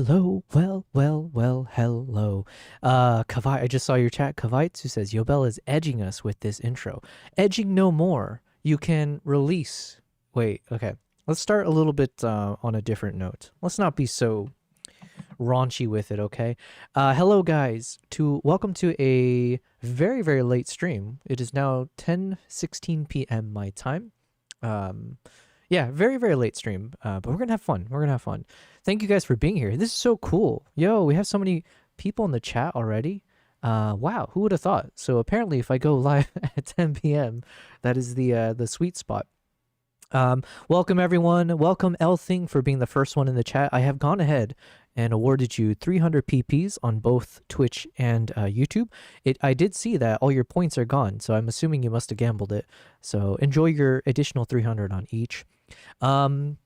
Hello, well, hello. Kavai, I just saw your chat. Kavaitsu says, Yobel is edging us with this intro. Edging no more. You can release. Wait, okay. Let's start a little bit on a different note. Let's not be so raunchy with it, okay? Hello, guys. Welcome to a very, very late stream. It is now 10:16 p.m. my time. Yeah, very, very late stream, but we're gonna have fun. We're gonna have fun. Thank you guys for being here. This is so cool. Yo, we have so many people in the chat already. Wow, who would have thought? So apparently, if I go live at 10 p.m., that is the sweet spot. Welcome everyone. Welcome Elthing for being the first one in the chat. I have gone ahead and awarded you 300 PPs on both Twitch and YouTube. I did see that all your points are gone, so I'm assuming you must have gambled it. So enjoy your additional 300 on each. Hello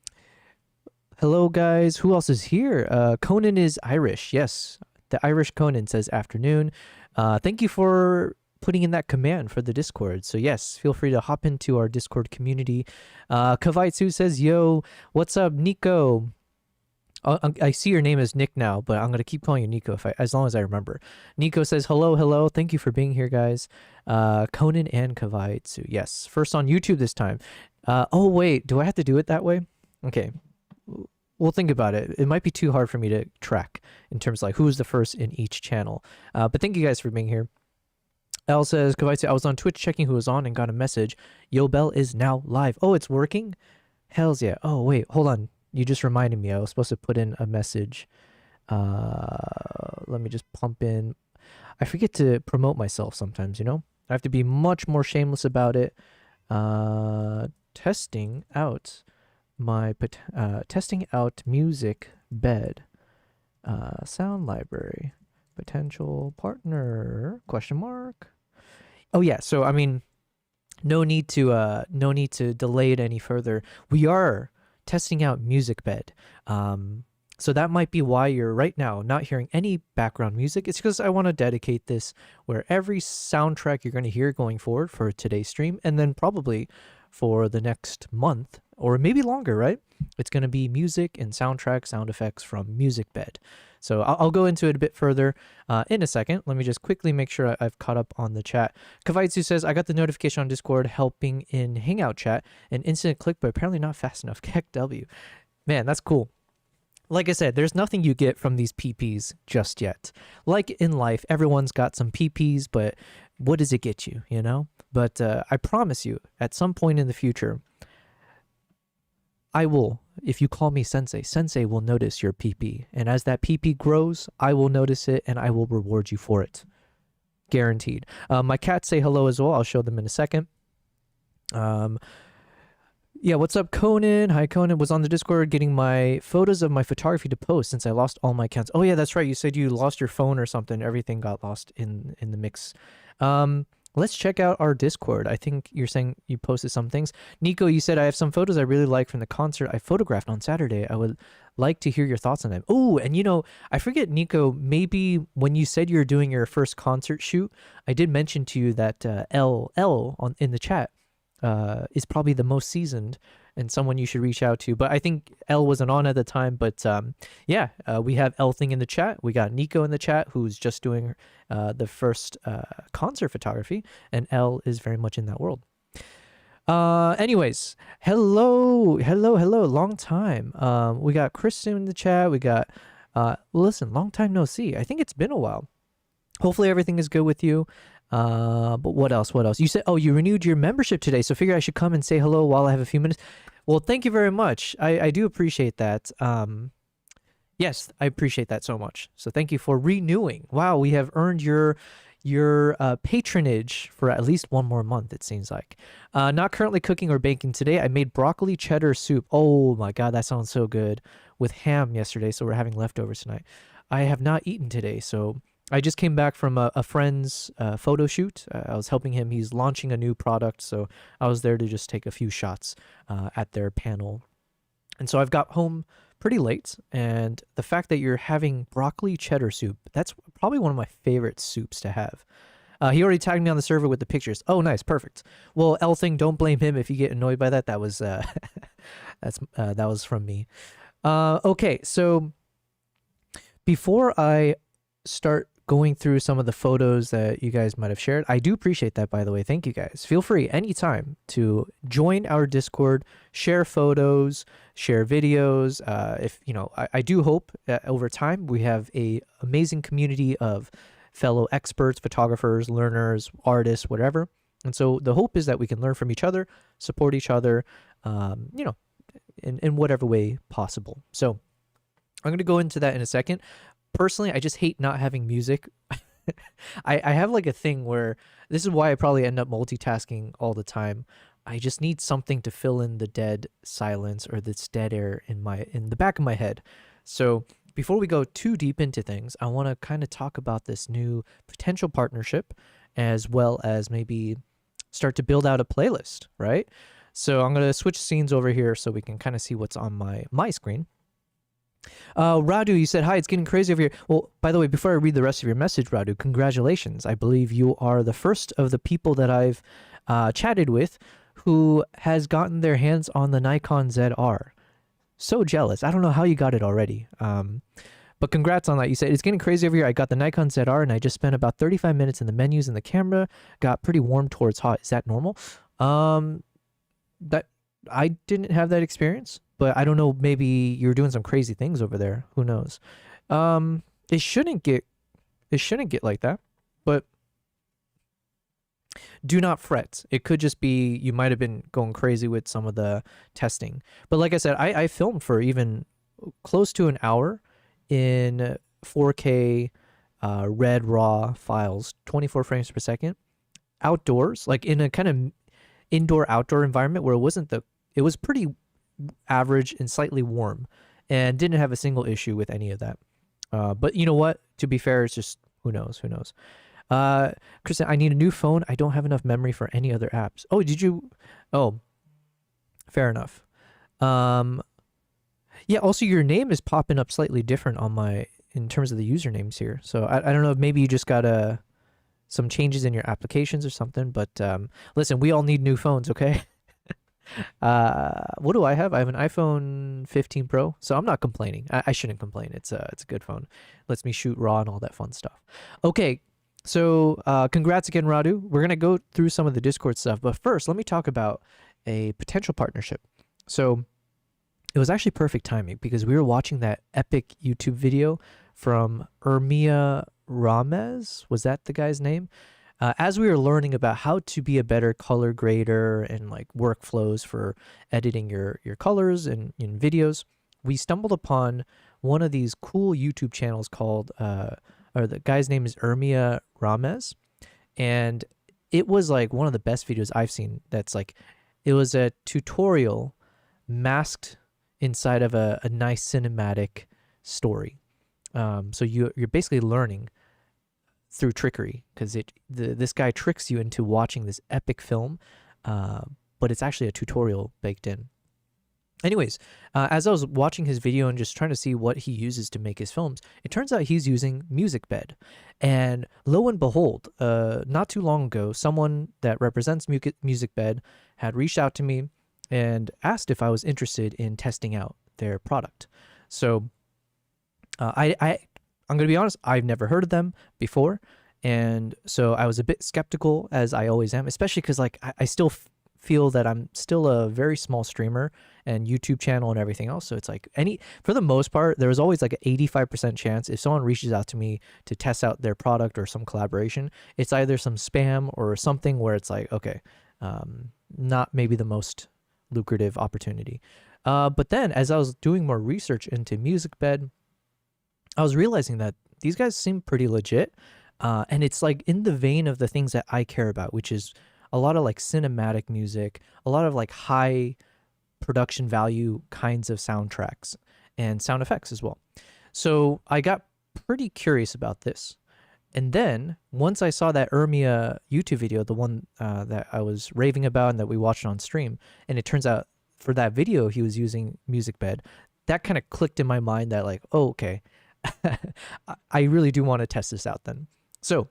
guys, who else is here? Conan is Irish. Yes, the Irish Conan says afternoon. Thank you for putting in that command for the Discord. So yes, feel free to hop into our Discord community. Kavaitsu says, yo, what's up, Nico? I see your name as Nick now, but I'm going to keep calling you Nico as long as I remember. Nico says, hello. Thank you for being here, guys. Conan and Kavaitsu. Yes, first on YouTube this time. Oh, wait, do I have to do it that way? Okay, we'll think about it. It might be too hard for me to track in terms of like who's the first in each channel. But thank you guys for being here. Elle says, Kavaitsu, I was on Twitch checking who was on and got a message. Yobel is now live. Oh, it's working? Hells yeah. Oh, wait, hold on. You just reminded me. I was supposed to put in a message. Let me just pump in. I forget to promote myself sometimes, you know? I have to be much more shameless about it. Testing out Musicbed. Sound library. Potential partner, question mark. Oh yeah, so I mean, no need to delay it any further. We are testing out Musicbed. So that might be why you're right now not hearing any background music. It's because I want to dedicate this where every soundtrack you're going to hear going forward for today's stream, and then probably for the next month, or maybe longer, right? It's going to be music and soundtrack, sound effects from Musicbed. So I'll go into it a bit further in a second. Let me just quickly make sure I've caught up on the chat. Kavaitsu says, I got the notification on Discord helping in Hangout chat. An instant click, but apparently not fast enough. Keck W. Man, that's cool. Like I said, there's nothing you get from these PPs just yet. Like in life, everyone's got some PPs, but what does it get you, you know? But I promise you, at some point in the future, I will, if you call me Sensei will notice your PP. And as that PP grows, I will notice it and I will reward you for it. Guaranteed. My cats say hello as well. I'll show them in a second. Yeah, what's up, Conan? Hi, Conan. Was on the Discord getting my photos of my photography to post since I lost all my accounts. Oh, yeah, that's right. You said you lost your phone or something. Everything got lost in the mix. Let's check out our Discord. I think you're saying you posted some things. Nico, you said, I have some photos I really like from the concert I photographed on Saturday. I would like to hear your thoughts on them. Oh, and you know, I forget, Nico, maybe when you said you were doing your first concert shoot, I did mention to you that L in the chat is probably the most seasoned and someone you should reach out to. But I think L wasn't on at the time. But yeah, we have L thing in the chat. We got Nico in the chat who's just doing the first concert photography, and L is very much in that world. Anyways, hello, long time. We got Kristen in the chat. We got listen, long time no see. I think it's been a while. Hopefully everything is good with you. But what else? You said, oh, you renewed your membership today, so figure I should come and say hello while I have a few minutes. Well, thank you very much. I do appreciate that. Yes, I appreciate that so much. So thank you for renewing. Wow, we have earned your patronage for at least one more month, it seems like. Not currently cooking or baking today. I made broccoli cheddar soup. Oh my God, that sounds so good. With ham yesterday, so we're having leftovers tonight. I have not eaten today, so I just came back from a friend's photo shoot. I was helping him. He's launching a new product, so I was there to just take a few shots at their panel. And so I've got home pretty late, and the fact that you're having broccoli cheddar soup, that's probably one of my favorite soups to have. He already tagged me on the server with the pictures. Oh, nice, perfect. Well, L thing, don't blame him if you get annoyed by that. That was that was from me. Okay, so Before I start going through some of the photos that you guys might have shared, I do appreciate that, by the way. Thank you guys. Feel free anytime to join our Discord, share photos, share videos. If you know, I do hope that over time we have a amazing community of fellow experts, photographers, learners, artists, whatever. And so the hope is that we can learn from each other, support each other, you know, in whatever way possible. So I'm going to go into that in a second. Personally, I just hate not having music. I have like a thing where this is why I probably end up multitasking all the time. I just need something to fill in the dead silence or this dead air in the back of my head. So before we go too deep into things, I want to kind of talk about this new potential partnership, as well as maybe start to build out a playlist, right? So I'm going to switch scenes over here so we can kind of see what's on my screen. Radu, you said, hi, it's getting crazy over here. Well, by the way, before I read the rest of your message, Radu, congratulations. I believe you are the first of the people that I've chatted with who has gotten their hands on the Nikon ZR. So jealous. I don't know how you got it already. But congrats on that. You said, it's getting crazy over here. I got the Nikon ZR and I just spent about 35 minutes in the menus, and the camera got pretty warm towards hot. Is that normal? That I didn't have that experience, but I don't know, maybe you're doing some crazy things over there. Who knows? It shouldn't get like that, but do not fret. It could just be you might have been going crazy with some of the testing. But like I said, I filmed for even close to an hour in 4K red raw files, 24 frames per second, outdoors, like in a kind of indoor outdoor environment where it was pretty average and slightly warm, and didn't have a single issue with any of that. But you know what? To be fair, it's just who knows? Kristen, I need a new phone. I don't have enough memory for any other apps. Oh, did you? Oh, fair enough. Yeah. Also, your name is popping up slightly different in terms of the usernames here. So I don't know. Maybe you just got some changes in your applications or something. But listen, we all need new phones, okay? What do I have? I have an iPhone 15 Pro, so I'm not complaining. I shouldn't complain. It's a good phone. Lets me shoot RAW and all that fun stuff. Okay, so congrats again, Radu. We're gonna go through some of the Discord stuff, but first, let me talk about a potential partnership. So it was actually perfect timing because we were watching that epic YouTube video from Ermia Ramez. Was that the guy's name? As we were learning about how to be a better color grader and like workflows for editing your colors in videos, we stumbled upon one of these cool YouTube channels called, or the guy's name is Ermia Ramez, and it was like one of the best videos I've seen. That's like, it was a tutorial masked inside of a nice cinematic story. So you're basically learning through trickery, because this guy tricks you into watching this epic film, but it's actually a tutorial baked in. Anyways, as I was watching his video and just trying to see what he uses to make his films, it turns out he's using Musicbed. And lo and behold, not too long ago, someone that represents Musicbed had reached out to me and asked if I was interested in testing out their product. So I'm going to be honest, I've never heard of them before. And so I was a bit skeptical, as I always am, especially because like I still feel that I'm still a very small streamer and YouTube channel and everything else. So it's like for the most part, there was always like an 85% chance if someone reaches out to me to test out their product or some collaboration, it's either some spam or something where it's like, okay, not maybe the most lucrative opportunity. But then as I was doing more research into Musicbed, I was realizing that these guys seem pretty legit. And it's like in the vein of the things that I care about, which is a lot of like cinematic music, a lot of like high production value kinds of soundtracks and sound effects as well. So I got pretty curious about this. And then once I saw that Ermia YouTube video, the one that I was raving about and that we watched on stream, and it turns out for that video he was using Musicbed, that kind of clicked in my mind that like, oh, okay, I really do want to test this out then. So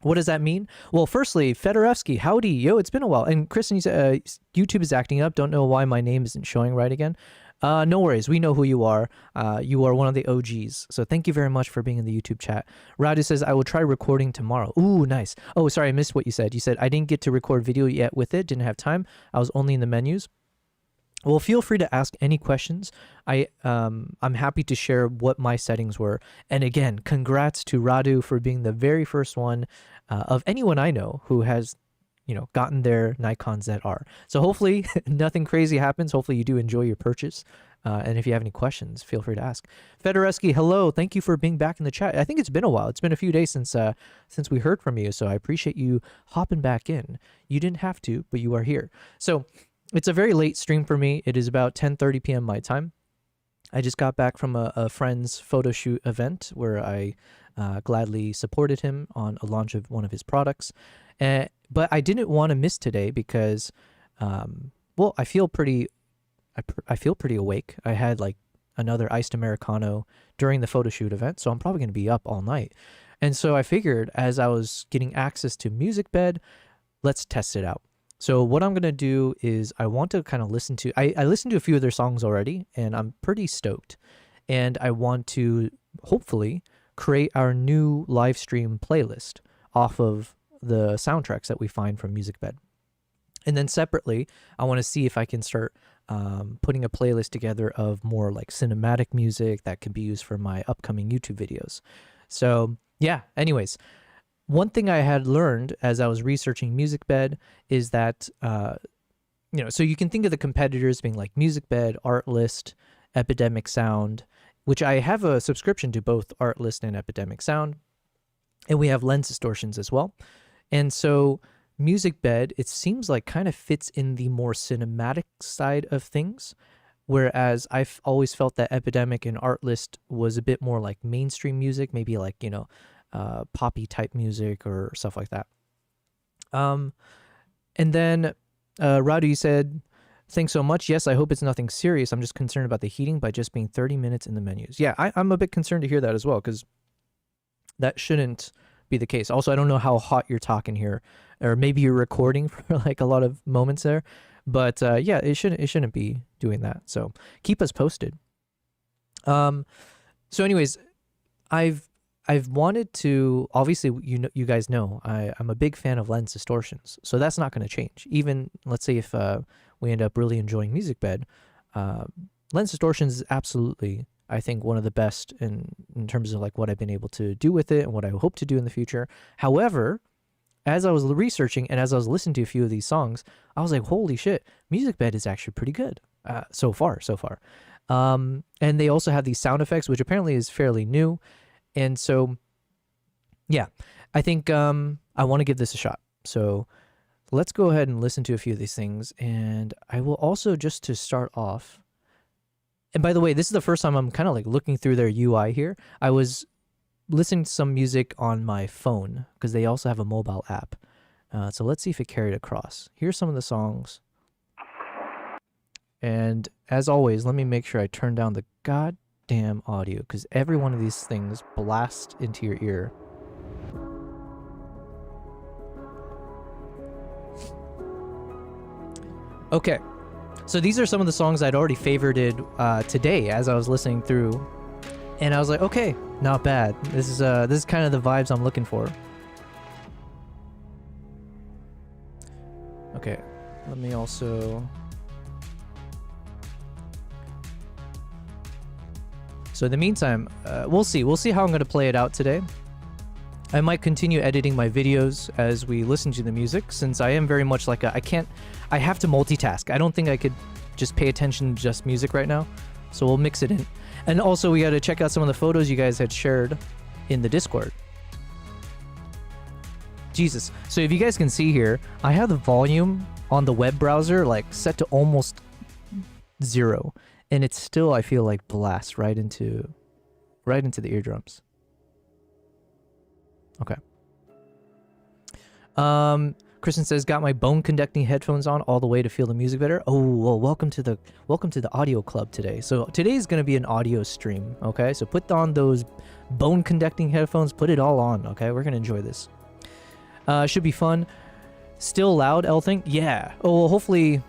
what does that mean? Well, firstly, Fedorevsky, howdy. Yo, it's been a while. And Kristen, you said, YouTube is acting up. Don't know why my name isn't showing right again. No worries. We know who you are. You are one of the OGs. So thank you very much for being in the YouTube chat. Radu says, I will try recording tomorrow. Ooh, nice. Oh, sorry. I missed what you said. You said, I didn't get to record video yet with it. Didn't have time. I was only in the menus. Well, feel free to ask any questions. I'm happy to share what my settings were. And again, congrats to Radu for being the very first one of anyone I know who has, gotten their Nikon ZR. So hopefully nothing crazy happens. Hopefully you do enjoy your purchase. And if you have any questions, feel free to ask. Fedoreski, hello. Thank you for being back in the chat. I think it's been a while. It's been a few days since we heard from you. So I appreciate you hopping back in. You didn't have to, but you are here. So it's a very late stream for me. It is about 10:30 p.m. my time. I just got back from a friend's photo shoot event where I gladly supported him on a launch of one of his products. But I didn't want to miss today because, I feel pretty awake. I had like another iced Americano during the photo shoot event, so I'm probably going to be up all night. And so I figured as I was getting access to Musicbed, let's test it out. So what I'm going to do is I want to kind of listen to, I listened to a few of their songs already, and I'm pretty stoked. And I want to hopefully create our new live stream playlist off of the soundtracks that we find from Musicbed. And then separately, I want to see if I can start putting a playlist together of more like cinematic music that can be used for my upcoming YouTube videos. So yeah, anyways. One thing I had learned as I was researching Musicbed is that, so you can think of the competitors being like Musicbed, Artlist, Epidemic Sound, which I have a subscription to both Artlist and Epidemic Sound. And we have lens distortions as well. And so Musicbed, it seems like kind of fits in the more cinematic side of things. Whereas I've always felt that Epidemic and Artlist was a bit more like mainstream music, maybe like, poppy type music or stuff like that. And then Radu, you said, thanks so much. Yes, I hope it's nothing serious. I'm just concerned about the heating by just being 30 minutes in the menus. Yeah, I'm a bit concerned to hear that as well, because that shouldn't be the case. Also, I don't know how hot you're talking here, or maybe you're recording for like a lot of moments there. But yeah, it shouldn't be doing that. So keep us posted. So anyways, I've wanted to, obviously, you guys know, I'm a big fan of lens distortions, so that's not going to change. Even, let's say if we end up really enjoying Musicbed, lens distortions is absolutely, I think, one of the best in terms of like what I've been able to do with it and what I hope to do in the future. However, as I was researching and as I was listening to a few of these songs, I was like, holy shit, Musicbed is actually pretty good so far. And they also have these sound effects, which apparently is fairly new. And so, yeah, I think I want to give this a shot. So let's go ahead and listen to a few of these things. And I will also, just to start off, and by the way, this is the first time I'm kind of like looking through their UI here. I was listening to some music on my phone because they also have a mobile app. So let's see if it carried across. Here's some of the songs. And as always, let me make sure I turn down the goddamn audio, because every one of these things blast into your ear. Okay, so these are some of the songs I'd already favorited today as I was listening through, and I was like, okay, not bad. This is kind of the vibes I'm looking for. Okay, let me also. So in the meantime, we'll see how I'm going to play it out today. I might continue editing my videos as we listen to the music, since I am very much like I have to multitask. I don't think I could just pay attention to just music right now. So we'll mix it in. And also we got to check out some of the photos you guys had shared in the Discord. Jesus. So if you guys can see here, I have the volume on the web browser like set to almost 0. And it's still, I feel like, blast right into the eardrums. Okay. Kristen says, got my bone conducting headphones on all the way to feel the music better. Oh, well, welcome to the audio club today. So today is going to be an audio stream. Okay, so put on those bone conducting headphones. Put it all on. Okay, we're gonna enjoy this. Should be fun. Still loud, Elthing? Yeah. Oh, well, hopefully.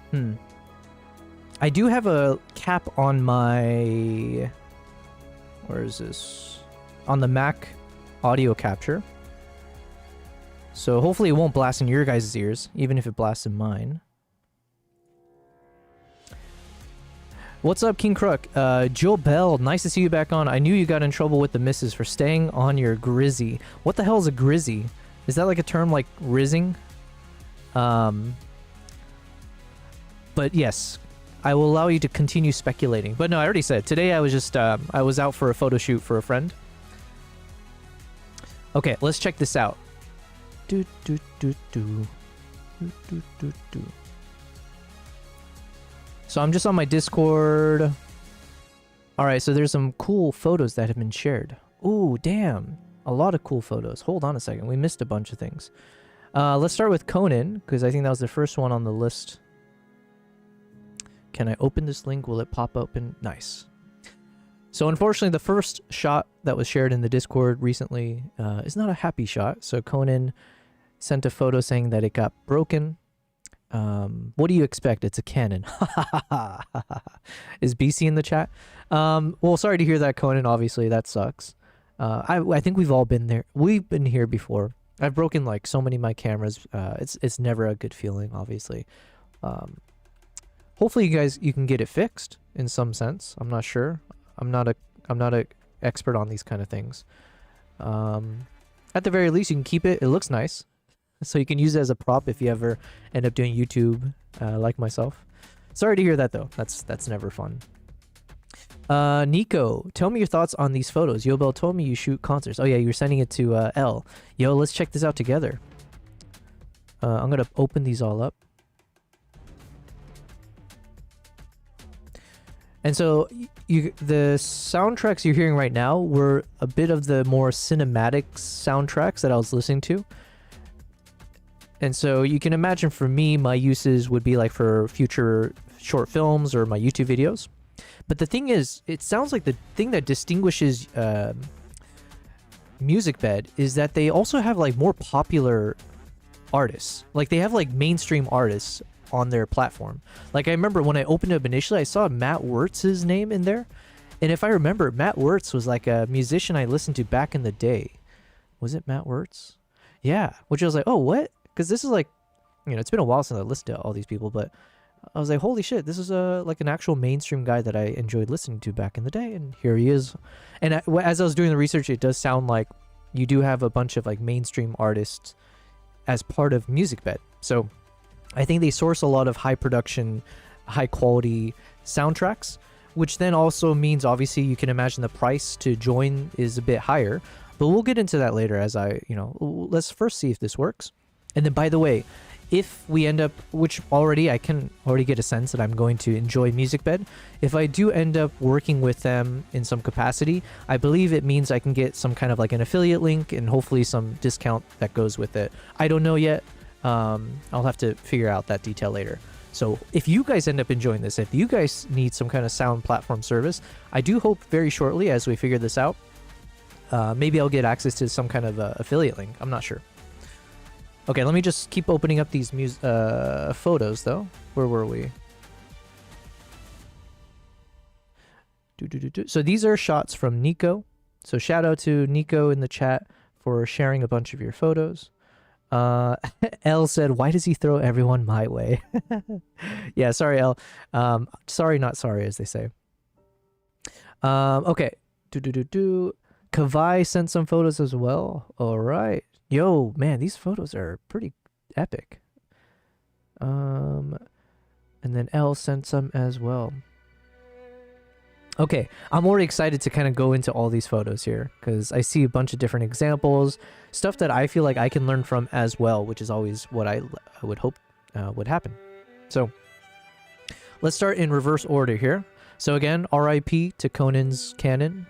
I do have a cap on my... Where is this? On the Mac audio capture. So hopefully it won't blast in your guys' ears, even if it blasts in mine. What's up, King Crook? Jill Bell, nice to see you back on. I knew you got in trouble with the missus for staying on your grizzy. What the hell is a grizzy? Is that like a term like rizzing? But yes, I will allow you to continue speculating. But no, I already said. Today I was just, I was out for a photo shoot for a friend. Okay, let's check this out. Do, do, do, do. Do, do, do, do. So I'm just on my Discord. All right, so there's some cool photos that have been shared. Ooh, damn. A lot of cool photos. Hold on a second. We missed a bunch of things. Let's start with Conan, because I think that was the first one on the list. Can I open this link? Will it pop open? Nice. So unfortunately, the first shot that was shared in the Discord recently is not a happy shot. So Conan sent a photo saying that it got broken. What do you expect? It's a Canon. Is BC in the chat? Well, sorry to hear that, Conan. Obviously, that sucks. I think we've all been there. We've been here before. I've broken like so many of my cameras. It's never a good feeling, obviously. Hopefully, you can get it fixed in some sense. I'm not sure. I'm not a expert on these kind of things. At the very least, you can keep it. It looks nice. So you can use it as a prop if you ever end up doing YouTube like myself. Sorry to hear that, though. That's never fun. Nico, tell me your thoughts on these photos. Yobel told me you shoot concerts. Oh, yeah, you're sending it to L. Yo, let's check this out together. I'm going to open these all up. And so the soundtracks you're hearing right now were a bit of the more cinematic soundtracks that I was listening to. And so you can imagine for me, my uses would be like for future short films or my YouTube videos. But the thing is, it sounds like the thing that distinguishes Musicbed is that they also have like more popular artists. Like they have like mainstream artists on their platform. Like I remember when I opened it up initially, I saw Matt Wirtz's name in there. And if I remember, Matt Wirtz was like a musician I listened to back in the day. Was it Matt Wirtz? Yeah. Which I was like, oh, what? Because this is like, you know, it's been a while since I listened to all these people, but I was like, holy shit, this is like an actual mainstream guy that I enjoyed listening to back in the day, and here he is. And as I was doing the research, it does sound like you do have a bunch of like mainstream artists as part of Musicbed. So I think they source a lot of high production, high quality soundtracks, which then also means obviously you can imagine the price to join is a bit higher, but we'll get into that later as let's first see if this works. And then, by the way, if we end up, which I can already get a sense that I'm going to enjoy Musicbed. If I do end up working with them in some capacity, I believe it means I can get some kind of like an affiliate link and hopefully some discount that goes with it. I don't know yet. I'll have to figure out that detail later. So if you guys end up enjoying this, if you guys need some kind of sound platform service, I do hope very shortly as we figure this out, maybe I'll get access to some kind of affiliate link. I'm not sure. Okay, let me just keep opening up these photos, though. Where were we? So these are shots from Nico. So shout out to Nico in the chat for sharing a bunch of your photos. L said, why does he throw everyone my way? Yeah, sorry, L. Sorry, not sorry, as they say. Okay. Kavai sent some photos as well. All right. Yo, man, these photos are pretty epic. And then L sent some as well. Okay, I'm already excited to kind of go into all these photos here because I see a bunch of different examples, stuff that I feel like I can learn from as well, which is always what I would hope would happen. So let's start in reverse order here. So again, RIP to Conan's Canon.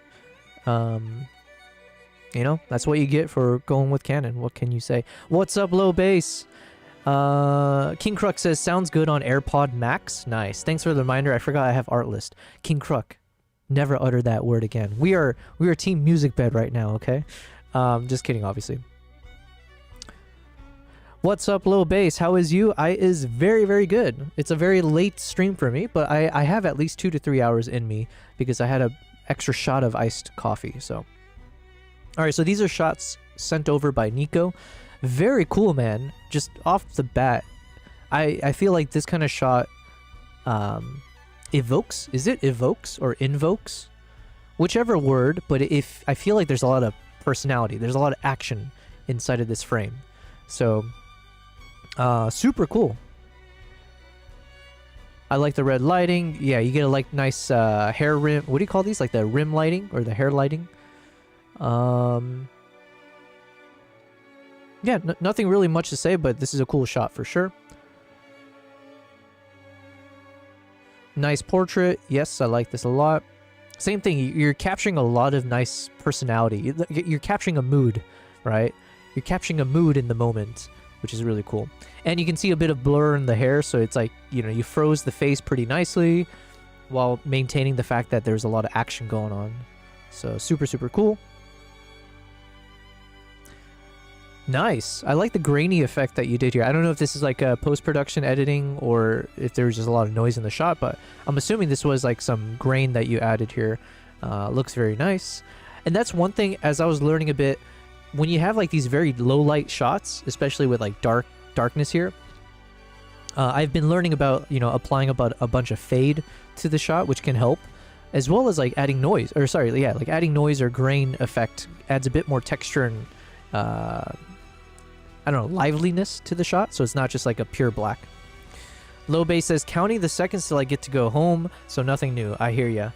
You know, that's what you get for going with Canon. What can you say? What's up, low bass? King Kruk says, sounds good on AirPod Max. Nice. Thanks for the reminder. I forgot I have art list. King Kruk, never utter that word again. We are team Musicbed right now, okay? Just kidding, obviously. What's up, Low Bass? How is you? I is very, very good. It's a very late stream for me, but I have at least 2 to 3 hours in me because I had a extra shot of iced coffee. So, all right. So these are shots sent over by Nico. Very cool, man. Just off the bat, I feel like this kind of shot evokes. Is it evokes or invokes? Whichever word. But if I feel like there's a lot of personality, there's a lot of action inside of this frame. So. Super cool. I like the red lighting. Yeah, you get a like nice hair rim. What do you call these? Like the rim lighting or the hair lighting? Yeah, nothing really much to say, but this is a cool shot for sure. Nice portrait. Yes, I like this a lot. Same thing. You're capturing a lot of nice personality. You're capturing a mood, right? You're capturing a mood in the moment, which is really cool. And you can see a bit of blur in the hair, so it's like, you know, you froze the face pretty nicely while maintaining the fact that there's a lot of action going on. So super, super cool. Nice. I like the grainy effect that you did here. I don't know if this is like a post-production editing or if there was just a lot of noise in the shot, but I'm assuming this was like some grain that you added here. Looks very nice. And that's one thing, as I was learning a bit, when you have like these very low light shots, especially with like darkness here, I've been learning about, you know, applying about a bunch of fade to the shot, which can help, as well as like adding noise, or sorry, yeah, like adding noise or grain effect adds a bit more texture and I don't know, liveliness to the shot, so it's not just like a pure black. Low Bass says, counting the seconds till I get to go home, so nothing new. I hear ya.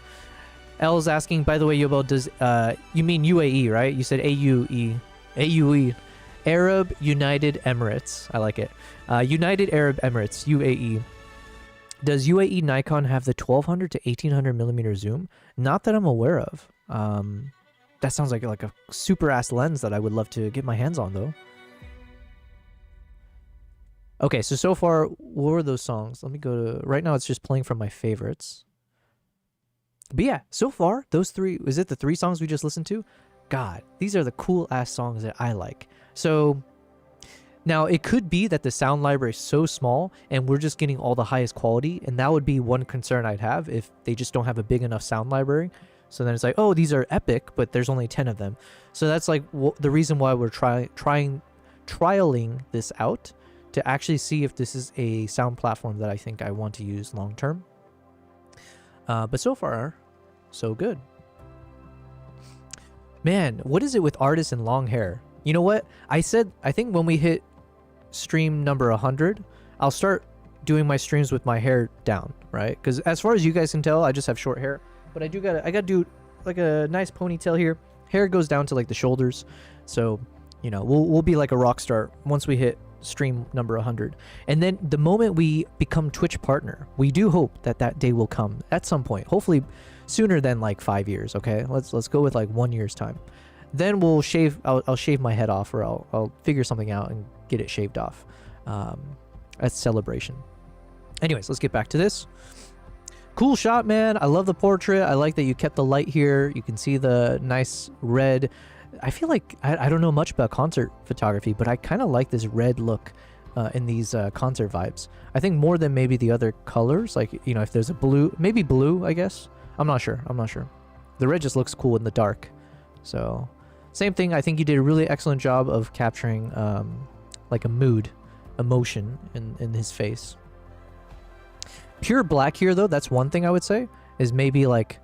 L's asking, by the way, Yobo, does you mean UAE, right? You said AUE. AUE. Arab United Emirates. I like it. United Arab Emirates, UAE. Does UAE Nikon have the 1200 to 1800 millimeter zoom? Not that I'm aware of. That sounds like a super ass lens that I would love to get my hands on, though. Okay, so far, what were those songs? Let me go to... Right now, it's just playing from my favorites. But yeah, so far, those three... Is it the 3 songs we just listened to? God, these are the cool-ass songs that I like. So, now, it could be that the sound library is so small, and we're just getting all the highest quality, and that would be one concern I'd have if they just don't have a big enough sound library. So then it's like, oh, these are epic, but there's only 10 of them. So that's like the reason why we're trialing this out, to actually see if this is a sound platform that I think I want to use long term. But so far, so good. Man, what is it with artists and long hair? You know what? I think when we hit stream number 100, I'll start doing my streams with my hair down, right? Because as far as you guys can tell, I just have short hair. But I gotta do like a nice ponytail here. Hair goes down to like the shoulders. So, you know, we'll be like a rock star once we hit stream number 100. And then the moment we become Twitch partner, we do hope that that day will come at some point, hopefully sooner than like 5 years. Okay, let's go with like 1 year's time. Then we'll shave. I'll shave my head off, or I'll figure something out and get it shaved off as celebration. Anyways, let's get back to this. Cool shot, man. I love the portrait. I like that you kept the light here. You can see the nice red. I feel like I don't know much about concert photography, but I kind of like this red look in these concert vibes. I think more than maybe the other colors. Like, you know, if there's a blue, maybe blue, I guess. I'm not sure. The red just looks cool in the dark. So, same thing. I think you did a really excellent job of capturing like a mood, emotion in his face. Pure black here, though, that's one thing I would say, is maybe like,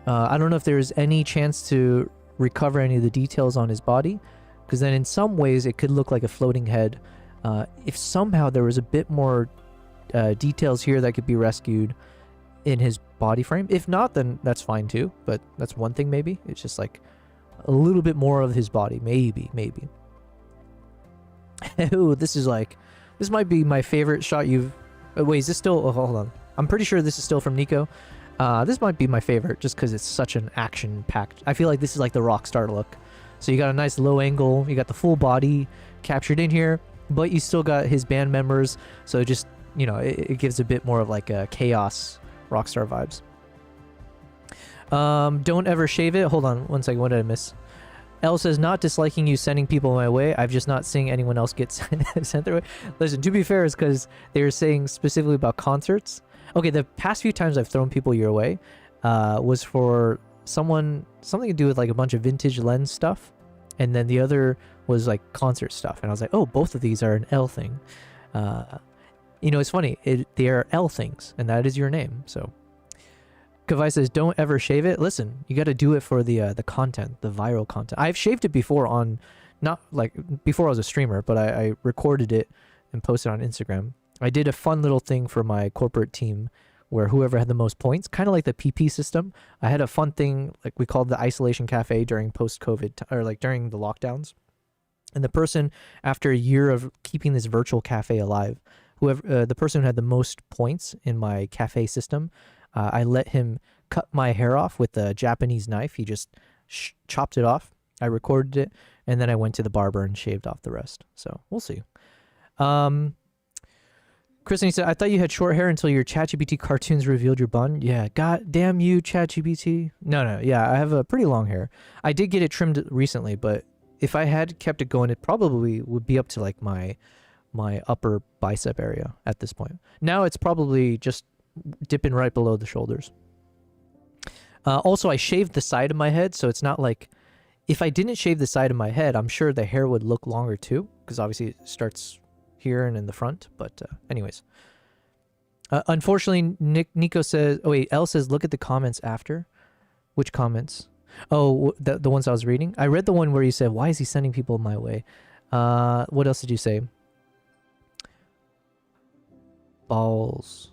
I don't know if there's any chance to recover any of the details on his body, because then in some ways it could look like a floating head. If somehow there was a bit more details here that could be rescued in his body frame. If not, then that's fine too, but that's one thing maybe. It's just like a little bit more of his body, maybe. Ooh, this might be my favorite shot you've... wait, is this still... Oh, hold on. I'm pretty sure this is still from Nico. This might be my favorite just because it's such an action-packed... I feel like this is like the Rockstar look. So you got a nice low angle. You got the full body captured in here, but you still got his band members. So it just, you know, it gives a bit more of like a chaos Rockstar vibes. Don't ever shave it. Hold on one second. What did I miss? Elle says, not disliking you sending people my way. I've just not seeing anyone else get sent their way. Listen, to be fair, is because they were saying specifically about concerts. Okay, the past few times I've thrown people your way was for something to do with like a bunch of vintage lens stuff. And then the other was like concert stuff. And I was like, oh, both of these are an L thing. It's funny. They are L things, and that is your name. So Kavai says, don't ever shave it. Listen, you got to do it for the content, the viral content. I've shaved it before on, not like before I was a streamer, but I recorded it and posted on Instagram. I did a fun little thing for my corporate team where whoever had the most points, kind of like the PP system. I had a fun thing, like we called the isolation cafe during post-COVID, or like during the lockdowns. And the person, after a year of keeping this virtual cafe alive, the person who had the most points in my cafe system, I let him cut my hair off with a Japanese knife. He just chopped it off. I recorded it, and then I went to the barber and shaved off the rest. So we'll see. Kristen said, I thought you had short hair until your ChatGPT cartoons revealed your bun. Yeah, god damn you, ChatGPT. No, yeah, I have a pretty long hair. I did get it trimmed recently, but if I had kept it going, it probably would be up to like my upper bicep area at this point. Now it's probably just dipping right below the shoulders. Also, I shaved the side of my head, so it's not like, if I didn't shave the side of my head, I'm sure the hair would look longer too, because obviously it starts here and in the front. But anyways, unfortunately, Nico says, oh wait, Elle says, look at the comments after. Which comments? Oh, the ones I was reading. I read the one where you said, why is he sending people my way? What else did you say? Balls.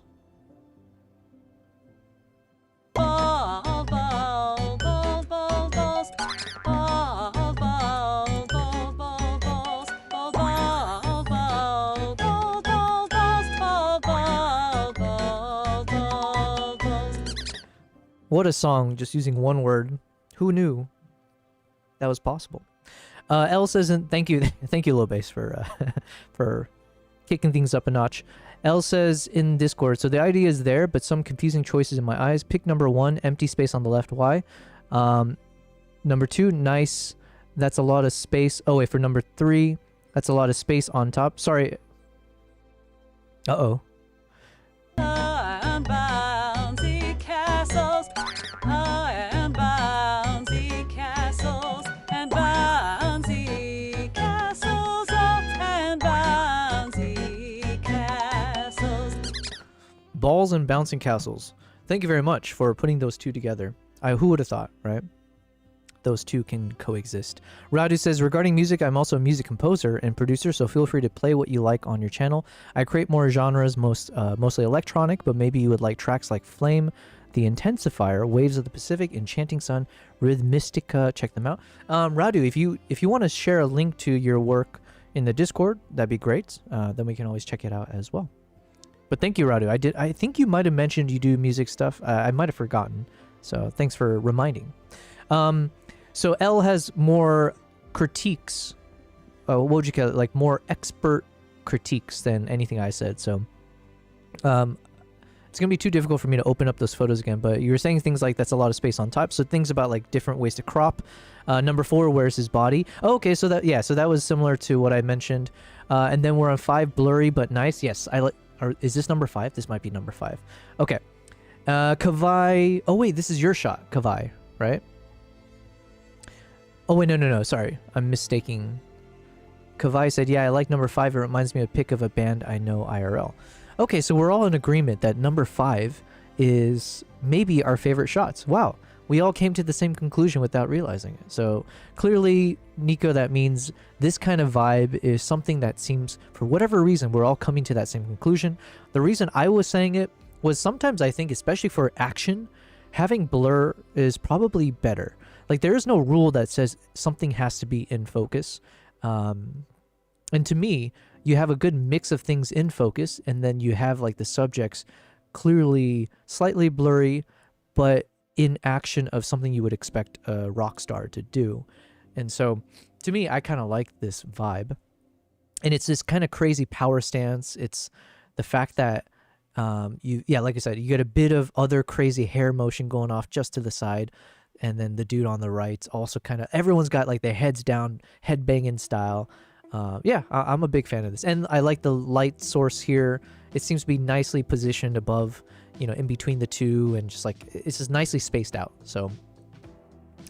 What a song, just using one word. Who knew that was possible? Elle says, thank you, Lobase, for kicking things up a notch. Elle says in Discord, so the idea is there, but some confusing choices in my eyes. Pick number 1, empty space on the left, why? Number 2, nice, that's a lot of space. Oh wait, for number 3, that's a lot of space on top. Sorry. Uh-oh. Balls and bouncing castles. Thank you very much for putting those two together. Who would have thought, right? Those two can coexist. Radu says, regarding music, I'm also a music composer and producer, so feel free to play what you like on your channel. I create more genres, mostly electronic, but maybe you would like tracks like Flame, The Intensifier, Waves of the Pacific, Enchanting Sun, Rhythmistica. Check them out. Radu, if you want to share a link to your work in the Discord, that'd be great. Then we can always check it out as well. But thank you, Radu. I think you might have mentioned you do music stuff. I might have forgotten. So thanks for reminding. So Elle has more critiques. What would you call it? Like more expert critiques than anything I said. So it's going to be too difficult for me to open up those photos again. But you were saying things like that's a lot of space on top. So things about like different ways to crop. Number 4, where's his body? Oh, okay, so that was similar to what I mentioned. And then we're on 5, blurry but nice. Yes, or is this number 5? This might be number 5. Okay. Kavai. Oh, wait, this is your shot, Kavai, right? Oh, wait, no. Sorry. I'm mistaking. Kavai said, yeah, I like number 5. It reminds me of a pic of a band I know IRL. Okay, so we're all in agreement that number 5 is maybe our favorite shots. Wow. We all came to the same conclusion without realizing it. So clearly, Nico, that means this kind of vibe is something that seems, for whatever reason, we're all coming to that same conclusion. The reason I was saying it was sometimes I think, especially for action, having blur is probably better. Like there is no rule that says something has to be in focus. And to me, you have a good mix of things in focus, and then you have like the subjects clearly slightly blurry, but in action of something you would expect a rock star to do. And so to me, I kind of like this vibe, and it's this kind of crazy power stance. It's the fact that like I said, you get a bit of other crazy hair motion going off just to the side. and then the dude on the right also kind of, everyone's got like their heads down, head banging style. Yeah, I'm a big fan of this, and I like the light source here. It seems to be nicely positioned above, you know, in between the two, and just like it's just nicely spaced out. So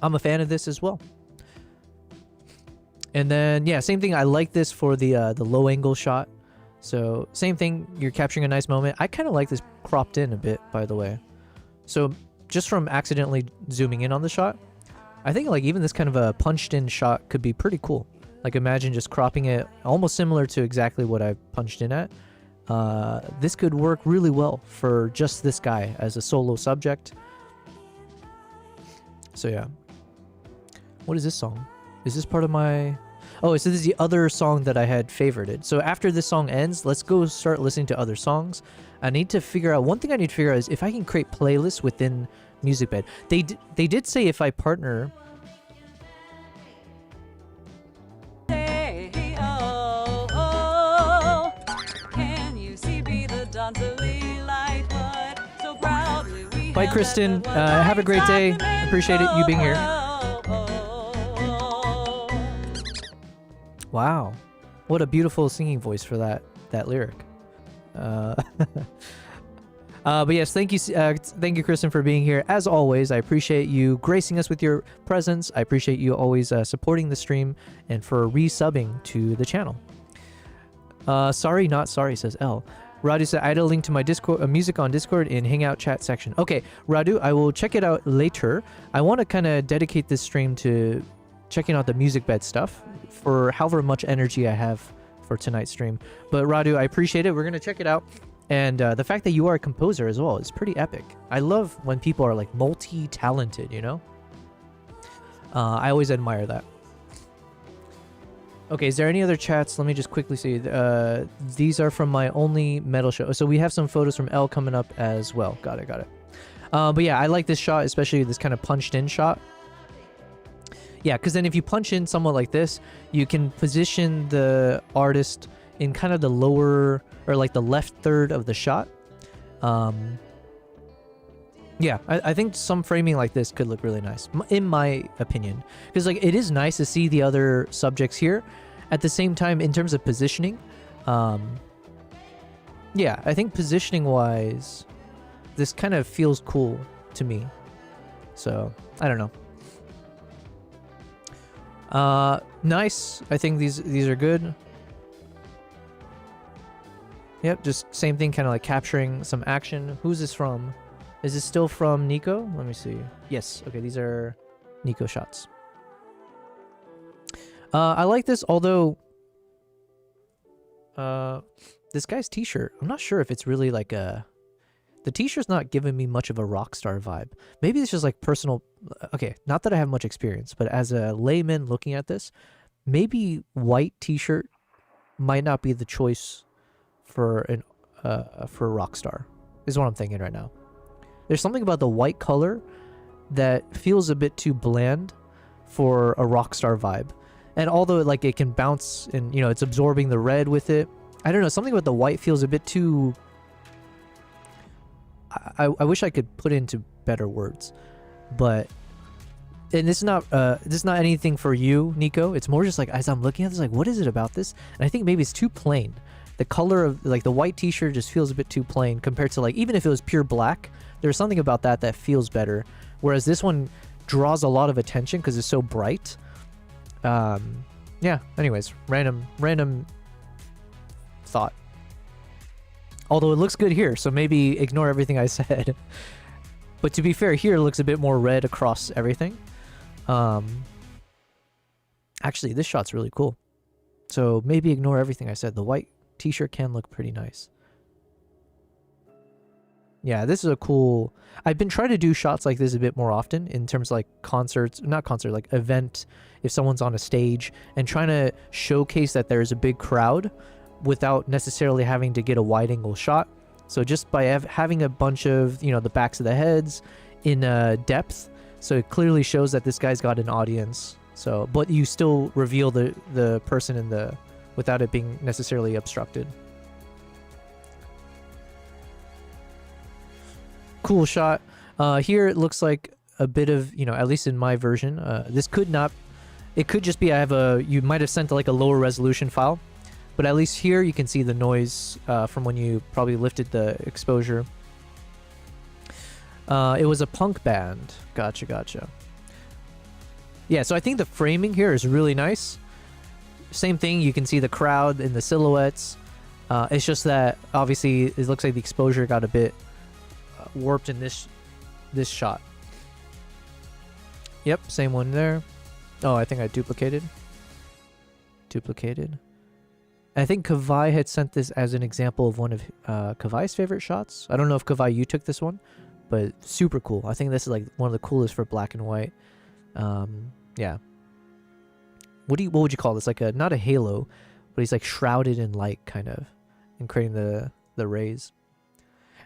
I'm a fan of this as well. And then yeah, same thing. I like this for the low angle shot. So same thing. You're capturing a nice moment. I kind of like this cropped in a bit, by the way. So just from accidentally zooming in on the shot, I think like even this kind of a punched in shot could be pretty cool. Like imagine just cropping it almost similar to exactly what I punched in at. This could work really well for just this guy as a solo subject. So yeah. What is this song? Is this part of my... Oh, so this is the other song that I had favorited. So after this song ends, let's go start listening to other songs. I need to figure out... One thing I need to figure out is if I can create playlists within Musicbed. They did say if I partner... Bye, Kristen. Have a great day. Appreciate it, you being here. Wow. What a beautiful singing voice for that lyric. But yes, thank you, Kristen, for being here. As always, I appreciate you gracing us with your presence. I appreciate you always supporting the stream and for resubbing to the channel. Sorry, not sorry, says L. Radu said, I had a link to my Discord, music on Discord in Hangout chat section. Okay, Radu, I will check it out later. I want to kind of dedicate this stream to checking out the Musicbed stuff for however much energy I have for tonight's stream. But Radu, I appreciate it. We're going to check it out. And the fact that you are a composer as well is pretty epic. I love when people are like multi-talented, you know? I always admire that. Okay, is there any other chats? Let me just quickly see. These are from my only metal show. So we have some photos from L coming up as well. Got it. But yeah, I like this shot, especially this kind of punched in shot. Yeah, because then if you punch in somewhat like this, you can position the artist in kind of the lower, or like the left third of the shot. Yeah, I think some framing like this could look really nice, in my opinion. Because like it is nice to see the other subjects here. At the same time, in terms of positioning, yeah, I think positioning-wise, this kind of feels cool to me. So, I don't know. Nice. I think these are good. Yep, just same thing, kind of like capturing some action. Who's this from? Is this still from Nico? Let me see. Yes. Okay, these are Nico shots. I like this, although this guy's t-shirt, I'm not sure if it's really like a... The t-shirt's not giving me much of a rock star vibe. Maybe it's just like personal... Okay, not that I have much experience, but as a layman looking at this, maybe white t-shirt might not be the choice for a rock star, is what I'm thinking right now. There's something about the white color that feels a bit too bland for a rock star vibe. And although like it can bounce and, you know, it's absorbing the red with it, I don't know, something about the white feels a bit too... I wish I could put into better words, but... And this is not anything for you, Nico. It's more just like, as I'm looking at this, like, what is it about this? And I think maybe it's too plain. The color of, like, the white t-shirt just feels a bit too plain compared to, like, even if it was pure black, there's something about that feels better. Whereas this one draws a lot of attention because it's so bright. Yeah, anyways, random thought. Although it looks good here, so maybe ignore everything I said. But to be fair, here it looks a bit more red across everything. Actually, this shot's really cool. So maybe ignore everything I said. The white t-shirt can look pretty nice. Yeah, this is a cool... I've been trying to do shots like this a bit more often in terms of like concerts, not concert, like event, if someone's on a stage, and trying to showcase that there's a big crowd without necessarily having to get a wide angle shot. So just by having a bunch of, you know, the backs of the heads in depth, so it clearly shows that this guy's got an audience. So, but you still reveal the person in the, without it being necessarily obstructed. Cool shot. Here it looks like a bit of, you know, at least in my version, this could not, it could just be you might have sent like a lower resolution file, but at least here you can see the noise from when you probably lifted the exposure. It was a punk band. Gotcha. Yeah, so I think the framing here is really nice. Same thing, you can see the crowd and the silhouettes. It's just that obviously it looks like the exposure got a bit warped in this shot. Yep, same one there. Oh, I think I duplicated. I think Kavai had sent this as an example of one of Kavai's favorite shots. I don't know if Kavai, you took this one, but super cool. I think this is like one of the coolest for black and white. Yeah. What would you call this? Like not a halo, but he's like shrouded in light, kind of, and creating the rays.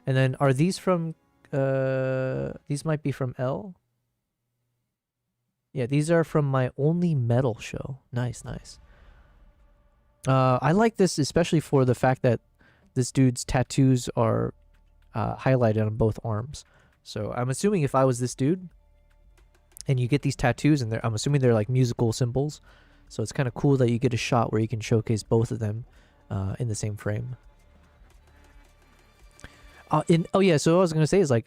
And then are these from? These might be from L. Yeah, these are from my Only Metal show. Nice. I like this especially for the fact that this dude's tattoos are highlighted on both arms. So I'm assuming if I was this dude, and you get these tattoos, and I'm assuming they're like musical symbols. So it's kind of cool that you get a shot where you can showcase both of them in the same frame. Oh yeah, so what I was gonna say is like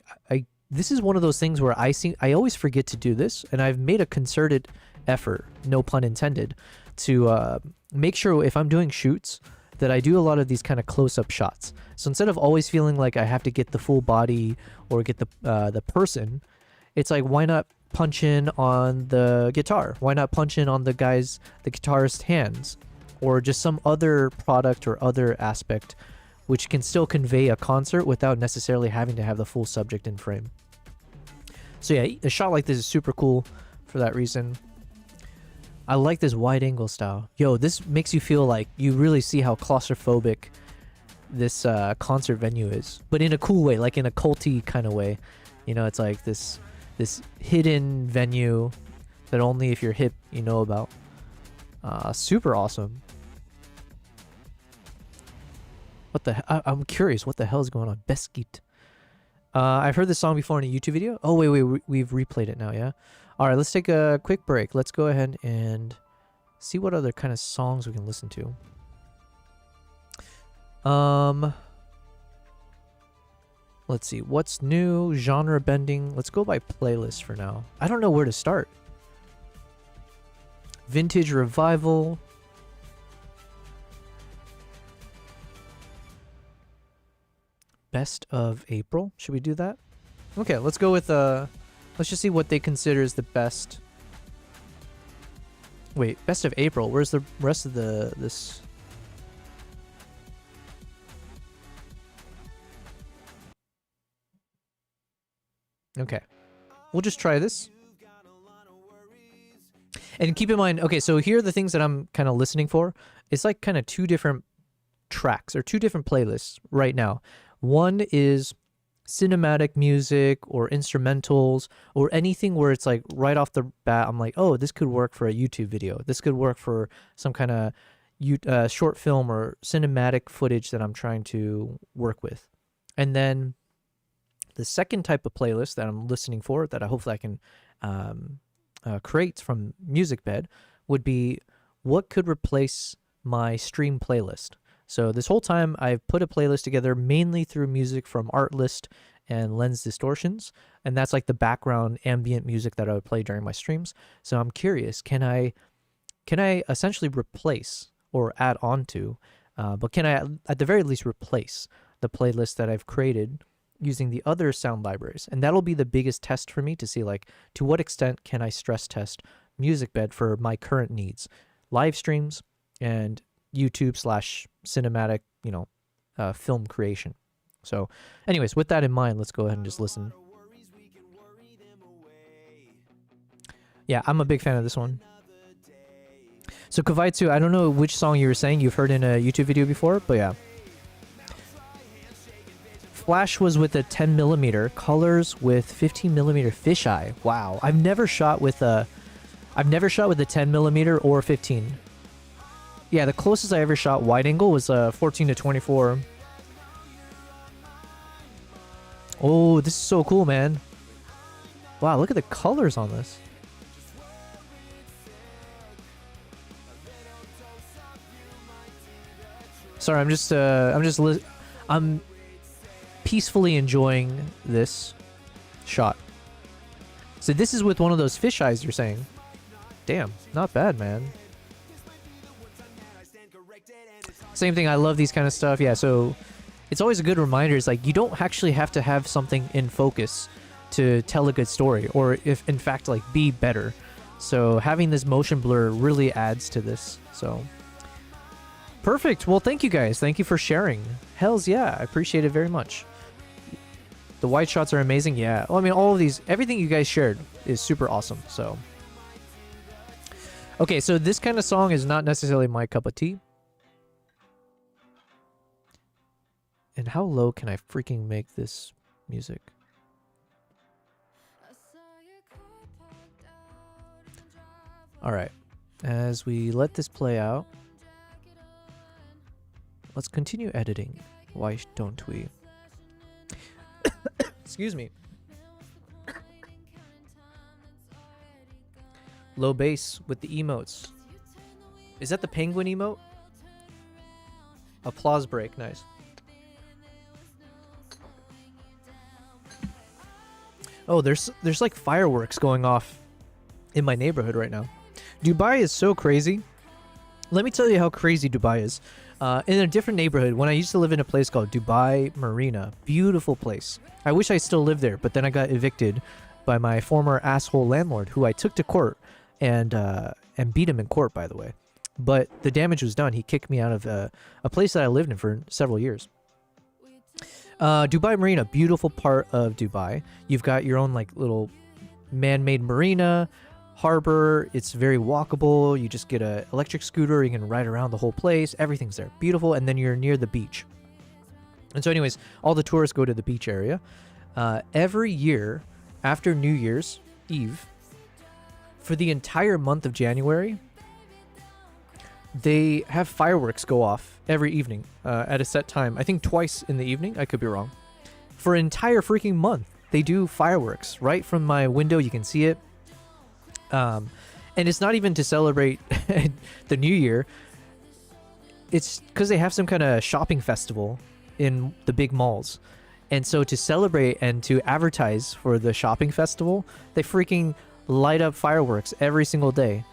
this is one of those things where I always forget to do this, and I've made a concerted effort, no pun intended, to make sure if I'm doing shoots that I do a lot of these kind of close-up shots. So instead of always feeling like I have to get the full body or get the person, it's like, why not punch in on the guitar? Why not punch in on the guitarist's hands, or just some other product or other aspect which can still convey a concert without necessarily having to have the full subject in frame. So yeah, a shot like this is super cool for that reason. I like this wide angle style. Yo, this makes you feel like you really see how claustrophobic this concert venue is, but in a cool way, like in a culty kind of way. You know, it's like this hidden venue that only if you're hip you know about. Super awesome. I'm curious what the hell is going on. Beskit. I've heard this song before in a YouTube video. Oh wait, we've replayed it now, yeah? Alright, let's take a quick break. Let's go ahead and see what other kind of songs we can listen to. Let's see, what's new? Genre bending. Let's go by playlist for now. I don't know where to start. Vintage revival. Best of April. Should we do that? Okay, let's go with let's just see what they consider is the best. Wait, best of April. Where's the rest of this? Okay. We'll just try this. And keep in mind, okay, so here are the things that I'm kind of listening for. It's like kind of two different tracks or two different playlists right now. One is cinematic music or instrumentals or anything where it's like right off the bat, I'm like, oh, this could work for a YouTube video. This could work for some kind of short film or cinematic footage that I'm trying to work with. And then the second type of playlist that I'm listening for that hopefully I can create from Musicbed would be what could replace my stream playlist. So this whole time I've put a playlist together mainly through music from Artlist and Lens Distortions, and that's like the background ambient music that I would play during my streams. So I'm curious, can I essentially replace or add on to, but can I at the very least replace the playlist that I've created using the other sound libraries? And that'll be the biggest test for me to see like to what extent can I stress test Musicbed for my current needs, live streams and YouTube/cinematic, film creation. So anyways, with that in mind, let's go ahead and just listen. Yeah, I'm a big fan of this one. So Kavaitsu, I don't know which song you were saying you've heard in a YouTube video before, but yeah. Flash was with a 10mm, colors with 15mm fisheye. Wow, I've never shot with a 10mm or 15. Yeah, the closest I ever shot wide angle was 14-24. Oh, this is so cool, man. Wow, look at the colors on this. Sorry, I'm peacefully enjoying this shot. So this is with one of those fish eyes you're saying. Damn, not bad, man. Same thing, I love these kind of stuff. Yeah, so it's always a good reminder. It's like you don't actually have to have something in focus to tell a good story, or if in fact like be better. So having this motion blur really adds to this. So perfect. Well, thank you guys. Thank you for sharing. Hells yeah, I appreciate it very much. The white shots are amazing. Yeah. Well, I mean, all of these, everything you guys shared is super awesome. So okay, so this kind of song is not necessarily my cup of tea. And how low can I freaking make this music? All right. As we let this play out, let's continue editing. Why don't we? Excuse me. Low bass with the emotes. Is that the penguin emote? Applause break. Nice. Oh, there's like fireworks going off in my neighborhood right now. Dubai is so crazy. Let me tell you how crazy Dubai is. In a different neighborhood, when I used to live in a place called Dubai Marina, beautiful place. I wish I still lived there, but then I got evicted by my former asshole landlord, who I took to court and beat him in court, by the way. But the damage was done. He kicked me out of a place that I lived in for several years. Dubai Marina, beautiful part of Dubai. You've got your own like little man-made marina, harbor. It's very walkable. You just get an electric scooter. You can ride around the whole place. Everything's there. Beautiful. And then you're near the beach. And so anyways, all the tourists go to the beach area. Every year after New Year's Eve, for the entire month of January, they have fireworks go off every evening at a set time. I think twice in the evening. I could be wrong. For an entire freaking month, they do fireworks. Right from my window, you can see it. And it's not even to celebrate the New Year. It's because they have some kind of shopping festival in the big malls. And so to celebrate and to advertise for the shopping festival, they freaking light up fireworks every single day.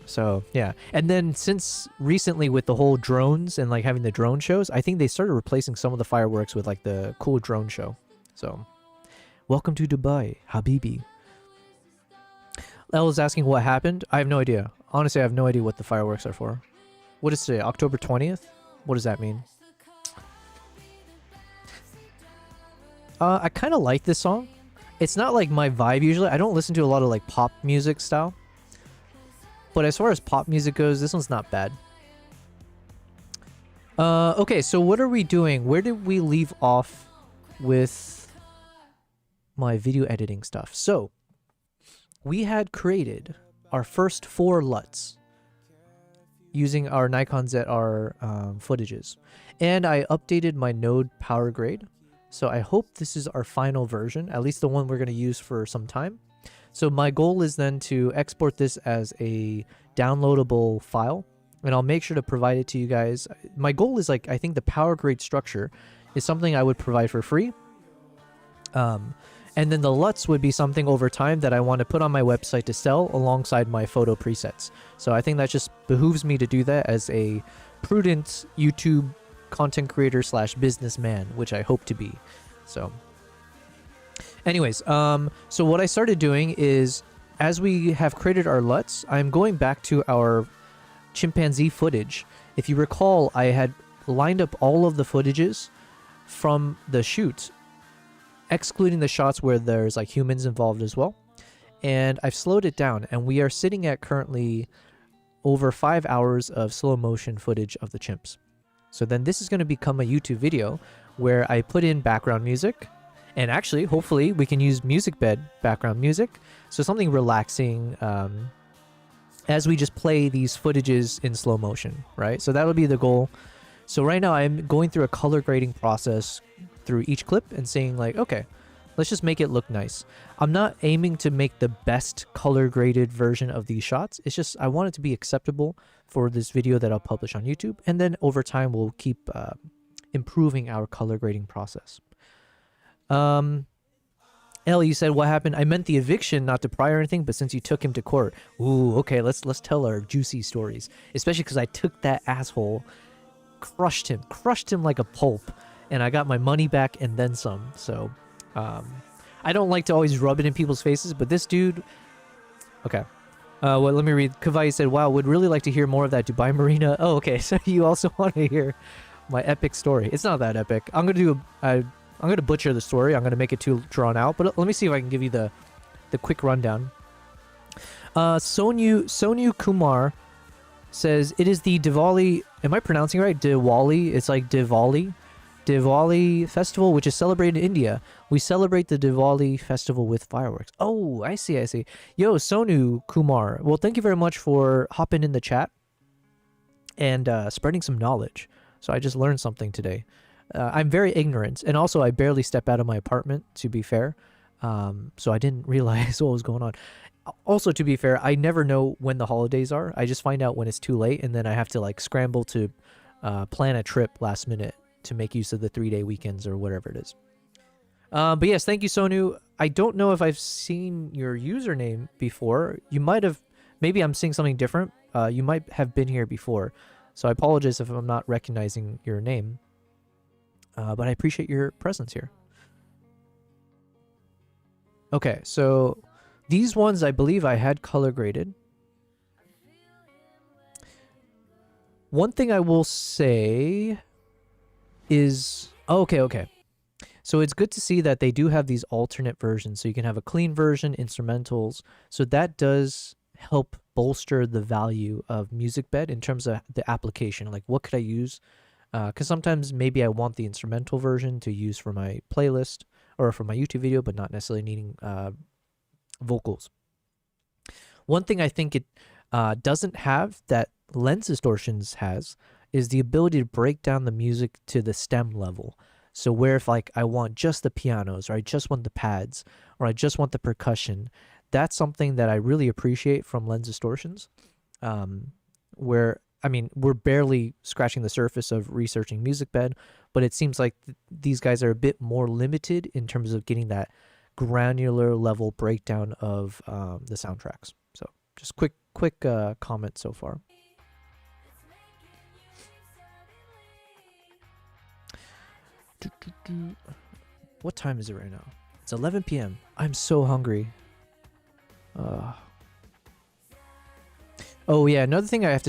So yeah, and then since recently with the whole drones and like having the drone shows, I think they started replacing some of the fireworks with like the cool drone show. So welcome to Dubai, Habibi. Elle is asking what happened. I have no idea. Honestly, I have no idea what the fireworks are for. What is today? October 20th? What does that mean? I kind of like this song. It's not like my vibe usually. I don't listen to a lot of like pop music style. But as far as pop music goes, this one's not bad. Okay, so what are we doing? Where did we leave off with my video editing stuff? So, we had created our first 4 LUTs using our Nikon ZR footages. And I updated my node power grade. So I hope this is our final version, at least the one we're going to use for some time. So my goal is then to export this as a downloadable file, and I'll make sure to provide it to you guys. My goal is like, I think the power grade structure is something I would provide for free. And then the LUTs would be something over time that I want to put on my website to sell alongside my photo presets. So I think that just behooves me to do that as a prudent YouTube content creator / businessman, which I hope to be. So anyways, so what I started doing is, as we have created our LUTs, I'm going back to our chimpanzee footage. If you recall, I had lined up all of the footages from the shoot, excluding the shots where there's like humans involved as well. And I've slowed it down, and we are sitting at currently over 5 hours of slow motion footage of the chimps. So then this is going to become a YouTube video where I put in background music. And actually, hopefully, we can use Musicbed background music. So something relaxing as we just play these footages in slow motion, right? So that'll be the goal. So right now, I'm going through a color grading process through each clip and saying like, okay, Let's just make it look nice. I'm not aiming to make the best color graded version of these shots. It's just I want it to be acceptable for this video that I'll publish on YouTube. And then over time, we'll keep improving our color grading process. Ellie, you said what happened? I meant the eviction, not to pry or anything, but since you took him to court. Ooh, okay, let's tell our juicy stories. Especially because I took that asshole, crushed him like a pulp, and I got my money back and then some. So I don't like to always rub it in people's faces, but this dude... Okay. Well, let me read. Kavai said, wow, would really like to hear more of that Dubai Marina. Oh, okay, so you also want to hear my epic story. It's not that epic. I'm going to do... I'm going to butcher the story. I'm going to make it too drawn out, but let me see if I can give you the quick rundown. Sonu Kumar says, it is the Diwali... Am I pronouncing it right? Diwali? It's like Diwali. Diwali festival, which is celebrated in India. We celebrate the Diwali festival with fireworks. Oh, I see. Yo, Sonu Kumar. Well, thank you very much for hopping in the chat and spreading some knowledge. So I just learned something today. I'm very ignorant, and also I barely step out of my apartment, to be fair. So I didn't realize what was going on. Also, to be fair, I never know when the holidays are. I just find out when it's too late, and then I have to like scramble to plan a trip last minute to make use of the 3-day weekends or whatever it is. But yes, thank you, Sonu. I don't know if I've seen your username before. You might have, maybe I'm seeing something different. You might have been here before. So I apologize if I'm not recognizing your name. But I appreciate your presence here. Okay, so these ones I believe I had color graded. One thing I will say is... Okay. So it's good to see that they do have these alternate versions. So you can have a clean version, instrumentals. So that does help bolster the value of Musicbed in terms of the application. Like, what could I use? Because sometimes maybe I want the instrumental version to use for my playlist or for my YouTube video, but not necessarily needing vocals. One thing I think it doesn't have that Lens Distortions has is the ability to break down the music to the stem level. So where if like I want just the pianos, or I just want the pads, or I just want the percussion, that's something that I really appreciate from Lens Distortions. Where, I mean, we're barely scratching the surface of researching Musicbed, but it seems like these guys are a bit more limited in terms of getting that granular level breakdown of the soundtracks. So just quick comment so far. What time is it right now? It's 11 p.m. I'm so hungry. Oh yeah, another thing I have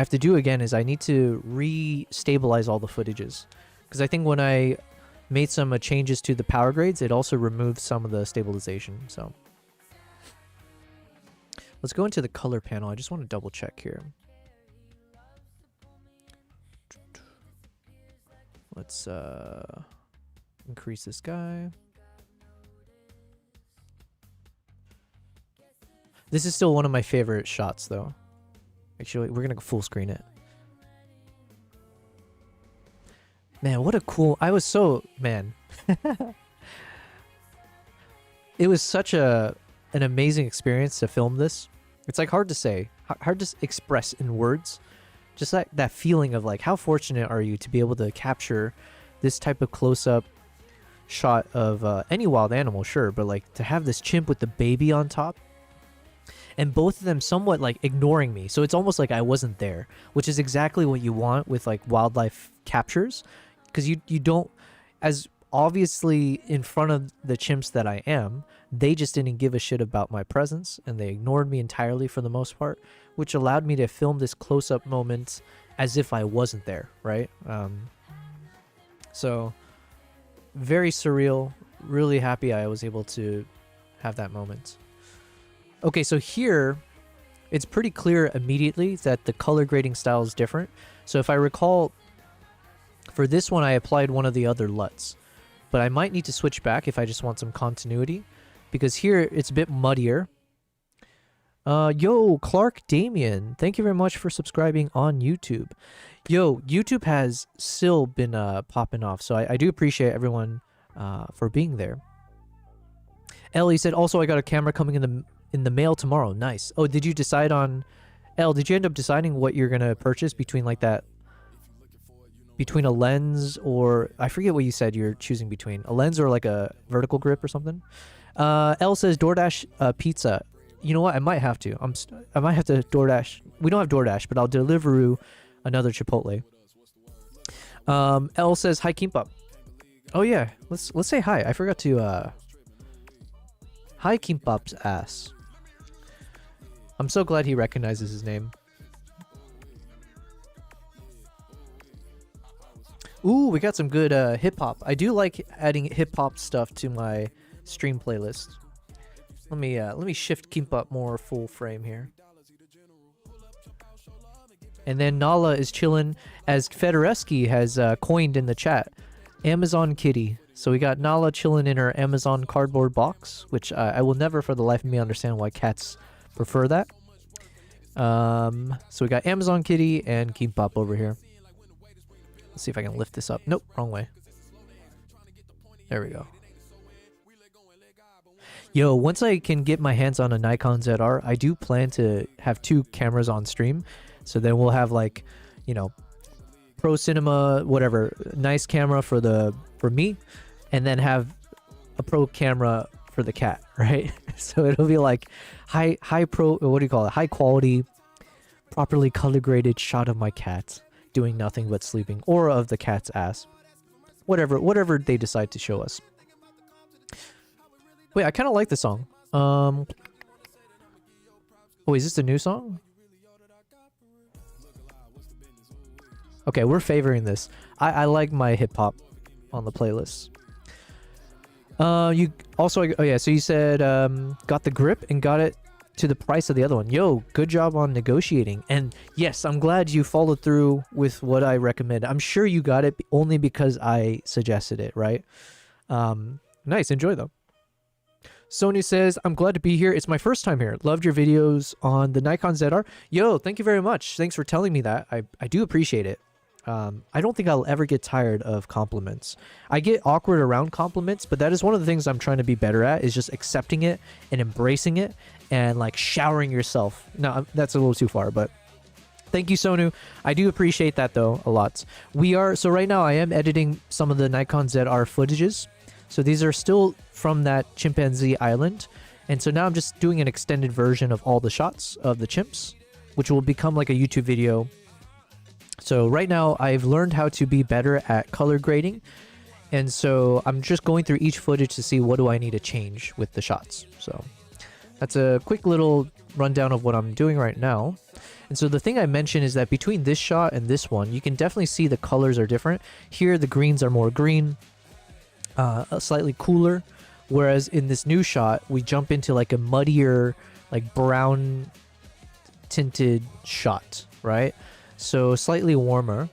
to do again is I need to re-stabilize all the footages. Because I think when I made some changes to the power grades, it also removed some of the stabilization. So let's go into the color panel. I just want to double check here. Let's increase this guy. This is still one of my favorite shots though. Actually, we're gonna full screen it. Man, what a cool... I was so... Man. It was such an amazing experience to film this. It's like hard to say. Hard to express in words. Just like that feeling of like, how fortunate are you to be able to capture this type of close-up shot of any wild animal, sure, but like to have this chimp with the baby on top, and both of them somewhat like ignoring me. So it's almost like I wasn't there, which is exactly what you want with like wildlife captures, because you don't, as obviously in front of the chimps that I am, they just didn't give a shit about my presence, and they ignored me entirely for the most part, which allowed me to film this close-up moment as if I wasn't there, right? So very surreal. Really happy I was able to have that moment. Okay, so here it's pretty clear immediately that the color grading style is different. So if I recall, for this one I applied one of the other LUTs, but I might need to switch back if I just want some continuity, because here it's a bit muddier. Yo, Clark Damien, thank you very much for subscribing on YouTube. Yo, YouTube has still been popping off, so I do appreciate everyone for being there. Ellie said, also I got a camera coming in the mail tomorrow. Nice. Oh, did you decide on... Elle, did you end up deciding what you're going to purchase between like that... Between a lens or... I forget what you said you're choosing between. A lens or like a vertical grip or something? Elle says DoorDash pizza. You know what? I might have to. I might have to DoorDash. We don't have DoorDash, but I'll Deliveroo another Chipotle. Elle says, hi, Kimbap. Oh, yeah. Let's say hi. I forgot to... Hi, Kimbap's ass. I'm so glad he recognizes his name. Ooh, we got some good hip-hop. I do like adding hip-hop stuff to my stream playlist. Let me shift Kimbap more full frame here. And then Nala is chilling, as Fedoreski has coined in the chat. Amazon kitty. So we got Nala chilling in her Amazon cardboard box, which I will never for the life of me understand why cats prefer that. So we got Amazon kitty and Kimbap over here. Let's see if I can lift this up. Nope, wrong way. There we go. Yo, once I can get my hands on a Nikon ZR, I do plan to have 2 cameras on stream. So then we'll have like, you know, pro cinema, whatever, nice camera for me, and then have a pro camera for the cat, right? So it'll be like high pro, what do you call it? High quality, properly color graded shot of my cat doing nothing but sleeping, or of the cat's ass. Whatever they decide to show us. Wait, I kind of like the song. Oh, is this a new song? Okay, we're favoring this. I like my hip-hop on the playlist. You also... Oh, yeah, so you said got the grip and got it to the price of the other one. Yo, good job on negotiating. And yes, I'm glad you followed through with what I recommend. I'm sure you got it only because I suggested it, right? Nice, enjoy though. Sony says, I'm glad to be here. It's my first time here. Loved your videos on the Nikon ZR. Yo, thank you very much. Thanks for telling me that. I do appreciate it. I don't think I'll ever get tired of compliments. I get awkward around compliments, but that is one of the things I'm trying to be better at, is just accepting it and embracing it and like showering yourself. No, that's a little too far, but thank you, Sonu. I do appreciate that though a lot. So right now I am editing some of the Nikon ZR footages. So these are still from that chimpanzee island. And so now I'm just doing an extended version of all the shots of the chimps, which will become like a YouTube video. So right now I've learned how to be better at color grading. And so I'm just going through each footage to see what do I need to change with the shots. So that's a quick little rundown of what I'm doing right now. And so the thing I mentioned is that between this shot and this one, you can definitely see the colors are different. Here, the greens are more green, slightly cooler. Whereas in this new shot, we jump into like a muddier, like brown tinted shot, right? So slightly warmer.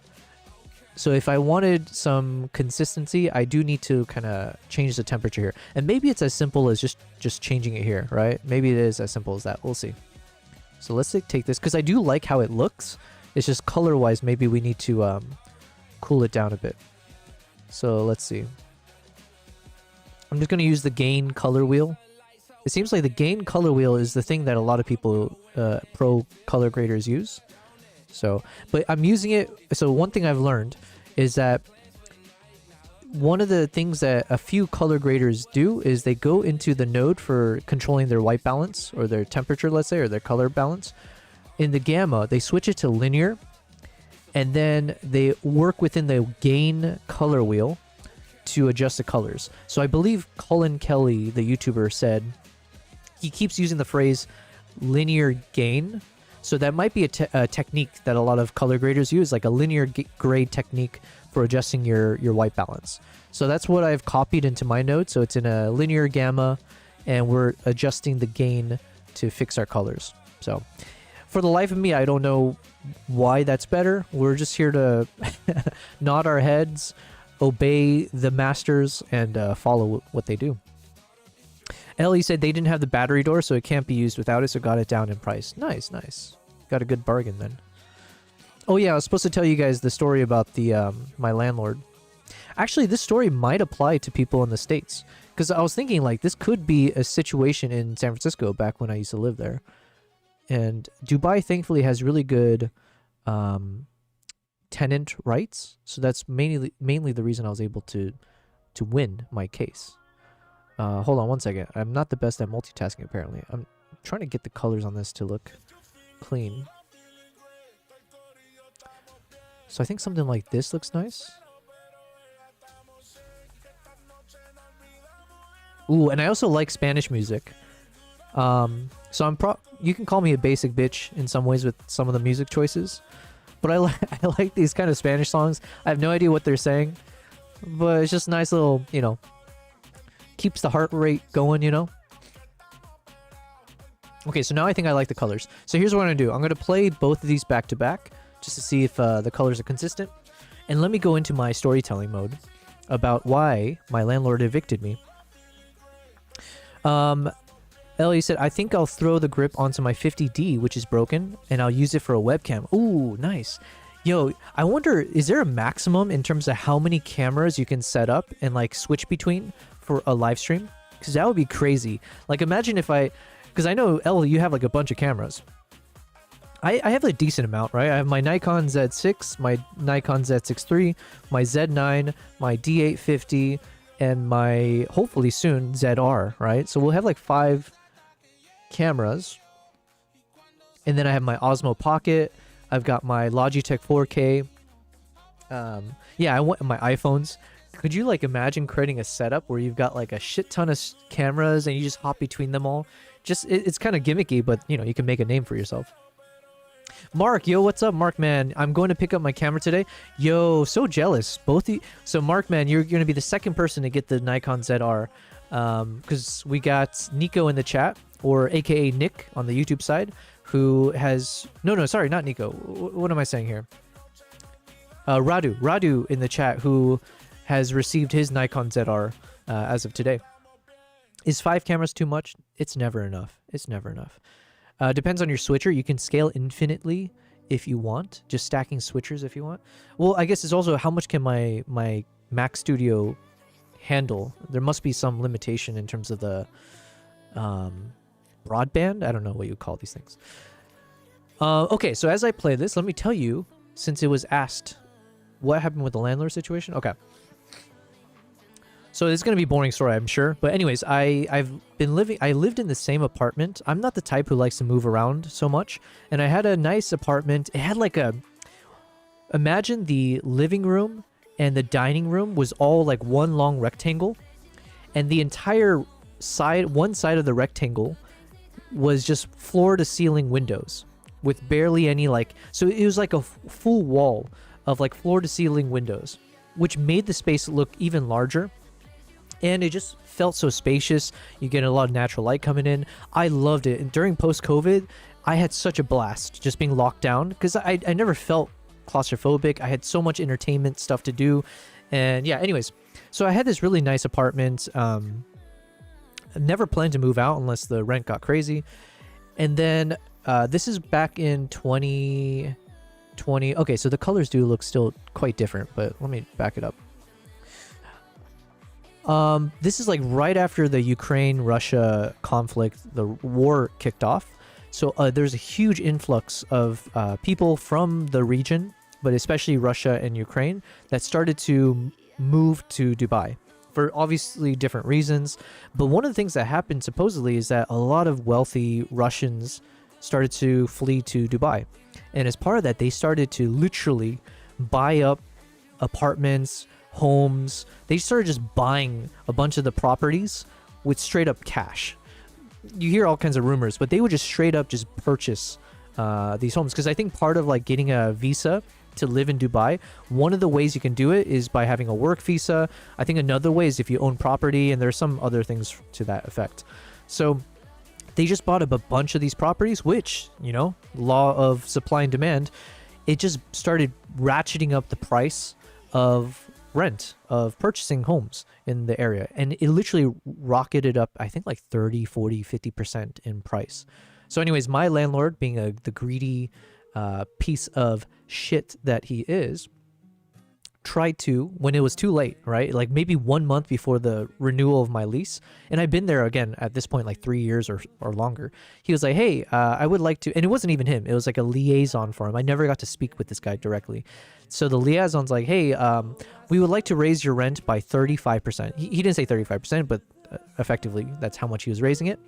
So if I wanted some consistency, I do need to kind of change the temperature here. And maybe it's as simple as just changing it here, right? Maybe it is as simple as that. We'll see. So let's take this, because I do like how it looks. It's just color-wise, maybe we need to cool it down a bit. So let's see. I'm just going to use the gain color wheel. It seems like the gain color wheel is the thing that a lot of people, pro color graders, use. So, but I'm using it. So one thing I've learned is that one of the things that a few color graders do is they go into the node for controlling their white balance or their temperature, let's say, or their color balance. In the gamma, they switch it to linear, and then they work within the gain color wheel to adjust the colors. So I believe Colin Kelly, the YouTuber, said he keeps using the phrase linear gain. So that might be a technique that a lot of color graders use, like a linear grade technique for adjusting your white balance. So that's what I've copied into my node. So it's in a linear gamma, and we're adjusting the gain to fix our colors. So for the life of me, I don't know why that's better. We're just here to nod our heads, obey the masters, and follow what they do. Ellie said they didn't have the battery door, so it can't be used without it, so got it down in price. Nice, nice. Got a good bargain then. Oh yeah, I was supposed to tell you guys the story about the my landlord. Actually, this story might apply to people in the States, because I was thinking like this could be a situation in San Francisco back when I used to live there. And Dubai thankfully has really good tenant rights, so that's mainly the reason I was able to win my case. Hold on one second. I'm not the best at multitasking apparently. I'm trying to get the colors on this to look clean. So I think something like this looks nice. Ooh, and I also like Spanish music. So you can call me a basic bitch in some ways with some of the music choices, but I like these kind of Spanish songs. I have no idea what they're saying, but it's just nice little, you know, keeps the heart rate going, you know. Okay, so now I think I like the colors. So here's what I'm gonna do. I'm gonna play both of these back to back just to see if the colors are consistent, and let me go into my storytelling mode about why my landlord evicted me. Ellie said, I think I'll throw the grip onto my 50D, which is broken, and I'll use it for a webcam. Ooh, nice. Yo, I wonder, is there a maximum in terms of how many cameras you can set up and like switch between for a live stream? Because that would be crazy. Like imagine if because I know, Ellie, you have like a bunch of cameras. I have a decent amount, right? I have my Nikon Z6, my Nikon Z6 III, my Z9, my D850, and my, hopefully soon, ZR, right? So we'll have like 5 cameras. And then I have my Osmo Pocket. I've got my Logitech 4K. Yeah, I want my iPhones. Could you like imagine creating a setup where you've got like a shit ton of cameras and you just hop between them all? Just, it's kind of gimmicky, but you know, you can make a name for yourself. Mark, yo, what's up, Mark, man? I'm going to pick up my camera today. Yo, so jealous. So, Mark, man, you're going to be the second person to get the Nikon ZR. Because we got Nico in the chat, or aka Nick on the YouTube side, who has... No, sorry, not Nico. What am I saying here? Radu in the chat, who has received his Nikon ZR as of today. Is 5 cameras too much? It's never enough. It's never enough. Depends on your switcher. You can scale infinitely if you want, just stacking switchers if you want. Well, I guess it's also how much can my Mac Studio handle. There must be some limitation in terms of the broadband. I don't know what you call these things. Okay, so as I play this, let me tell you, since it was asked, what happened with the landlord situation? Okay. So it's going to be a boring story, I'm sure. But anyways, I lived in the same apartment. I'm not the type who likes to move around so much. And I had a nice apartment. It had like imagine the living room and the dining room was all like one long rectangle. And the entire one side of the rectangle was just floor to ceiling windows with barely any so it was like a full wall of like floor to ceiling windows, which made the space look even larger. And it just felt so spacious. You get a lot of natural light coming in. I loved it. And during post-COVID, I had such a blast just being locked down because I never felt claustrophobic. I had so much entertainment stuff to do. And yeah, anyways. So I had this really nice apartment. I never planned to move out unless the rent got crazy. And then this is back in 2020. Okay, so the colors do look still quite different, but let me back it up. This is like right after the Ukraine-Russia conflict, the war kicked off. So there's a huge influx of people from the region, but especially Russia and Ukraine, that started to move to Dubai for obviously different reasons. But one of the things that happened supposedly is that a lot of wealthy Russians started to flee to Dubai. And as part of that, they started to literally buy up apartments, homes. They started just buying a bunch of the properties with straight up cash. You hear all kinds of rumors, but they would just straight up just purchase these homes. Because I think part of like getting a visa to live in Dubai, one of the ways you can do it is by having a work visa. I think another way is if you own property, and there's some other things to that effect. So they just bought up a bunch of these properties, which, you know, law of supply and demand, it just started ratcheting up the price of rent, of purchasing homes in the area. And it literally rocketed up, I think like 30, 40, 50% in price. So anyways, my landlord, being the greedy piece of shit that he is, tried to, when it was too late, right? Like maybe 1 month before the renewal of my lease. And I've been there again at this point, like 3 years or longer. He was like, hey, I would like to, and it wasn't even him. It was like a liaison for him. I never got to speak with this guy directly. So the liaison's like, hey, we would like to raise your rent by 35%. He didn't say 35%, but effectively that's how much he was raising it.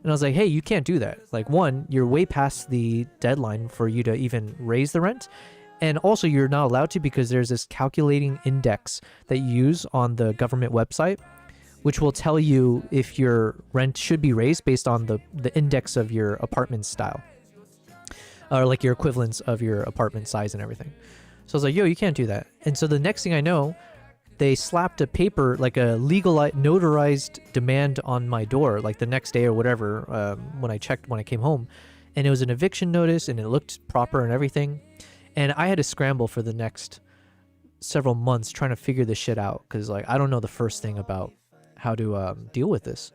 And I was like, hey, you can't do that. Like, one, you're way past the deadline for you to even raise the rent. And also you're not allowed to, because there's this calculating index that you use on the government website, which will tell you if your rent should be raised based on the index of your apartment style, or like your equivalence of your apartment size and everything. So I was like, yo, you can't do that. And so the next thing I know, they slapped a paper, like a legal notarized demand on my door, like the next day or whatever, when I came home. And it was an eviction notice, and it looked proper and everything. And I had to scramble for the next several months trying to figure this shit out, because like I don't know the first thing about how to deal with this.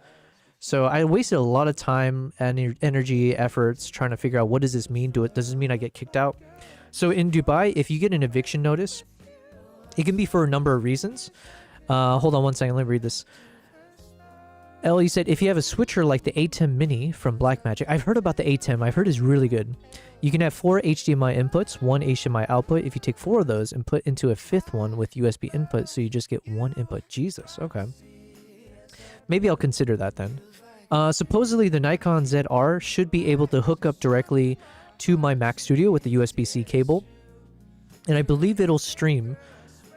So I wasted a lot of time and energy, efforts trying to figure out, what does this mean? Does this mean I get kicked out? So in Dubai, if you get an eviction notice, it can be for a number of reasons. Hold on one second, let me read this. Ellie said, if you have a switcher like the ATEM Mini from Blackmagic, I've heard about the ATEM. I've heard it's really good. You can have 4 HDMI inputs, 1 HDMI output. If you take 4 of those and put into a 5th one with USB input, so you just get 1 input. Jesus, okay. Maybe I'll consider that then. Supposedly the Nikon ZR should be able to hook up directly to my Mac Studio with the USB-C cable. And I believe it'll stream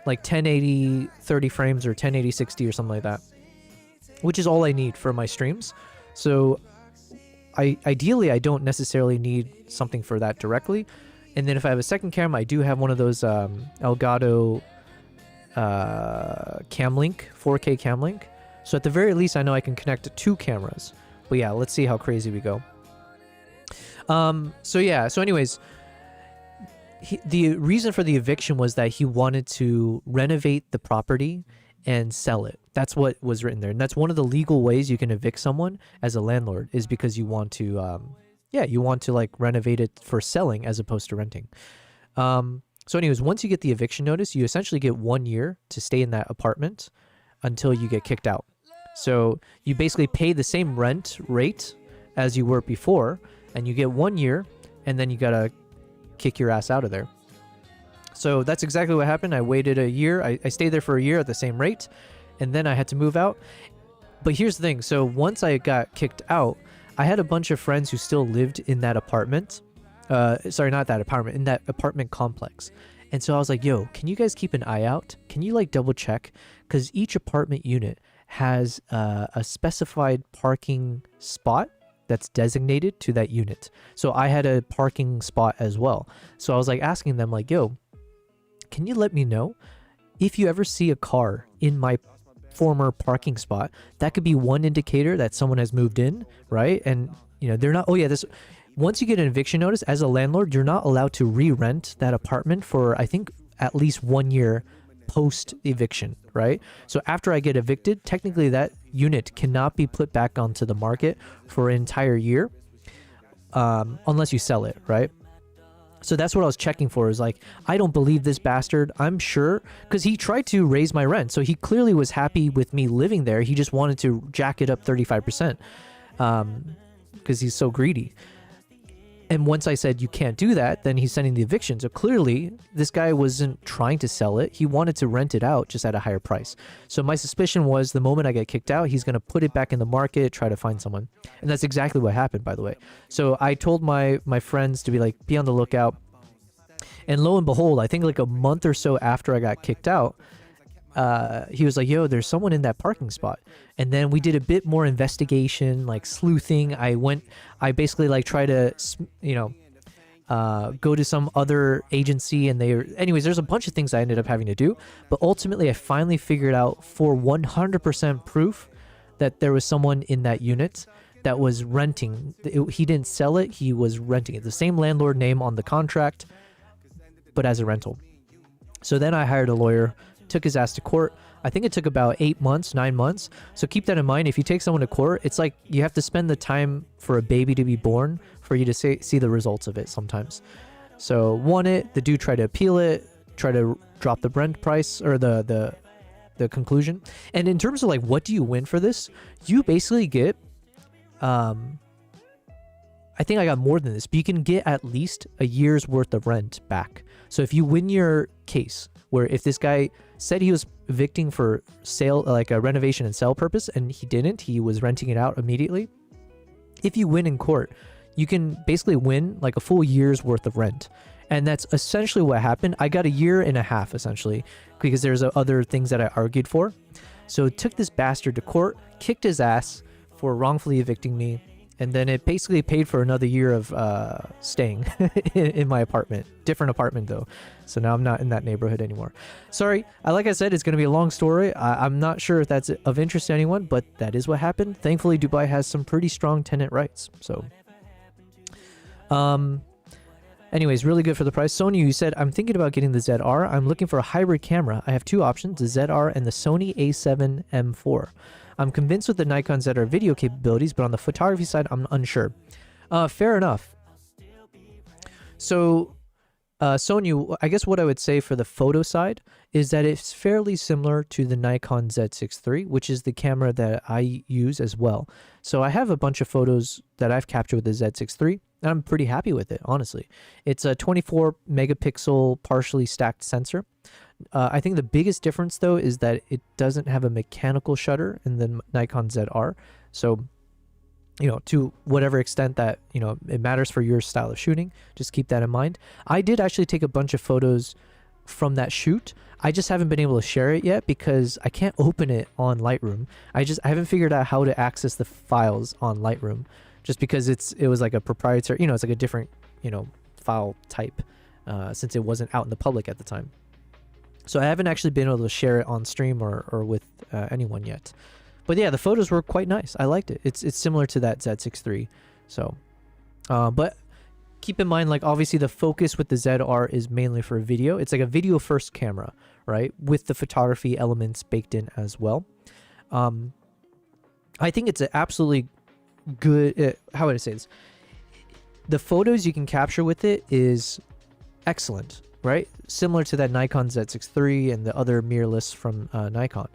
like 1080 30 frames or 1080 60 or something like that, which is all I need for my streams. So ideally I don't necessarily need something for that directly. And then if I have a second camera, I do have one of those Elgato Camlink, 4K Camlink. So at the very least I know I can connect to 2 cameras. But yeah, let's see how crazy we go. So anyways, the reason for the eviction was that he wanted to renovate the property and sell it. That's what was written there. And that's one of the legal ways you can evict someone as a landlord, is because you want to, you want to like renovate it for selling as opposed to renting. So anyways, once you get the eviction notice, you essentially get 1 year to stay in that apartment until you get kicked out. So you basically pay the same rent rate as you were before, and you get 1 year, and then you gotta kick your ass out of there. So that's exactly what happened. I waited a year. I stayed there for a year at the same rate, and then I had to move out. But here's the thing. So once I got kicked out, I had a bunch of friends who still lived in that apartment. Sorry, not that apartment, in that apartment complex. And so I was like, yo, can you guys keep an eye out? Can you like double check? Because each apartment unit has a specified parking spot that's designated to that unit. So I had a parking spot as well. So I was like asking them like, yo, can you let me know if you ever see a car in my former parking spot? That could be one indicator that someone has moved in, right? And you know, they're not, oh yeah, this, once you get an eviction notice as a landlord, you're not allowed to re-rent that apartment for, I think, at least 1 year post eviction, right? So after I get evicted, technically that unit cannot be put back onto the market for an entire year, unless you sell it, right? So that's what I was checking for, is like, I don't believe this bastard. I'm sure, because he tried to raise my rent. So he clearly was happy with me living there. He just wanted to jack it up 35%, because he's so greedy. And once I said, you can't do that, then he's sending the eviction. So clearly, this guy wasn't trying to sell it. He wanted to rent it out just at a higher price. So my suspicion was the moment I get kicked out, he's going to put it back in the market, try to find someone. And that's exactly what happened, by the way. So I told my friends to be like, be on the lookout. And lo and behold, I think like a month or so after I got kicked out, he was like, yo, there's someone in that parking spot. And then we did a bit more investigation, like sleuthing. I basically like try to, you know, go to some other agency, and anyways, there's a bunch of things I ended up having to do. But ultimately I finally figured out for 100% proof that there was someone in that unit that was renting. He didn't sell it. He was renting it. The same landlord name on the contract, but as a rental. So then I hired a lawyer, took his ass to court. I think it took about 8 months, 9 months. So keep that in mind. If you take someone to court, it's like you have to spend the time for a baby to be born for you to see the results of it sometimes. So won it. The dude tried to appeal it, tried to drop the Brent price or the conclusion. And in terms of like what do you win for this, you basically get I think I got more than this, but you can get at least a year's worth of rent back. So if you win your case, where if this guy said he was evicting for sale, like a renovation and sale purpose, and he didn't, he was renting it out immediately. If you win in court, you can basically win like a full year's worth of rent. And that's essentially what happened. I got a year and a half essentially, because there's other things that I argued for. So took this bastard to court, kicked his ass for wrongfully evicting me. And then it basically paid for another year of staying in my apartment. Different apartment, though. So now I'm not in that neighborhood anymore. Sorry. Like I said, it's going to be a long story. I'm not sure if that's of interest to anyone, but that is what happened. Thankfully, Dubai has some pretty strong tenant rights. So, anyways, really good for the price. Sony, you said, I'm thinking about getting the ZR. I'm looking for a hybrid camera. I have two options, the ZR and the Sony A7 M4. I'm convinced with the Nikon ZR video capabilities, but on the photography side, I'm unsure. Fair enough. So, Sony, I guess what I would say for the photo side is that it's fairly similar to the Nikon Z6 III, which is the camera that I use as well. So I have a bunch of photos that I've captured with the Z6 III, and I'm pretty happy with it, honestly. It's a 24 megapixel partially stacked sensor. I think the biggest difference, though, is that it doesn't have a mechanical shutter in the Nikon ZR. So, you know, to whatever extent that, you know, it matters for your style of shooting, just keep that in mind. I did actually take a bunch of photos from that shoot. I just haven't been able to share it yet because I can't open it on Lightroom. I haven't figured out how to access the files on Lightroom, just because it was like a proprietary, you know, it's like a different, you know, file type, since it wasn't out in the public at the time. So I haven't actually been able to share it on stream or with anyone yet. But yeah, the photos were quite nice. I liked it. It's similar to that Z6 III. So, but keep in mind, like obviously the focus with the ZR is mainly for video. It's like a video first camera, right? With the photography elements baked in as well. I think it's an absolutely good, how would I say this? The photos you can capture with it is excellent. Right? Similar to that Nikon Z6 III and the other mirrorless from Nikon.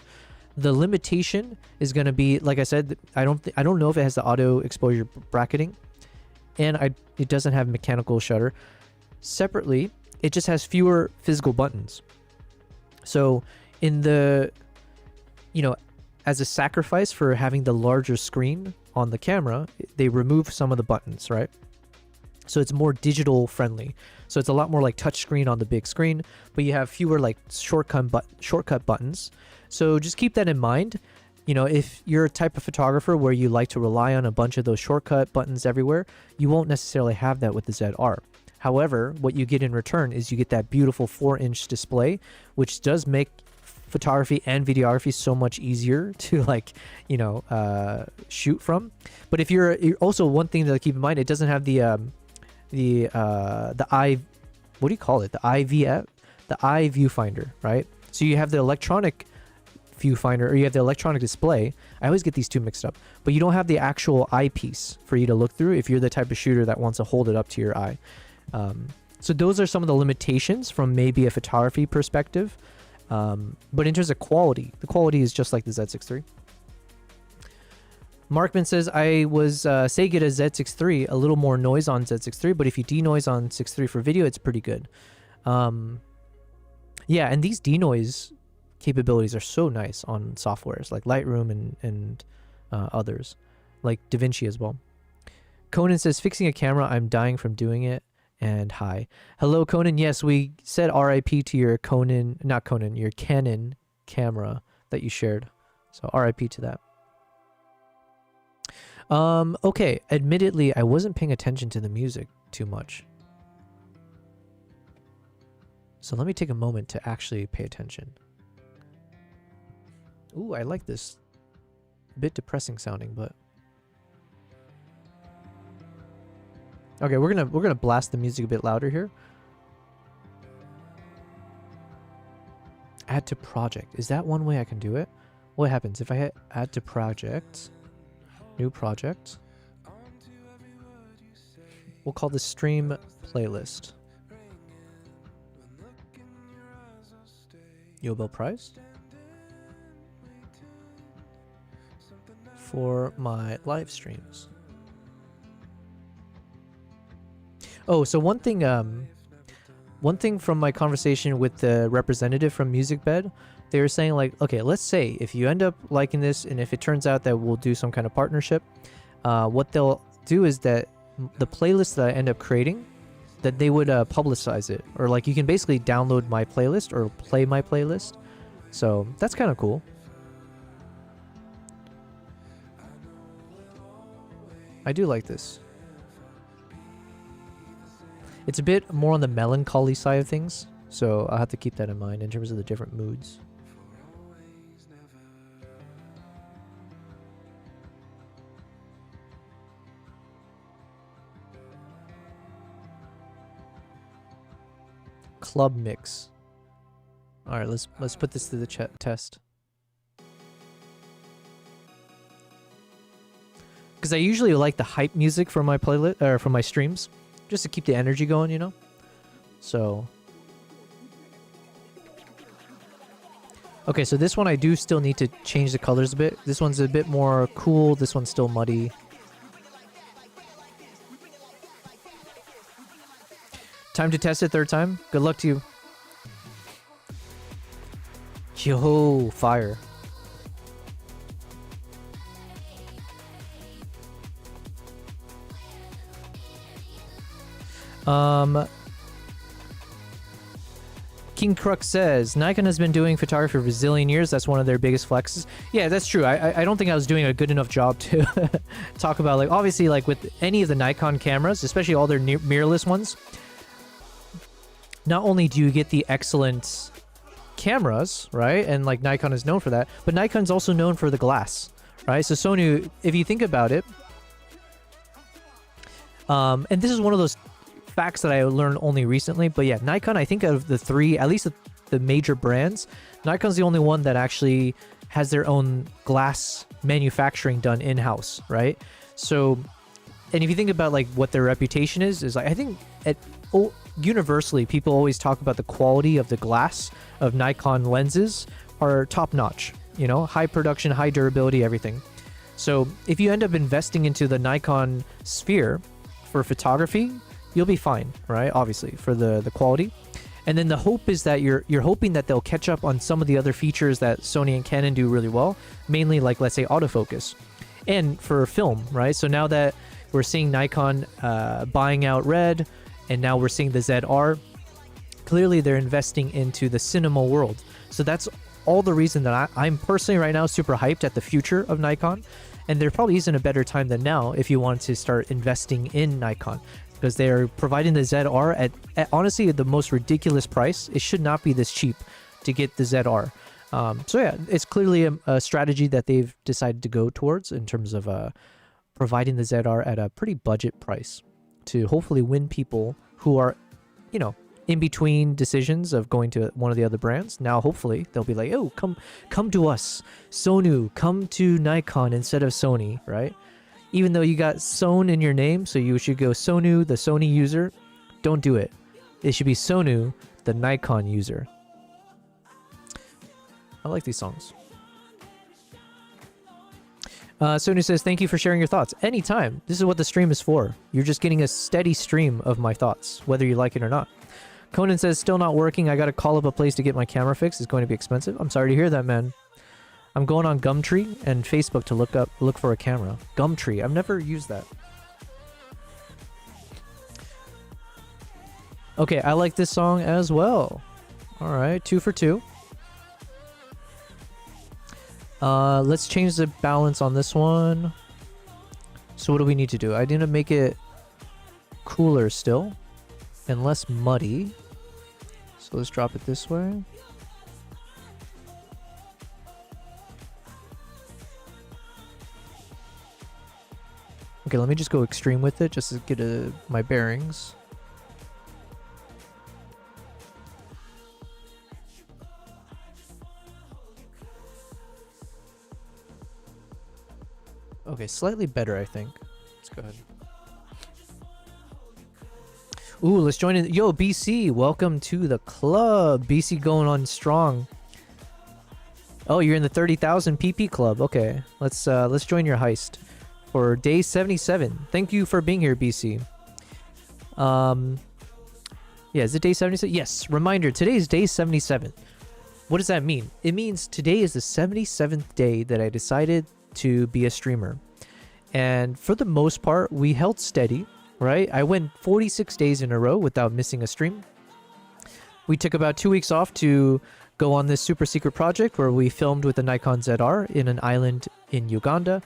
The limitation is going to be, like I said, I don't know if it has the auto exposure bracketing, and it doesn't have mechanical shutter. Separately, it just has fewer physical buttons. So in the, you know, as a sacrifice for having the larger screen on the camera, they remove some of the buttons, right? So it's more digital friendly. So it's a lot more like touch screen on the big screen, but you have fewer like shortcut buttons. So just keep that in mind. You know, if you're a type of photographer where you like to rely on a bunch of those shortcut buttons everywhere, you won't necessarily have that with the ZR. However, what you get in return is you get that beautiful 4-inch display, which does make photography and videography so much easier to like, you know, shoot from. But if you're also, one thing to keep in mind, it doesn't have the eye, what do you call it? The IVF, the eye viewfinder, right? So you have the electronic viewfinder, or you have the electronic display. I always get these two mixed up, but you don't have the actual eyepiece for you to look through if you're the type of shooter that wants to hold it up to your eye. So those are some of the limitations from maybe a photography perspective. But in terms of quality, the quality is just like the Z6 III. Markman says, I was say get a Z6 III, a little more noise on Z6 III, but if you denoise on 6 III for video, it's pretty good. Yeah, and these denoise capabilities are so nice on softwares like Lightroom and others, like DaVinci as well. Conan says, fixing a camera, I'm dying from doing it. And hi. Hello, Conan. Yes, we said RIP to your your Canon camera that you shared. So RIP to that. Okay, admittedly, I wasn't paying attention to the music too much. So let me take a moment to actually pay attention. Ooh, I like this. A bit depressing sounding, but okay, we're gonna blast the music a bit louder here. Add to project. Is that one way I can do it? What happens if I hit add to project? New project. We'll call this stream playlist. Nobel Prize for my live streams. Oh, so one thing from my conversation with the representative from Musicbed, they were saying like, okay, let's say if you end up liking this and if it turns out that we'll do some kind of partnership, what they'll do is that the playlist that I end up creating, that they would publicize it, or like you can basically download my playlist or play my playlist. So that's kind of cool. I do like this. It's a bit more on the melancholy side of things, so I'll have to keep that in mind in terms of the different moods. Club mix. All right, let's put this to the test. Because I usually like the hype music for my playlist or for my streams, just to keep the energy going, you know. So, okay, so this one I do still need to change the colors a bit. This one's a bit more cool. This one's still muddy. Time to test it third time. Good luck to you. Yo, fire. King Crux says, Nikon has been doing photography for a bazillion years. That's one of their biggest flexes. Yeah, that's true. I don't think I was doing a good enough job to talk about, like, obviously, like, with any of the Nikon cameras, especially all their mirrorless ones, not only do you get the excellent cameras, right? And, like, Nikon is known for that, but Nikon's also known for the glass, right? So Sony, if you think about it, and this is one of those facts that I learned only recently, but yeah, Nikon, I think of the three, at least the major brands, Nikon's the only one that actually has their own glass manufacturing done in-house, right? So, and if you think about like what their reputation is like, I think universally people always talk about the quality of the glass of Nikon lenses are top-notch, you know, high production, high durability, everything. So if you end up investing into the Nikon sphere for photography, you'll be fine, right? Obviously, for the quality. And then the hope is that you're hoping that they'll catch up on some of the other features that Sony and Canon do really well, mainly like, let's say, autofocus. And for film, right? So now that we're seeing Nikon buying out Red, and now we're seeing the ZR, clearly they're investing into the cinema world. So that's all the reason that I'm personally right now super hyped at the future of Nikon. And there probably isn't a better time than now if you want to start investing in Nikon, because they're providing the ZR at honestly the most ridiculous price. It should not be this cheap to get the ZR. So yeah, it's clearly a strategy that they've decided to go towards in terms of providing the ZR at a pretty budget price to hopefully win people who are, you know, in between decisions of going to one of the other brands. Now hopefully they'll be like, oh, come to us, Sonu, come to Nikon instead of Sony, right? Even though you got Son in your name, so you should go Sonu, the Sony user. Don't do it. It should be Sonu, the Nikon user. I like these songs. Sonu says, thank you for sharing your thoughts. Anytime. This is what the stream is for. You're just getting a steady stream of my thoughts, whether you like it or not. Conan says, still not working. I got to call up a place to get my camera fixed. It's going to be expensive. I'm sorry to hear that, man. I'm going on Gumtree and Facebook to look for a camera. Gumtree. I've never used that. Okay, I like this song as well. All right, 2 for 2. Let's change the balance on this one. So what do we need to do? I need to make it cooler still and less muddy. So let's drop it this way. Okay, let me just go extreme with it just to get my bearings. Okay, slightly better, I think. Let's go ahead. Ooh, let's join in. Yo, BC, welcome to the club. BC going on strong. Oh, you're in the 30,000 PP club. Okay, let's join your heist for day 77. Thank you for being here, BC. Yeah, is it day 77? Yes. Reminder, today is day 77. What does that mean? It means today is the 77th day that I decided to be a streamer. And for the most part, we held steady, right? I went 46 days in a row without missing a stream. We took about 2 weeks off to go on this super secret project where we filmed with the Nikon ZR in an island in Uganda.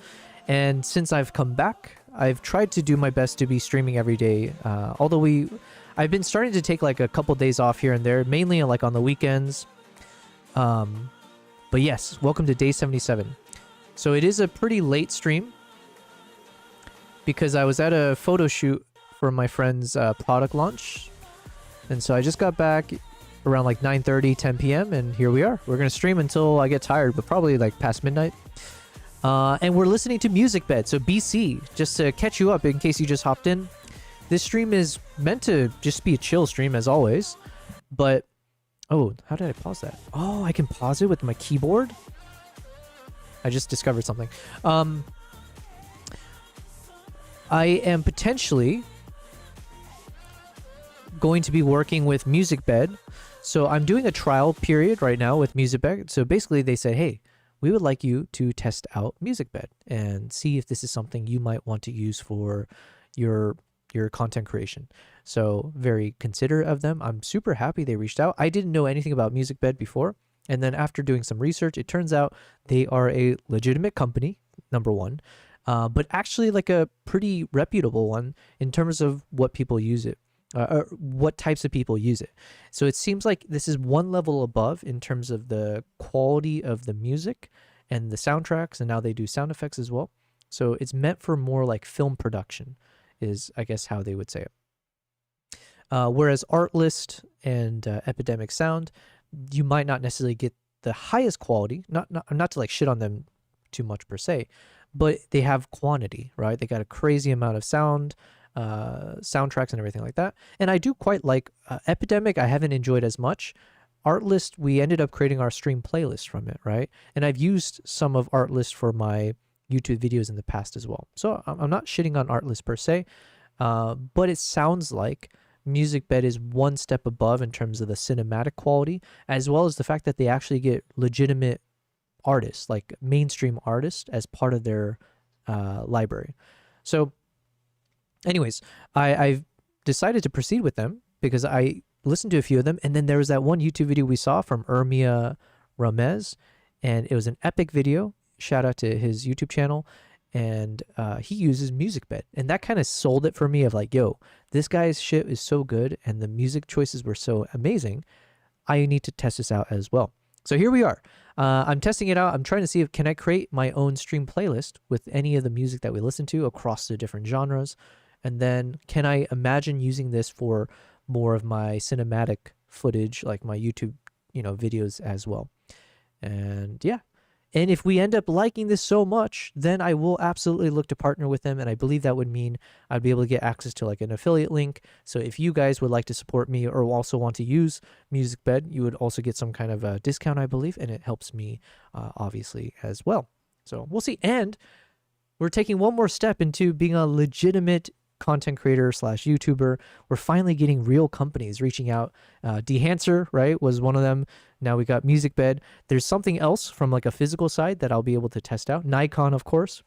And since I've come back, I've tried to do my best to be streaming every day. Although I've been starting to take like a couple days off here and there, mainly like on the weekends. But yes, welcome to day 77. So it is a pretty late stream because I was at a photo shoot for my friend's product launch. And so I just got back around like 9:30, 10 p.m. and here we are. We're going to stream until I get tired, but probably like past midnight. And we're listening to Musicbed. So BC, just to catch you up in case you just hopped in, this stream is meant to just be a chill stream as always. But, oh, how did I pause that? Oh, I can pause it with my keyboard? I just discovered something. I am potentially going to be working with Musicbed. So I'm doing a trial period right now with Musicbed. So basically they said, hey, we would like you to test out Musicbed and see if this is something you might want to use for your content creation. So very considerate of them. I'm super happy they reached out. I didn't know anything about Musicbed before. And then after doing some research, it turns out they are a legitimate company, number one, but actually like a pretty reputable one in terms of what people use it. Or what types of people use it. So it seems like this is one level above in terms of the quality of the music and the soundtracks, and now they do sound effects as well. So it's meant for more like film production is, I guess, how they would say it. Whereas Artlist and Epidemic Sound, you might not necessarily get the highest quality, not to like shit on them too much per se, but they have quantity, right? They got a crazy amount of soundtracks and everything like that. And I do quite like Epidemic. I haven't enjoyed as much. Artlist, we ended up creating our stream playlist from it, right? And I've used some of Artlist for my YouTube videos in the past as well. So I'm not shitting on Artlist per se, but it sounds like Musicbed is one step above in terms of the cinematic quality, as well as the fact that they actually get legitimate artists, like mainstream artists, as part of their library. So anyways, I've decided to proceed with them because I listened to a few of them. And then there was that one YouTube video we saw from Ermia Ramez, and it was an epic video. Shout out to his YouTube channel. And he uses Musicbed. And that kind of sold it for me of like, yo, this guy's shit is so good and the music choices were so amazing. I need to test this out as well. So here we are. I'm testing it out. I'm trying to see if can I create my own stream playlist with any of the music that we listen to across the different genres. And then can I imagine using this for more of my cinematic footage, like my YouTube, videos as well. And yeah. And if we end up liking this so much, then I will absolutely look to partner with them. And I believe that would mean I'd be able to get access to like an affiliate link. So if you guys would like to support me or also want to use Musicbed, you would also get some kind of a discount, I believe. And it helps me obviously as well. So we'll see. And we're taking one more step into being a legitimate content creator / YouTuber. We're finally getting real companies reaching out. Dehancer, right, was one of them. Now we got Musicbed. There's something else from like a physical side that I'll be able to test out. Nikon, of course.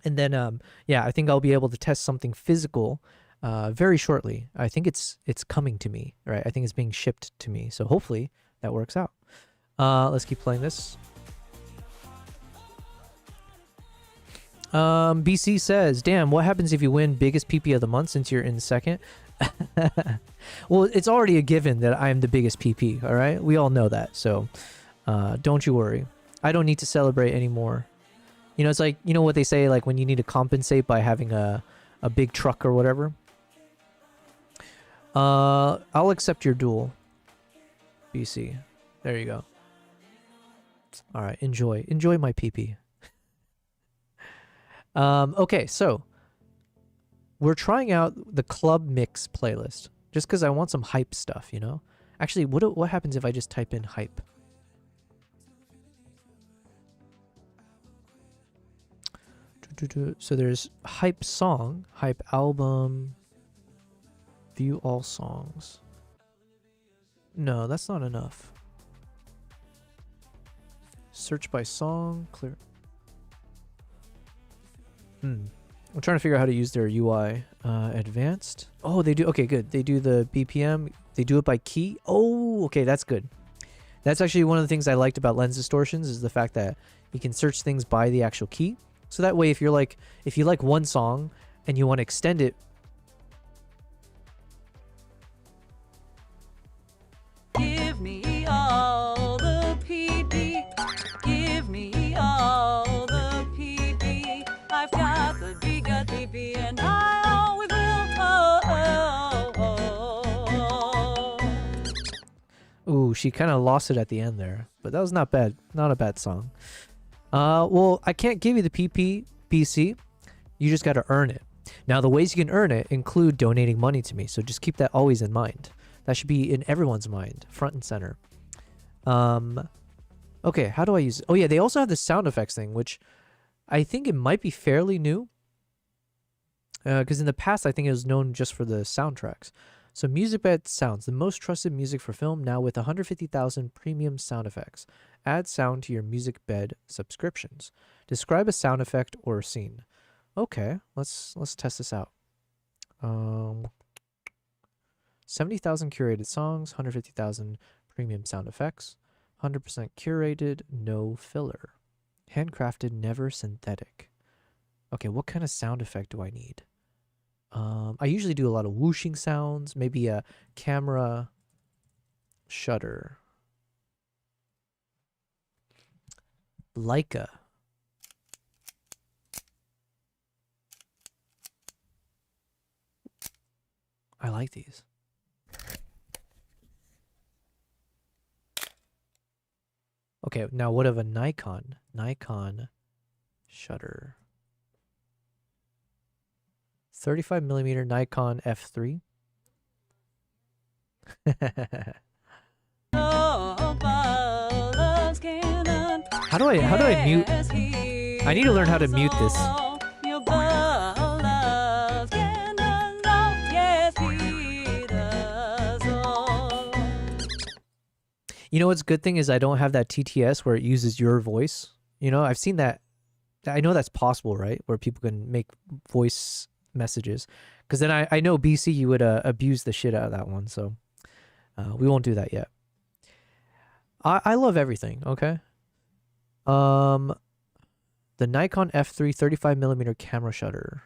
And then, yeah, I think I'll be able to test something physical very shortly. I think it's coming to me, right? I think it's being shipped to me. So hopefully that works out. Let's keep playing this. BC says, damn, what happens if you win biggest PP of the month since you're in second? Well, it's already a given that I am the biggest PP, all right? We all know that, so don't you worry. I don't need to celebrate anymore. It's like, what they say, like when you need to compensate by having a big truck or whatever. I'll accept your duel, BC. There you go. All right, enjoy my PP. Okay, so we're trying out the club mix playlist just because I want some hype stuff, Actually, what happens if I just type in hype? So there's hype song, hype album, view all songs. No, that's not enough. Search by song, clear. I'm trying to figure out how to use their UI. Advanced. Oh, they do. Okay, good. They do the BPM. They do it by key. Oh, okay, that's good. That's actually one of the things I liked about lens distortions is the fact that you can search things by the actual key. So that way, if you like one song and you want to extend it. Give me all the PB. Give me all the PB. I've got the B, got DB, and I always will. Ooh, she kind of lost it at the end there, but that was not bad. Not a bad song. Well, I can't give you the BC. You just got to earn it. Now, the ways you can earn it include donating money to me, so just keep that always in mind. That should be in everyone's mind, front and center. Okay, how do I use it? Oh yeah, they also have the sound effects thing, which I think it might be fairly new. Because in the past, I think it was known just for the soundtracks. So Musicbed Sounds, the most trusted music for film, now with 150,000 premium sound effects. Add sound to your Musicbed subscriptions. Describe a sound effect or a scene. Okay, let's test this out. 70,000 curated songs, 150,000 premium sound effects, 100% curated, no filler. Handcrafted, never synthetic. Okay, what kind of sound effect do I need? I usually do a lot of whooshing sounds, maybe a camera shutter. Leica. I like these. Okay, now what of a Nikon? Nikon shutter. 35mm Nikon F3. How do I mute? I need to learn how to mute this. You know what's a good thing is I don't have that TTS where it uses your voice. You know, I've seen that. I know that's possible, right? Where people can make voice messages. Because then I know BC, you would abuse the shit out of that one. So we won't do that yet. I love everything, okay? The Nikon F3 35mm camera shutter.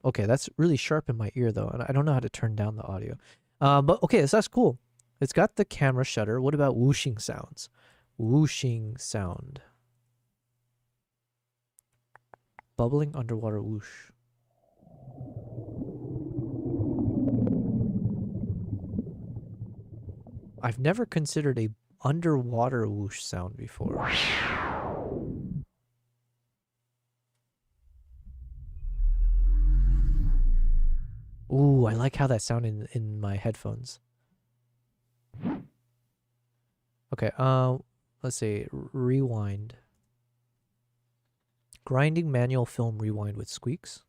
Okay, that's really sharp in my ear though, and I don't know how to turn down the audio. But okay, so that's cool. It's got the camera shutter. What about whooshing sounds? Whooshing sound. Bubbling underwater whoosh. I've never considered a underwater whoosh sound before. Ooh, I like how that sounded in my headphones. Okay, let's see. Rewind. Grinding manual film rewind with squeaks.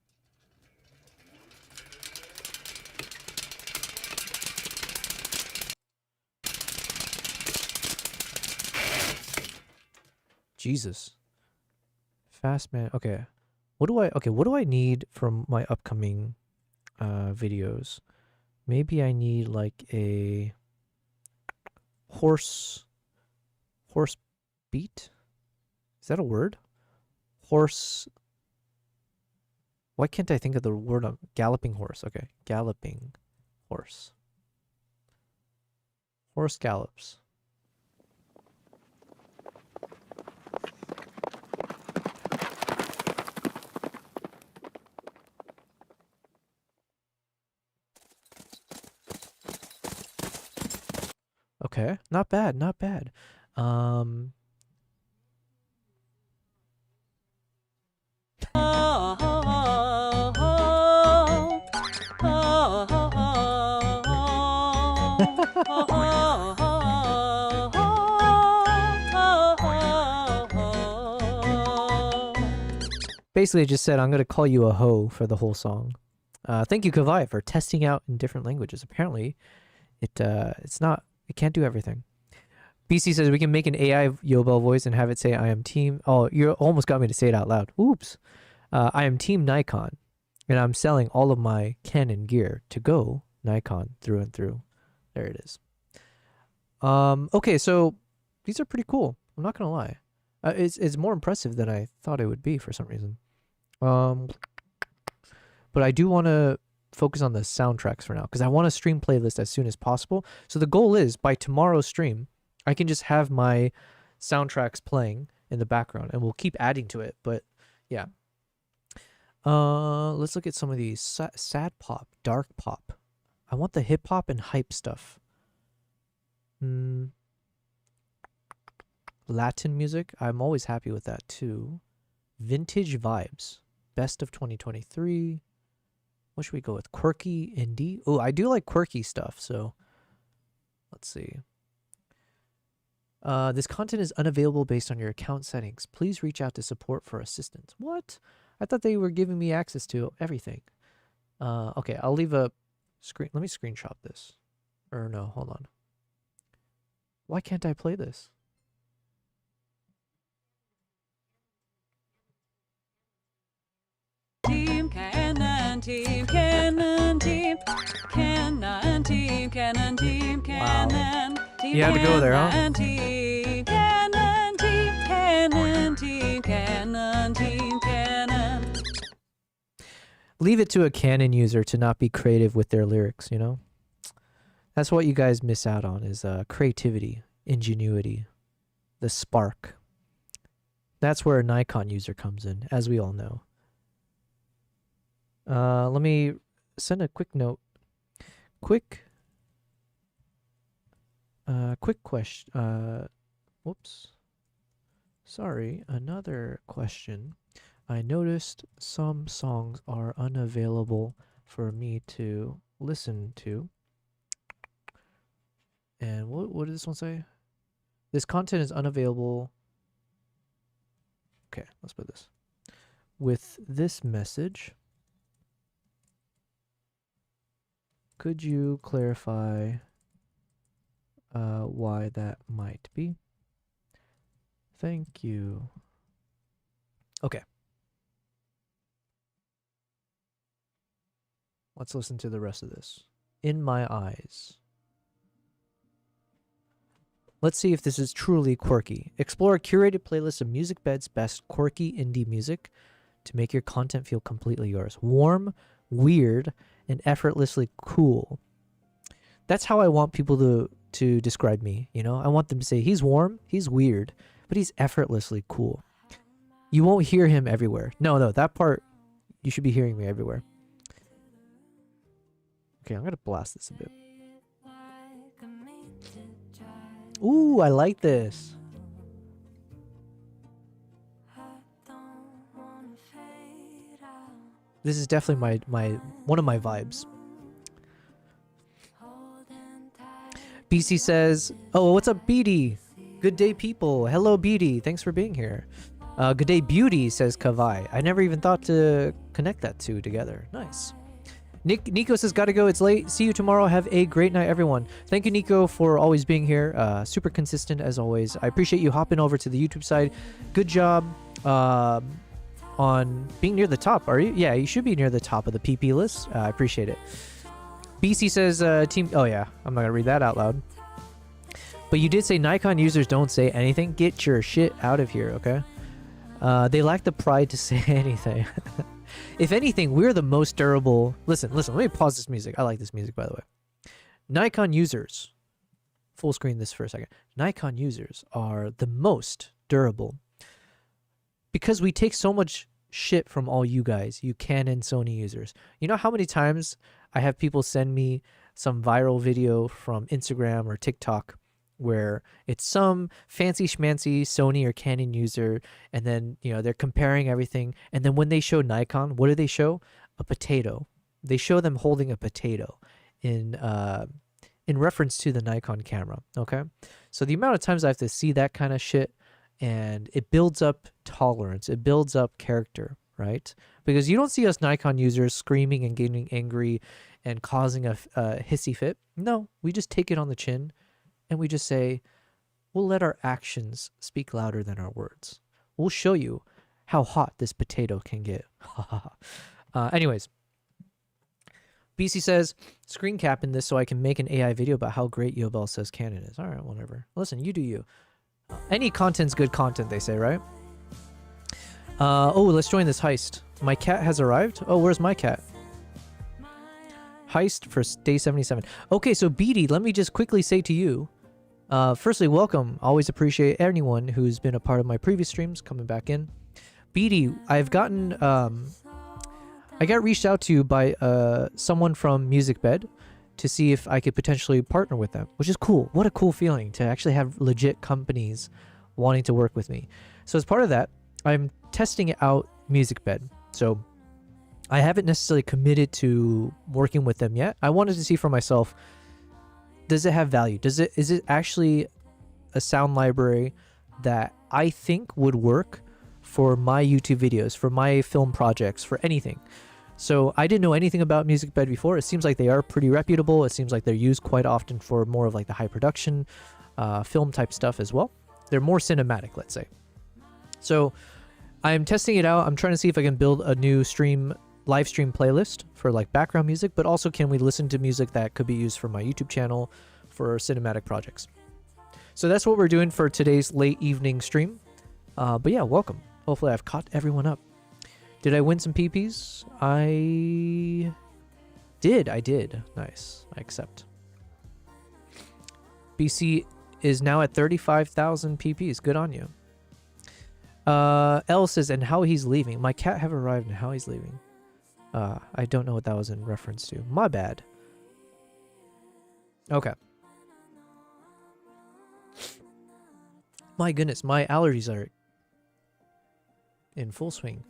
Jesus. Fast man. Okay. What do I need from my upcoming videos? Maybe I need like a horse beat? Is that a word? Horse. Why can't I think of the word of galloping horse? Okay, galloping horse. Horse gallops. Okay, not bad, not bad. basically just said, I'm going to call you a hoe for the whole song. Thank you, Kavai, for testing out in different languages. Apparently, it can't do everything. BC says we can make an AI Yobel voice and have it say, I am team. Oh, you almost got me to say it out loud. Oops. I am team Nikon, and I'm selling all of my Canon gear to go Nikon through and through. There it is. Okay, so these are pretty cool. I'm not going to lie. It's more impressive than I thought it would be for some reason. But I do want to focus on the soundtracks for now because I want to stream playlist as soon as possible. So the goal is by tomorrow's stream, I can just have my soundtracks playing in the background and we'll keep adding to it. But yeah. Let's look at some of these. Sad pop, dark pop. I want the hip hop and hype stuff. Latin music. I'm always happy with that too. Vintage vibes. Best of 2023. What should we go with? Quirky indie? Oh, I do like quirky stuff, so let's see. This content is unavailable based on your account settings. Please reach out to support for assistance. What? I thought they were giving me access to everything. Okay, I'll leave a screen. Let me screenshot this. Or no, hold on. Why can't I play this? Team Canon, Team Canon, Team Canon, Team Canon, Team Canon. You had to go there, huh? Team Canon, Team Canon, Team Canon, Team Canon. Leave it to a Canon user to not be creative with their lyrics, you know? That's what you guys miss out on is creativity, ingenuity, the spark. That's where a Nikon user comes in, as we all know. Let me send a quick note. Quick question. Whoops. Sorry, another question. I noticed some songs are unavailable for me to listen to. And what did this one say? This content is unavailable. Okay, let's put this. With this message, could you clarify why that might be? Thank you. Okay. Let's listen to the rest of this. In My Eyes. Let's see if this is truly quirky. Explore a curated playlist of Musicbed's best quirky indie music to make your content feel completely yours. Warm, weird, and effortlessly cool. That's how I want people to describe me, you know? I want them to say, he's warm, he's weird, but he's effortlessly cool. You won't hear him everywhere. No, that part, you should be hearing me everywhere. Okay, I'm going to blast this a bit. Ooh, I like this. This is definitely my one of my vibes. BC says, oh, what's up, BD? Good day, people. Hello, BD. Thanks for being here. Good day, Beauty, says Kavai. I never even thought to connect that two together. Nice. Nico says, gotta go. It's late. See you tomorrow. Have a great night, everyone. Thank you, Nico, for always being here. Super consistent, as always. I appreciate you hopping over to the YouTube side. Good job on being near the top. Are you? Yeah, you should be near the top of the PP list. I appreciate it. BC says, team... Oh, yeah. I'm not going to read that out loud. But you did say Nikon users don't say anything. Get your shit out of here, okay? They lack the pride to say anything. If anything, we're the most durable... Listen, let me pause this music. I like this music, by the way. Nikon users... Full screen this for a second. Nikon users are the most durable. Because we take so much shit from all you guys, you Canon, Sony users. You know how many times I have people send me some viral video from Instagram or TikTok where it's some fancy schmancy Sony or Canon user, and then, you know, they're comparing everything, and then when they show Nikon, what do they show? A potato. They show them holding a potato in reference to the Nikon camera, okay? So the amount of times I have to see that kind of shit, and it builds up tolerance, it builds up character, right? Because you don't see us Nikon users screaming and getting angry and causing a hissy fit. No, we just take it on the chin and we just say, we'll let our actions speak louder than our words. We'll show you how hot this potato can get. Anyways, BC says, screen capping this so I can make an AI video about how great Yobel says Canon is. All right, whatever. Listen, you do you. Any content's good content, they say, right? Oh, let's join this heist. My cat has arrived. Oh, where's my cat? Heist for day 77. Okay, so BD, let me just quickly say to you, firstly, welcome. Always appreciate anyone who's been a part of my previous streams coming back in. BD, I've gotten, I got reached out to by someone from Musicbed to see if I could potentially partner with them, which is cool. What a cool feeling to actually have legit companies wanting to work with me. So as part of that, I'm testing out Musicbed. So I haven't necessarily committed to working with them yet. I wanted to see for myself, does it have value? Is it actually a sound library that I think would work for my YouTube videos, for my film projects, for anything? So I didn't know anything about Musicbed before. It seems like they are pretty reputable. It seems like they're used quite often for more of like the high production film type stuff as well. They're more cinematic, let's say. So I'm testing it out. I'm trying to see if I can build a new live stream playlist for like background music, but also can we listen to music that could be used for my YouTube channel for cinematic projects. So that's what we're doing for today's late evening stream. But yeah, welcome. Hopefully I've caught everyone up. Did I win some PPs? I did. Nice. I accept. BC is now at 35,000 PPs. Good on you. L says, and how he's leaving. My cat have arrived and how he's leaving. I don't know what that was in reference to. My bad. Okay. My goodness, my allergies are in full swing.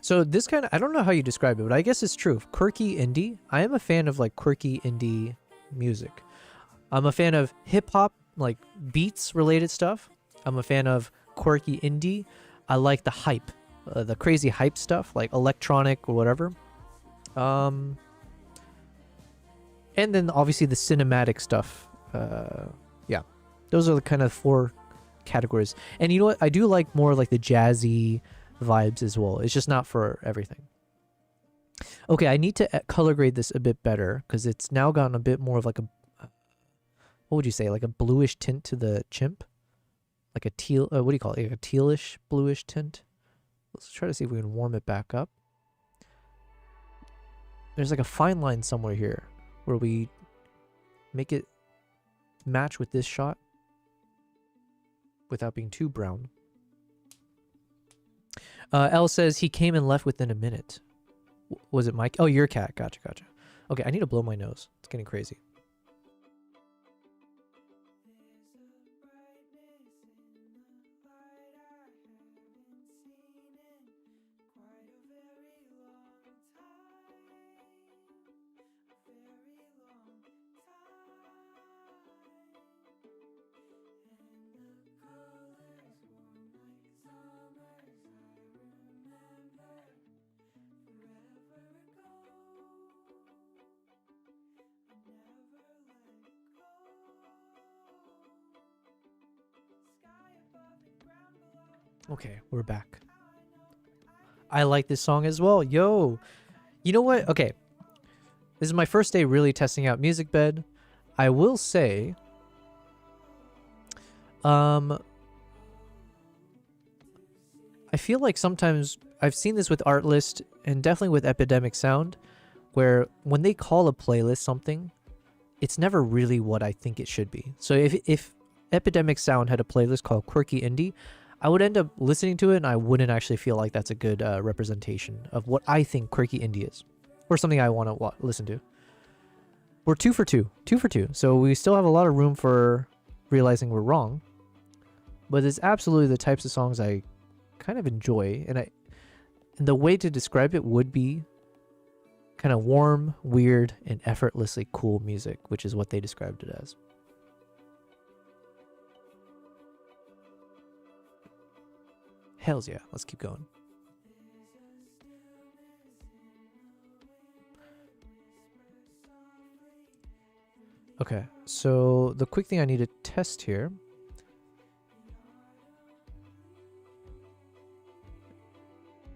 So this kind of, I don't know how you describe it, but I guess it's true. Quirky indie. I am a fan of like quirky indie music. I'm a fan of hip hop, like beats related stuff. I'm a fan of quirky indie. I like the hype, the crazy hype stuff, like electronic or whatever. And then obviously the cinematic stuff. Yeah, those are the kind of 4 categories. And you know what? I do like more like the jazzy vibes as well. It's just not for everything. Okay, I need to color grade this a bit better because it's now gotten a bit more of like a, what would you say, like a bluish tint to the chimp? Like a teal, what do you call it? Like a tealish, bluish tint. Let's try to see if we can warm it back up. There's like a fine line somewhere here where we make it match with this shot without being too brown. L says he came and left within a minute. Was it Mike? Oh, your cat. Gotcha. Okay, I need to blow my nose. It's getting crazy. Okay, we're back. I like this song as well. Yo, you know what? Okay, this is my first day really testing out Musicbed. I will say, I feel like sometimes I've seen this with Artlist and definitely with Epidemic Sound, where when they call a playlist something, it's never really what I think it should be. So if Epidemic Sound had a playlist called Quirky Indie, I would end up listening to it and I wouldn't actually feel like that's a good representation of what I think Quirky Indie is, or something I want to listen to. We're 2 for 2. So we still have a lot of room for realizing we're wrong, but it's absolutely the types of songs I kind of enjoy, and the way to describe it would be kind of warm, weird, and effortlessly cool music, which is what they described it as. Hells yeah, let's keep going. Okay, so the quick thing I need to test here.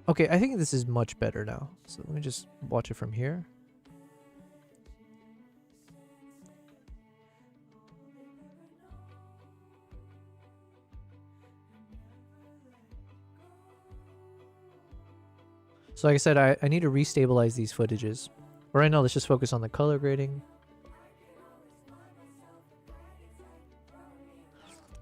Okay, I think this is much better now. So let me just watch it from here. So like I said, I need to restabilize these footages. But right now, let's just focus on the color grading.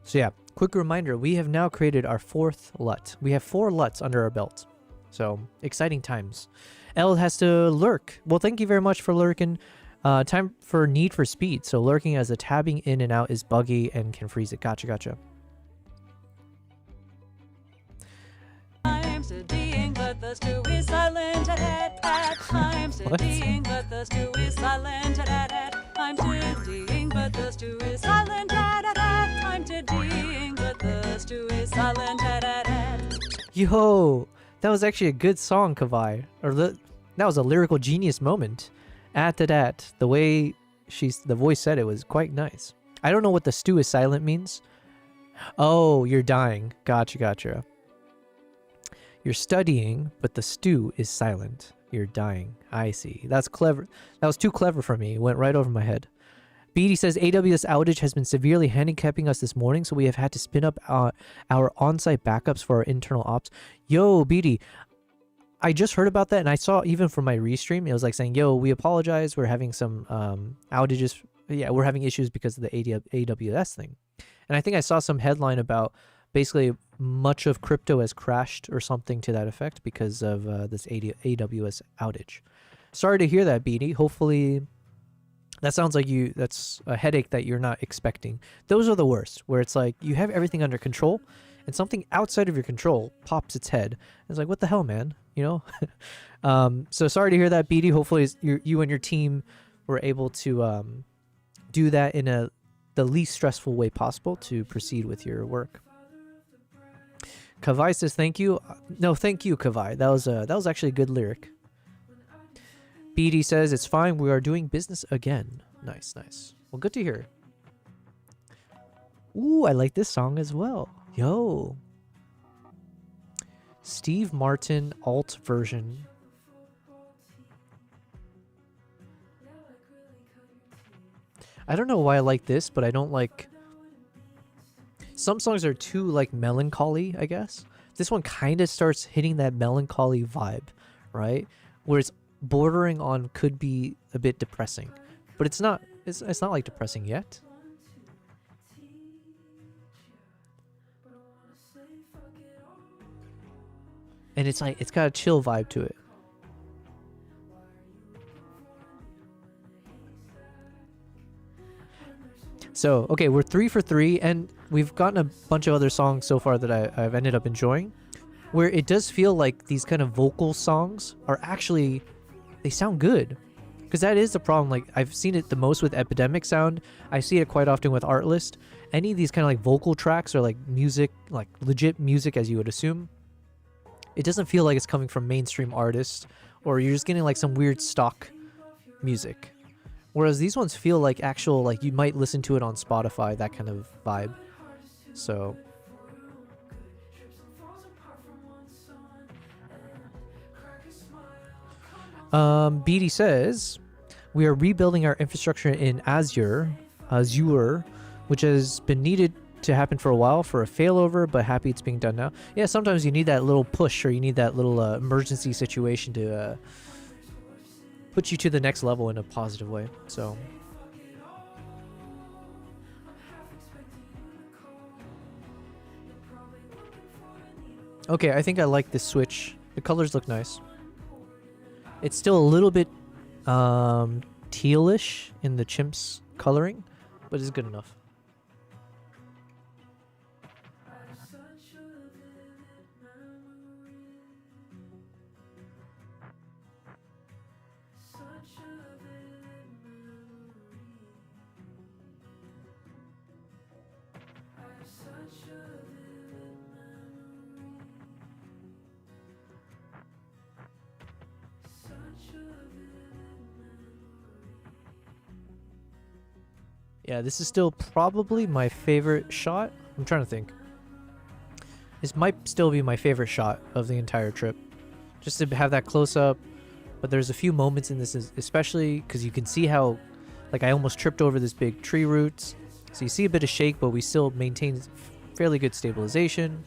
So yeah, quick reminder, we have now created our 4th LUT. We have 4 LUTs under our belt. So, exciting times. L has to lurk. Well, thank you very much for lurking. Time for Need for Speed. So lurking as the tabbing in and out is buggy and can freeze it. Gotcha, gotcha. I'm studying, but the stew is silent I'm studying, but the stew is silent I'm studying, but the stew is silent I'm studying, but the stew is silent Yo, that was actually a good song, Kavai. That was a lyrical genius moment. That, the way the voice said it was quite nice. I don't know what the stew is silent means. Oh, you're dying. Gotcha, gotcha. You're studying, but the stew is silent. You're dying. I see. That's clever. That was too clever for me. It went right over my head. Beatty says AWS outage has been severely handicapping us this morning, so we have had to spin up our on-site backups for our internal ops. Yo, Beatty, I just heard about that, and I saw even from my restream, it was like saying, yo, we apologize. We're having some outages. Yeah, we're having issues because of the AWS thing. And I think I saw some headline about basically much of crypto has crashed or something to that effect because of this AWS outage. Sorry to hear that, Beatty. Hopefully that sounds like that's a headache that you're not expecting. Those are the worst, where it's like you have everything under control and something outside of your control pops its head. It's like, what the hell, man? You know? So sorry to hear that, Beatty. Hopefully you and your team were able to do that in the least stressful way possible to proceed with your work. Kavai says thank you. No, thank you, Kavai. That was actually a good lyric. Beatty says it's fine. We are doing business again. Nice, nice. Well, good to hear. Ooh, I like this song as well. Yo. Steve Martin alt version. I don't know why I like this, but I don't like... Some songs are too, like, melancholy, I guess. This one kind of starts hitting that melancholy vibe, right? Where it's bordering on could be a bit depressing. But it's not like depressing yet. And it's like, it's got a chill vibe to it. So, okay, we're 3 for 3, and we've gotten a bunch of other songs so far that I've ended up enjoying, where it does feel like these kind of vocal songs are actually, they sound good. Because that is the problem. Like, I've seen it the most with Epidemic Sound. I see it quite often with Artlist. Any of these kind of like vocal tracks or like music, like legit music as you would assume, it doesn't feel like it's coming from mainstream artists, or you're just getting like some weird stock music. Whereas these ones feel like actual, like you might listen to it on Spotify, that kind of vibe. So. Beatty says, we are rebuilding our infrastructure in Azure, which has been needed to happen for a while for a failover, but happy it's being done now. Yeah, sometimes you need that little push, or you need that little emergency situation to put you to the next level in a positive way. So okay, I think I like this switch. The colors look nice. It's still a little bit tealish in the chimp's coloring, but it's good enough. Yeah, this is still probably my favorite shot. I'm trying to think. This might still be my favorite shot of the entire trip. Just to have that close up. But there's a few moments in this, especially because you can see how, like, I almost tripped over this big tree roots. So you see a bit of shake, but we still maintain fairly good stabilization.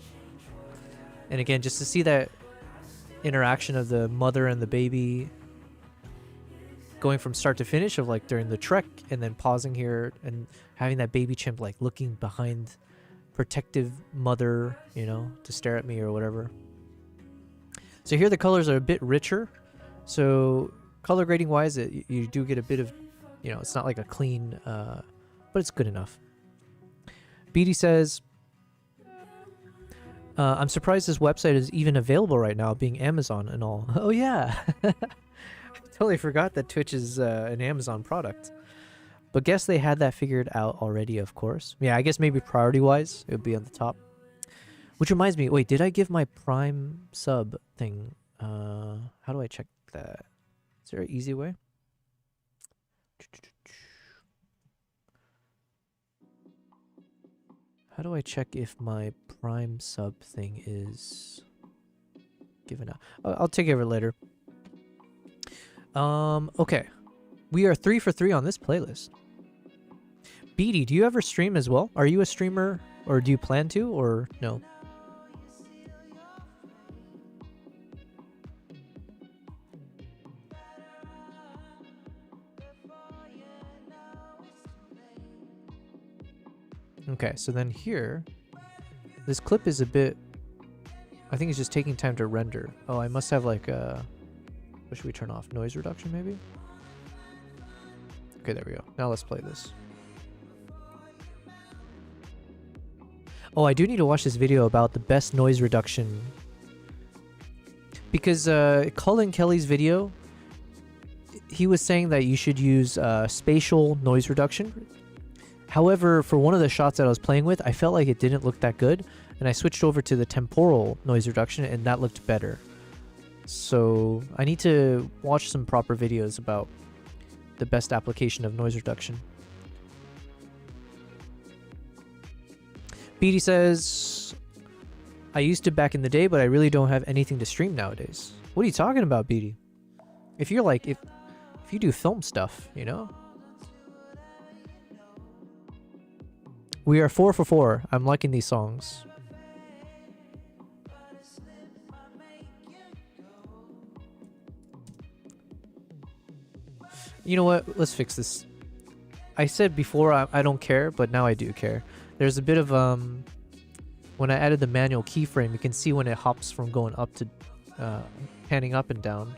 And again, just to see that interaction of the mother and the baby going from start to finish of like during the trek and then pausing here and having that baby chimp like looking behind protective mother, you know, to stare at me or whatever. So here the colors are a bit richer. So color grading wise, you do get a bit of, you know, it's not like a clean, but it's good enough. Beatty says, I'm surprised this website is even available right now, being Amazon and all. Oh yeah. I totally forgot that Twitch is an Amazon product. But guess they had that figured out already, of course. Yeah, I guess maybe priority-wise, it would be on the top. Which reminds me, wait, did I give my Prime sub thing? How do I check that? Is there an easy way? How do I check if my Prime sub thing is given out? I'll take care of it later. Okay. We are 3 for 3 on this playlist. Beatty, do you ever stream as well? Are you a streamer, or do you plan to, or no? Okay, so then here, this clip is a bit, I think it's just taking time to render. Oh, I must have like a, what should we turn off? Noise reduction maybe? Okay, there we go. Now let's play this. Oh, I do need to watch this video about the best noise reduction. Because Colin Kelly's video, he was saying that you should use spatial noise reduction. However, for one of the shots that I was playing with, I felt like it didn't look that good. And I switched over to the temporal noise reduction and that looked better. So I need to watch some proper videos about the best application of noise reduction. Beatty says, I used to back in the day, but I really don't have anything to stream nowadays. What are you talking about, Beatty? If you're like, if you do film stuff, you know? We are 4 for 4. I'm liking these songs. You know what? Let's fix this. I said before I don't care, but now I do care. There's a bit of when I added the manual keyframe, you can see when it hops from going up to panning up and down.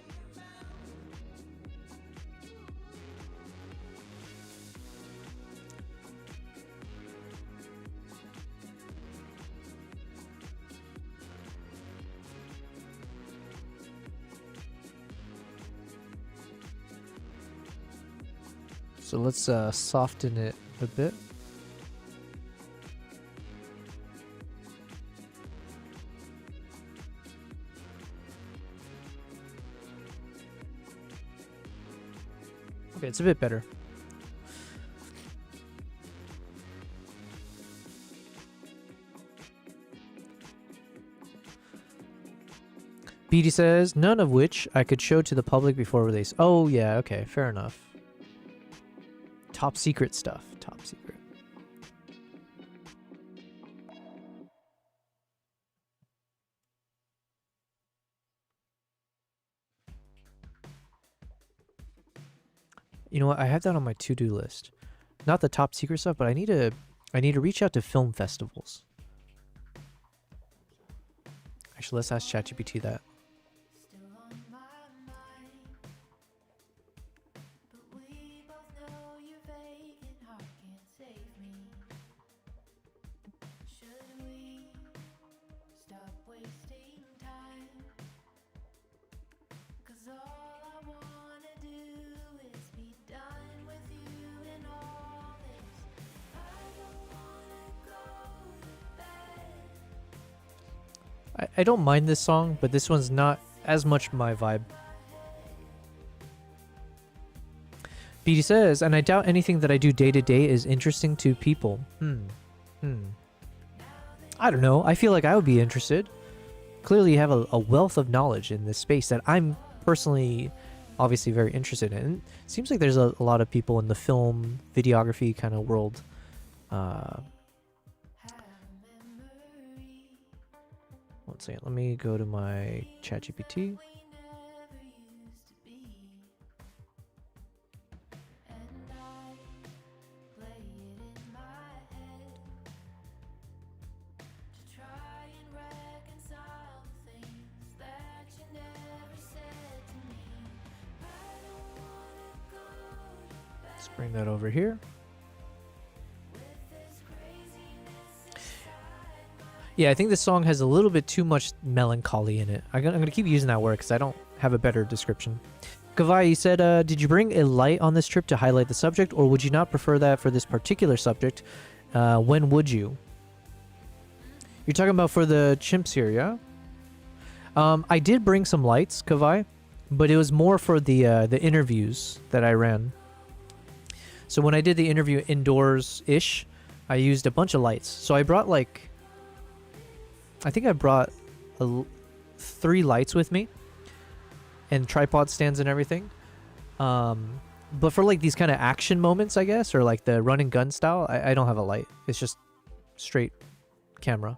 So let's soften it a bit. Okay, it's a bit better. Beatty says, none of which I could show to the public before release. Oh yeah, okay, fair enough. Top secret stuff. Top secret. You know what? I have that on my to-do list. Not the top secret stuff, but I need to reach out to film festivals. Actually, let's ask ChatGPT that. I don't mind this song, but this one's not as much my vibe. BD says, and I doubt anything that I do day to day is interesting to people. I don't know. I feel like I would be interested. Clearly, you have a wealth of knowledge in this space that I'm personally, obviously, very interested in. It seems like there's a lot of people in the film, videography kind of world. One second. Let me go to my ChatGPT. Let's bring that over here. Yeah, I think this song has a little bit too much melancholy in it. I'm going to keep using that word because I don't have a better description. Kavai said, did you bring a light on this trip to highlight the subject, or would you not prefer that for this particular subject? When would you? You're talking about for the chimps here, yeah? I did bring some lights, Kavai, but it was more for the interviews that I ran. So when I did the interview indoors-ish, I used a bunch of lights. So I brought I think I brought 3 lights with me and tripod stands and everything. But for like these kind of action moments, I guess, or like the run and gun style, I don't have a light. It's just straight camera.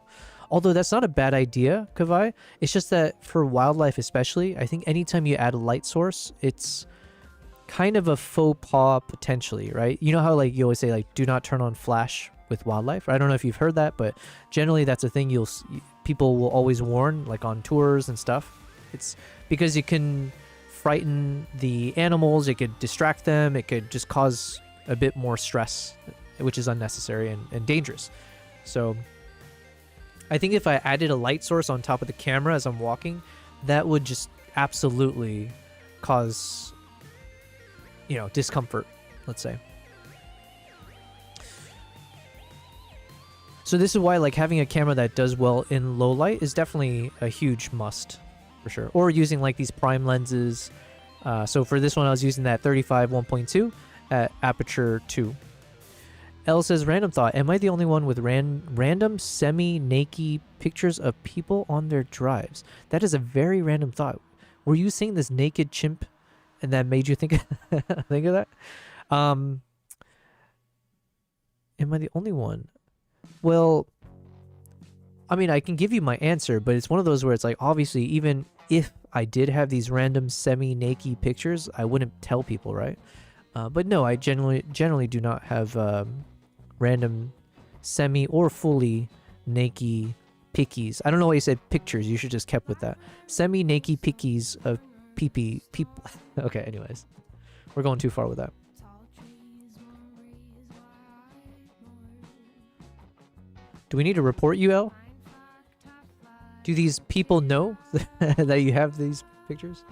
Although that's not a bad idea, Kavai. It's just that for wildlife especially, I think anytime you add a light source, it's kind of a faux pas potentially, right? You know how like you always say like do not turn on flash with wildlife? I don't know if you've heard that, but generally that's a thing people will always warn, like on tours and stuff. It's because it can frighten the animals, it could distract them, it could just cause a bit more stress, which is unnecessary and dangerous. So I think if I added a light source on top of the camera as I'm walking, that would just absolutely cause, discomfort, let's say. So this is why like having a camera that does well in low light is definitely a huge must for sure. Or using like these prime lenses. So for this one, I was using that 35 1.2 at aperture 2. L says, random thought. Am I the only one with random semi-naked pictures of people on their drives? That is a very random thought. Were you seeing this naked chimp and that made you think think of that? Am I the only one? Well, I mean, I can give you my answer, but it's one of those where it's like, obviously, even if I did have these random semi-naked pictures, I wouldn't tell people, right? But no, I generally do not have random semi or fully naked pickies. I don't know why you said pictures. You should just kept with that. Semi-naked pickies of people. Okay, anyways. We're going too far with that. Do we need to report you, El? Do these people know that you have these pictures?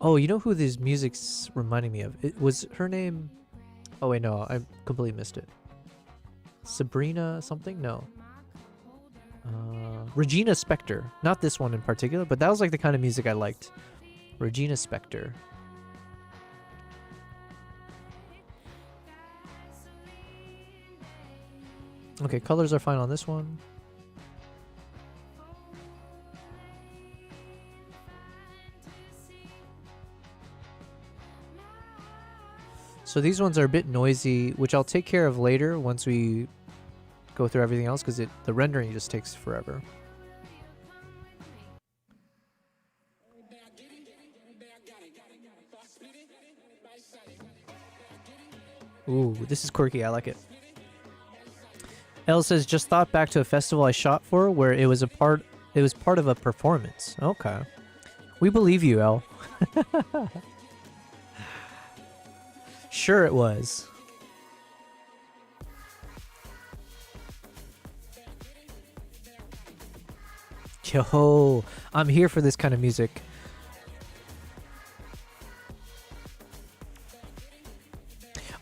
Oh, you know who this music's reminding me of? It was her name. Oh wait, no, I completely missed it. Sabrina something? No. Regina Spektor. Not this one in particular, but that was like the kind of music I liked. Regina Spektor. Okay, colors are fine on this one. So these ones are a bit noisy, which I'll take care of later once we go through everything else, because the rendering just takes forever. Ooh, this is quirky. I like it. Elle says, just thought back to a festival I shot for where it was part of a performance. Okay. We believe you, Elle. Sure it was. Yo, I'm here for this kind of music.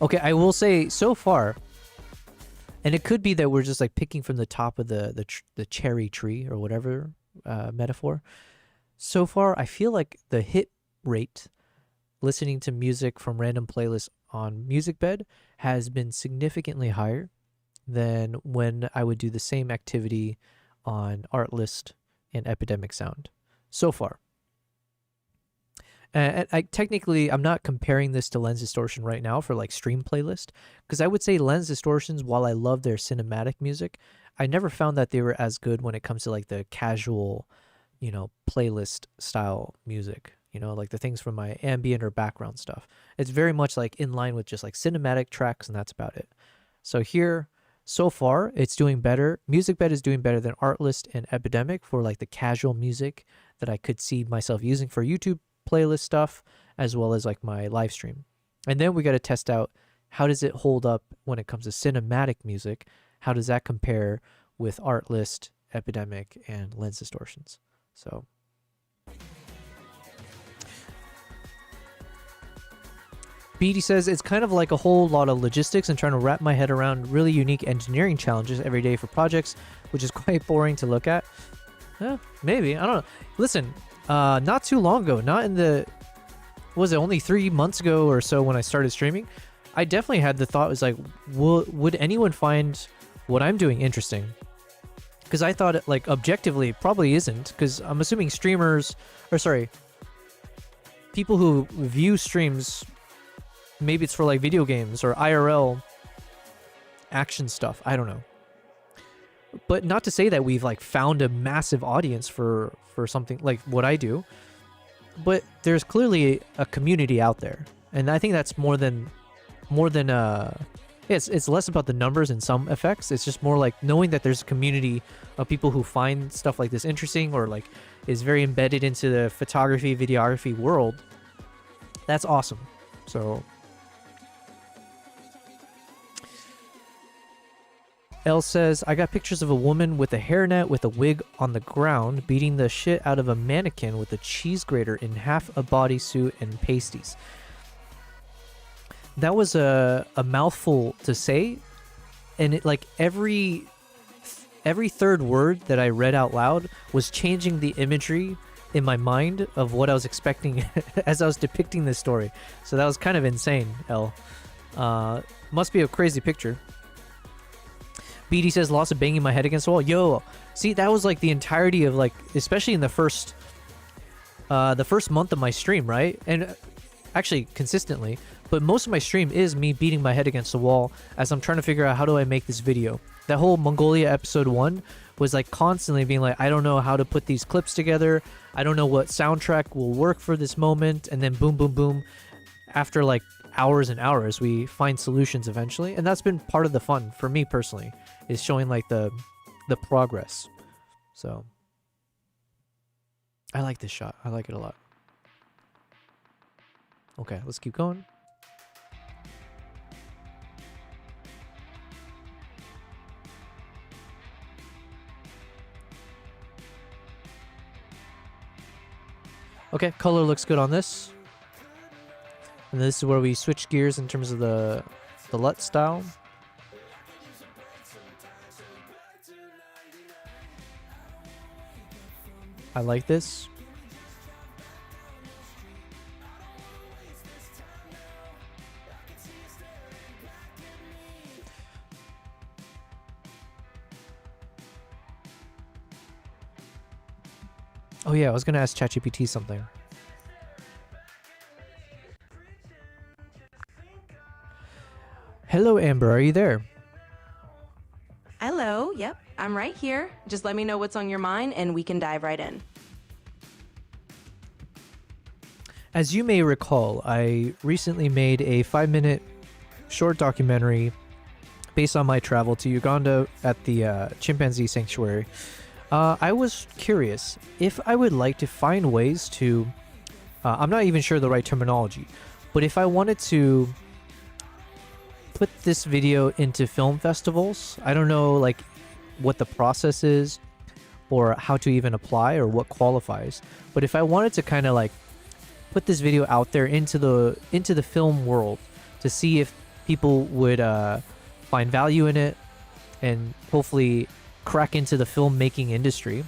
Okay, I will say, so far, And it could be that we're just like picking from the top of the cherry tree or whatever metaphor. So far, I feel like the hit rate listening to music from random playlists on Musicbed has been significantly higher than when I would do the same activity on Artlist and Epidemic Sound so far. And I'm not comparing this to Lens Distortion right now for like stream playlist, because I would say Lens Distortions, while I love their cinematic music, I never found that they were as good when it comes to like the casual, playlist style music, like the things from my ambient or background stuff. It's very much like in line with just like cinematic tracks, and that's about it. So here, so far, it's doing better. Musicbed is doing better than Artlist and Epidemic for like the casual music that I could see myself using for YouTube playlist stuff, as well as like my live stream. And then we got to test out, how does it hold up when it comes to cinematic music? How does that compare with Artlist, Epidemic, and Lens Distortions? So BD says, it's kind of like a whole lot of logistics and trying to wrap my head around really unique engineering challenges every day for projects, which is quite boring to look at. Maybe, I don't know. Listen, not too long ago, was it only 3 months ago or so when I started streaming, I definitely had the thought, was like, would anyone find what I'm doing interesting? Because I thought it, like, objectively probably isn't, because I'm assuming people who view streams, maybe it's for like video games or IRL action stuff, I don't know. But not to say that we've like found a massive audience for something like what I do, but there's clearly a community out there, and I think that's more than it's less about the numbers in some effects. It's just more like knowing that there's a community of people who find stuff like this interesting, or like is very embedded into the photography, videography world. That's awesome. So Elle says, I got pictures of a woman with a hairnet with a wig on the ground beating the shit out of a mannequin with a cheese grater in half a bodysuit and pasties. That was a mouthful to say, and it, like every third word that I read out loud was changing the imagery in my mind of what I was expecting as I was depicting this story. So that was kind of insane, Elle. Must be a crazy picture. BD says, lots of banging my head against the wall. Yo, see, that was like the entirety of like, especially in the first month of my stream, right? And actually consistently, but most of my stream is me beating my head against the wall as I'm trying to figure out, how do I make this video? That whole Mongolia episode 1 was like constantly being like, I don't know how to put these clips together. I don't know what soundtrack will work for this moment. And then boom, boom, boom. After like hours and hours, we find solutions eventually. And that's been part of the fun for me personally, is showing like the progress. So I like this shot. I like it a lot. Okay, let's keep going. Okay, color looks good on this. And this is where we switch gears in terms of the LUT style. I like this. Oh yeah, I was gonna ask ChatGPT something. Hello, Amber, are you there? Hello, yep, I'm right here. Just let me know what's on your mind and we can dive right in. As you may recall, I recently made a 5-minute short documentary based on my travel to Uganda at the chimpanzee sanctuary. I was curious if I would like to find ways to, I'm not even sure the right terminology, but if I wanted to put this video into film festivals, I don't know like what the process is or how to even apply or what qualifies, but if I wanted to kind of like put this video out there into the film world to see if people would find value in it, and hopefully crack into the filmmaking industry,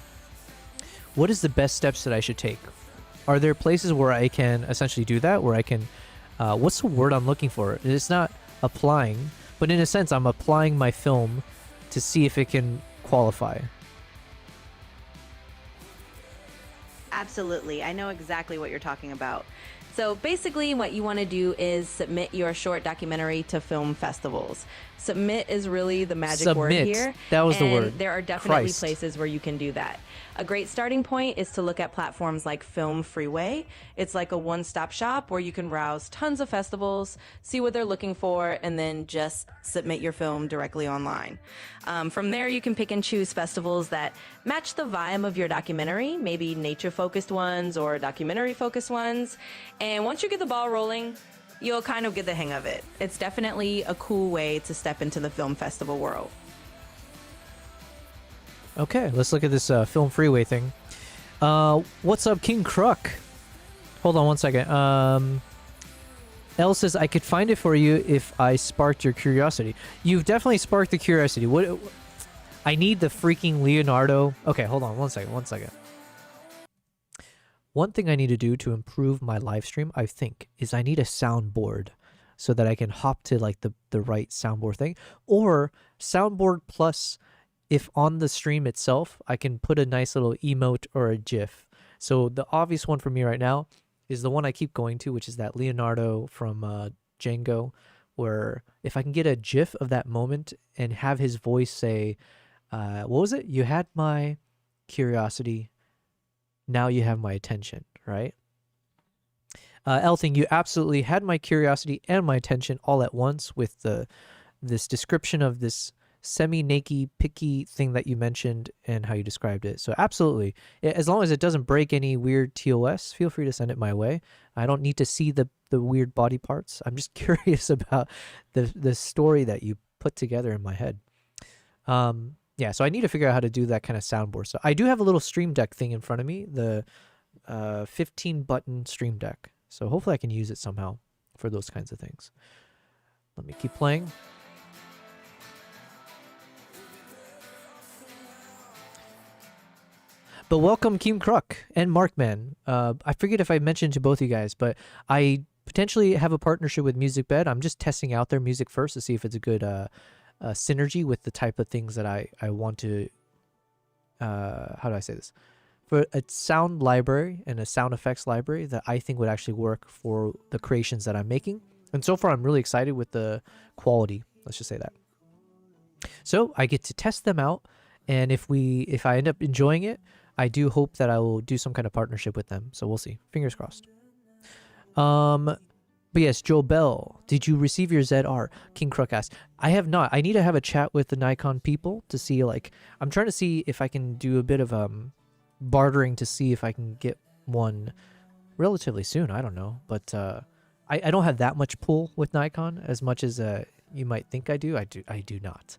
what is the best steps that I should take? Are there places where I can essentially do that, where I can, what's the word I'm looking for? It's not applying, but in a sense, I'm applying my film to see if it can qualify. Absolutely. I know exactly what you're talking about. So basically what you want to do is submit your short documentary to film festivals. Submit is really the magic word here. That was the word. There are definitely Christ. places where you can do that. A great starting point is to look at platforms like Film Freeway. It's like a one-stop shop where you can browse tons of festivals, see what they're looking for, and then just submit your film directly online. From there, you can pick and choose festivals that match the vibe of your documentary, maybe nature-focused ones or documentary-focused ones. And once you get the ball rolling, you'll kind of get the hang of it. It's definitely a cool way to step into the film festival world. Okay, let's look at this Film Freeway thing. What's up, King Kruk? Hold on one second. Elle says, I could find it for you if I sparked your curiosity. You've definitely sparked the curiosity. What? I need the freaking Leonardo. Okay, hold on one second. One thing I need to do to improve my live stream, I think, is I need a soundboard so that I can hop to like the right soundboard thing. Or soundboard plus, if on the stream itself, I can put a nice little emote or a GIF. So the obvious one for me right now is the one I keep going to, which is that Leonardo from Django, where if I can get a GIF of that moment and have his voice say, what was it? You had my curiosity, now you have my attention, right? Elthing, you absolutely had my curiosity and my attention all at once with this description of this semi-naked, picky thing that you mentioned and how you described it. So absolutely, as long as it doesn't break any weird TOS, feel free to send it my way. I don't need to see the weird body parts. I'm just curious about the story that you put together in my head. Yeah, so I need to figure out how to do that kind of soundboard. So I do have a little Stream Deck thing in front of me, the 15-button Stream Deck. So hopefully I can use it somehow for those kinds of things. Let me keep playing. But welcome, Kim Kruk and Markman. I forget if I mentioned to both of you guys, but I potentially have a partnership with Musicbed. I'm just testing out their music first to see if it's a good synergy with the type of things that I want to, how do I say this? For a sound library and a sound effects library that I think would actually work for the creations that I'm making. And so far, I'm really excited with the quality. Let's just say that. So I get to test them out. And if I end up enjoying it, I do hope that I will do some kind of partnership with them. So we'll see. Fingers crossed. But yes, Joe Bell, did you receive your ZR? King Kruk asked. I have not. I need to have a chat with the Nikon people to see, like, I'm trying to see if I can do a bit of bartering to see if I can get one relatively soon. I don't know. But I don't have that much pull with Nikon as much as you might think I do. I do not.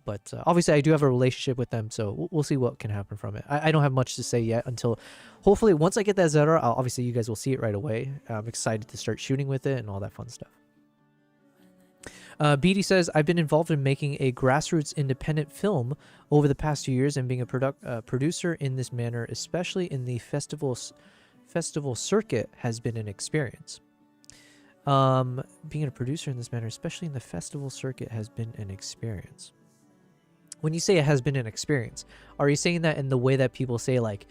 But obviously, I do have a relationship with them, so we'll see what can happen from it. I don't have much to say yet until, hopefully, once I get that ZR, obviously, you guys will see it right away. I'm excited to start shooting with it and all that fun stuff. Beatty says, I've been involved in making a grassroots independent film over the past 2 years and being a producer in this manner, especially in the festival circuit, has been an experience. Being a producer in this manner, especially in the festival circuit, has been an experience. When you say it has been an experience, are you saying that in the way that people say, like,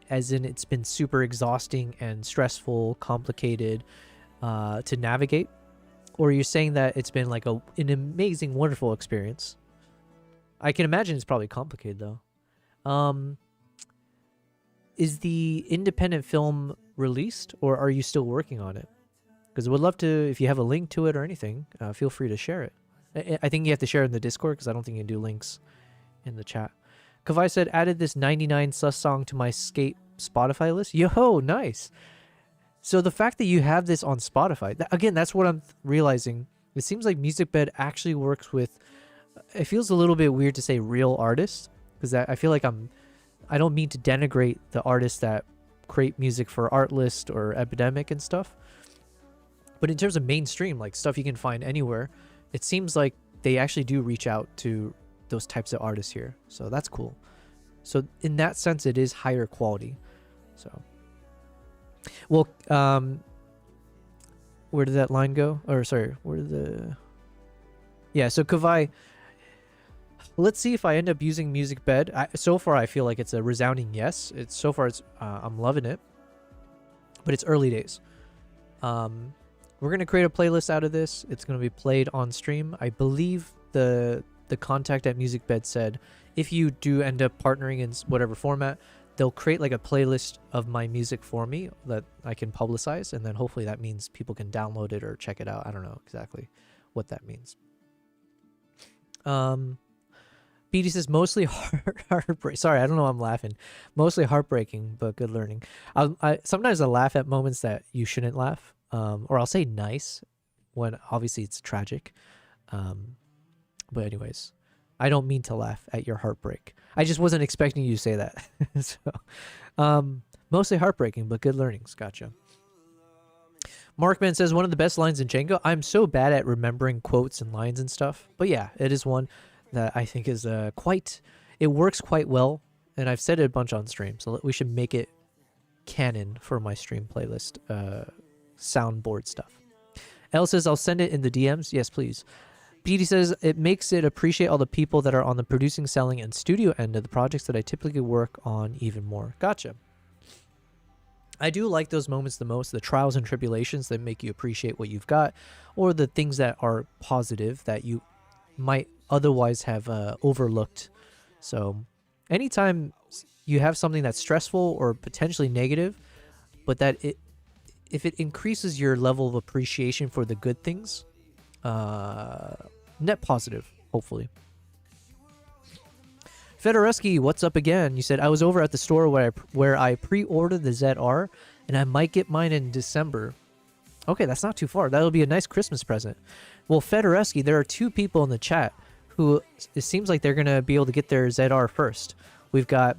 as in it's been super exhausting and stressful, complicated to navigate? Or are you saying that it's been like an amazing, wonderful experience? I can imagine it's probably complicated, though. Is the independent film released, or are you still working on it? Because I would love to, if you have a link to it or anything, feel free to share it. I think you have to share it in the Discord because I don't think you can do links in the chat. Kavai said, added this 99 sus song to my skate Spotify list. Yo, nice. So the fact that you have this on Spotify, again, that's what I'm realizing. It seems like Musicbed actually works with, it feels a little bit weird to say real artists, because I feel like I don't mean to denigrate the artists that create music for Artlist or Epidemic and stuff. But in terms of mainstream, like stuff you can find anywhere, it seems like they actually do reach out to those types of artists here. So that's cool. So in that sense, it is higher quality. So, well, where did that line go? Or sorry, where did the... Yeah, so Kavai, let's see if I end up using Musicbed. So far, I feel like it's a resounding yes. I'm loving it, but it's early days. We're going to create a playlist out of this. It's going to be played on stream. I believe the contact at Musicbed said if you do end up partnering in whatever format, they'll create like a playlist of my music for me that I can publicize, and then hopefully that means people can download it or check it out. I don't know exactly what that means. BD says mostly heartbreak. Sorry, I don't know why I'm laughing. Mostly heartbreaking, but good learning. Sometimes I laugh at moments that you shouldn't laugh. Or I'll say nice when obviously it's tragic. But anyways, I don't mean to laugh at your heartbreak. I just wasn't expecting you to say that. So, mostly heartbreaking, but good learnings. Gotcha. Markman says one of the best lines in Django. I'm so bad at remembering quotes and lines and stuff. But yeah, it is one that I think is it works quite well. And I've said it a bunch on stream. So we should make it canon for my stream playlist. Soundboard stuff. Elle says I'll send it in the DMs. Yes, please. BD says it makes it appreciate all the people that are on the producing, selling, and studio end of the projects that I typically work on even more. Gotcha. I do like those moments the most, the trials and tribulations that make you appreciate what you've got, or the things that are positive that you might otherwise have overlooked. So anytime you have something that's stressful or potentially negative, but that if it increases your level of appreciation for the good things, net positive, hopefully. Fedoreski, what's up again? You said, I was over at the store where I pre-ordered the ZR, and I might get mine in December. Okay, that's not too far. That'll be a nice Christmas present. Well, Fedoreski, there are two people in the chat who it seems like they're going to be able to get their ZR first. We've got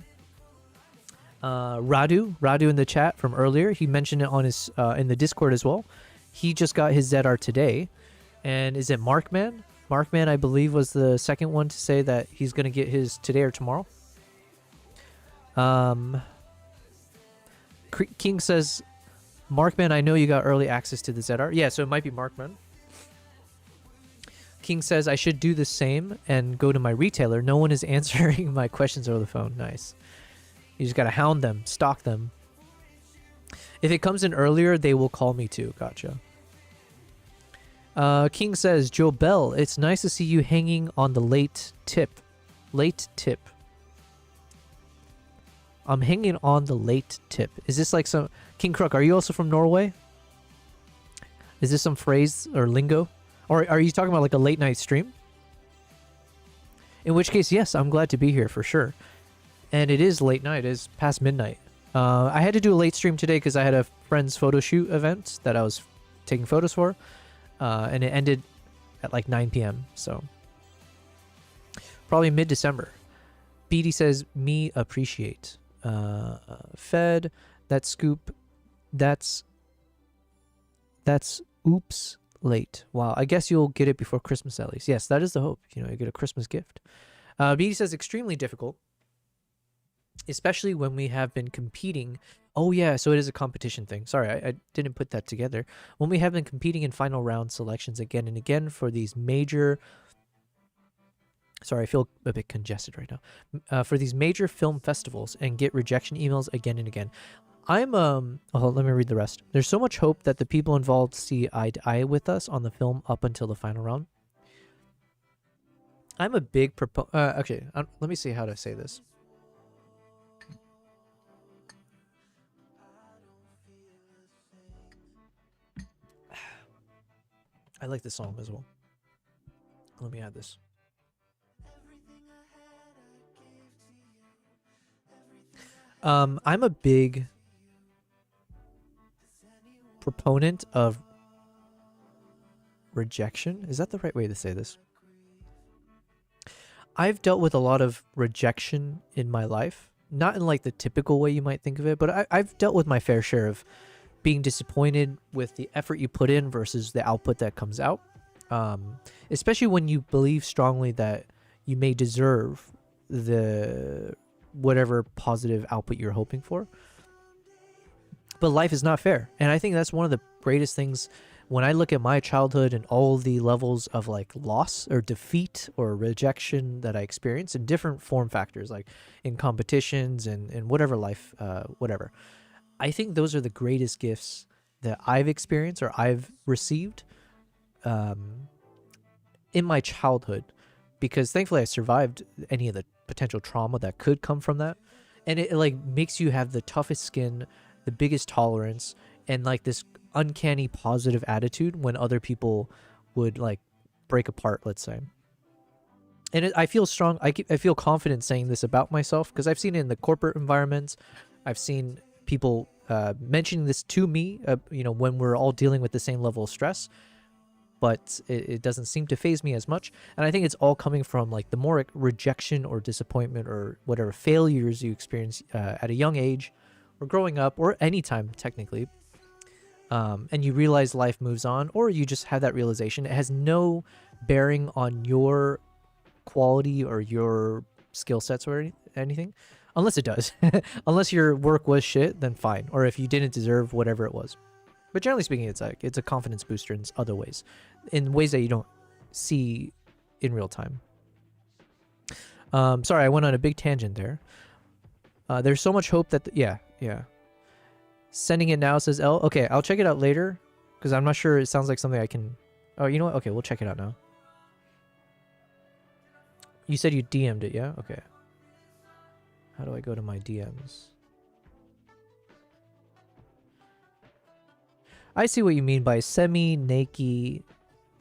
Radu in the chat from earlier. He mentioned it on his in the Discord as well. He just got his ZR today. And is it Markman? Markman, I believe, was the second one to say that he's going to get his today or tomorrow. King says, Markman, I know you got early access to the ZR. Yeah, so it might be Markman. King says, I should do the same and go to my retailer. No one is answering my questions over the phone. Nice. You just got to hound them, stalk them. If it comes in earlier, they will call me too. Gotcha. King says, Joe Bell, it's nice to see you hanging on the late tip. Late tip. I'm hanging on the late tip. Is this like some... King Crook, are you also from Norway? Is this some phrase or lingo? Or are you talking about like a late night stream? In which case, yes, I'm glad to be here for sure. And it is late night. It is past midnight. I had to do a late stream today because I had a friend's photo shoot event that I was taking photos for. And it ended at like 9 p.m. So probably mid-December. BD says, me appreciate. Fed, that scoop, that's oops late. Wow, I guess you'll get it before Christmas at least. Yes, that is the hope. You know, you get a Christmas gift. BD says, extremely difficult. Especially when we have been competing. Oh yeah, so it is a competition thing. Sorry, I didn't put that together. When we have been competing in final round selections again and again for these major... Sorry, I feel a bit congested right now. For these major film festivals and get rejection emails again and again. Oh, let me read the rest. There's so much hope that the people involved see eye to eye with us on the film up until the final round. I'm a big actually, let me see how to say this. I like this song as well. Let me add this. I'm a big proponent of rejection. Is that the right way to say this? I've dealt with a lot of rejection in my life. Not in like the typical way you might think of it, but I've dealt with my fair share of being disappointed with the effort you put in versus the output that comes out. Especially when you believe strongly that you may deserve the whatever positive output you're hoping for. But life is not fair. And I think that's one of the greatest things when I look at my childhood and all the levels of like loss or defeat or rejection that I experienced in different form factors, like in competitions and whatever life, whatever. I think those are the greatest gifts that I've experienced or I've received in my childhood, because thankfully I survived any of the potential trauma that could come from that. And it like makes you have the toughest skin, the biggest tolerance, and like this uncanny positive attitude when other people would like break apart, let's say. And I feel strong. I feel confident saying this about myself because I've seen it in the corporate environments. I've seen people mentioning this to me, when we're all dealing with the same level of stress, but it doesn't seem to faze me as much. And I think it's all coming from like the more rejection or disappointment or whatever failures you experience at a young age or growing up or anytime technically. And you realize life moves on, or you just have that realization. It has no bearing on your quality or your skill sets or anything, unless it does. Unless your work was shit, then fine. Or if you didn't deserve whatever it was. But generally speaking, it's a confidence booster in other ways, in ways that you don't see in real time. Sorry, I went on a big tangent there. There's so much hope that yeah. Sending it now, says L. Okay, I'll check it out later because I'm not sure. It sounds like something I can. Oh, you know what? Okay, we'll check it out now. You said you DM'd it, yeah? Okay. How do I go to my DMs? I see what you mean by semi-naked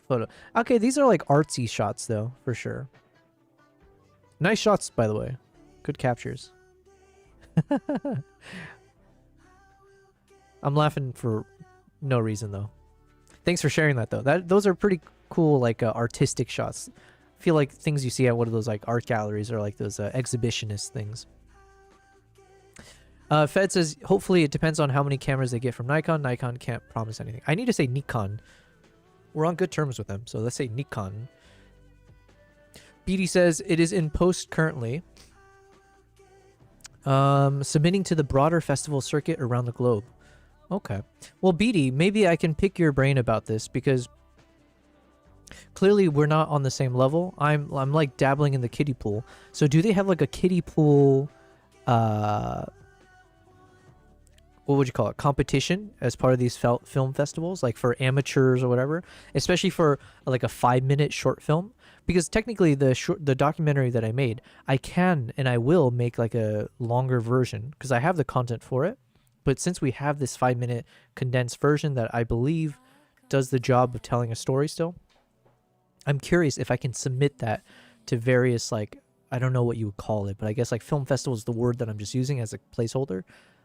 photo. Okay, these are like artsy shots though, for sure. Nice shots, by the way. Good captures. I'm laughing for no reason though. Thanks for sharing that though. Those are pretty cool, like artistic shots. I feel like things you see at one of those like art galleries or like those exhibitionist things. Fed says hopefully it depends on how many cameras they get from Nikon. Nikon can't promise anything. I need to say Nikon. We're on good terms with them, so let's say Nikon. BD says it is in post currently. Submitting to the broader festival circuit around the globe. Okay. Well, BD, maybe I can pick your brain about this because clearly we're not on the same level. I'm like dabbling in the kiddie pool. So do they have like a kiddie pool what would you call it, competition as part of these film festivals, like for amateurs or whatever, especially for like a 5-minute short film? Because technically the documentary that I made, I can and I will make like a longer version because I have the content for it. But since we have this 5-minute condensed version that I believe does the job of telling a story still, I'm curious if I can submit that to various, like, I don't know what you would call it, but I guess like film festival is the word that I'm just using as a placeholder.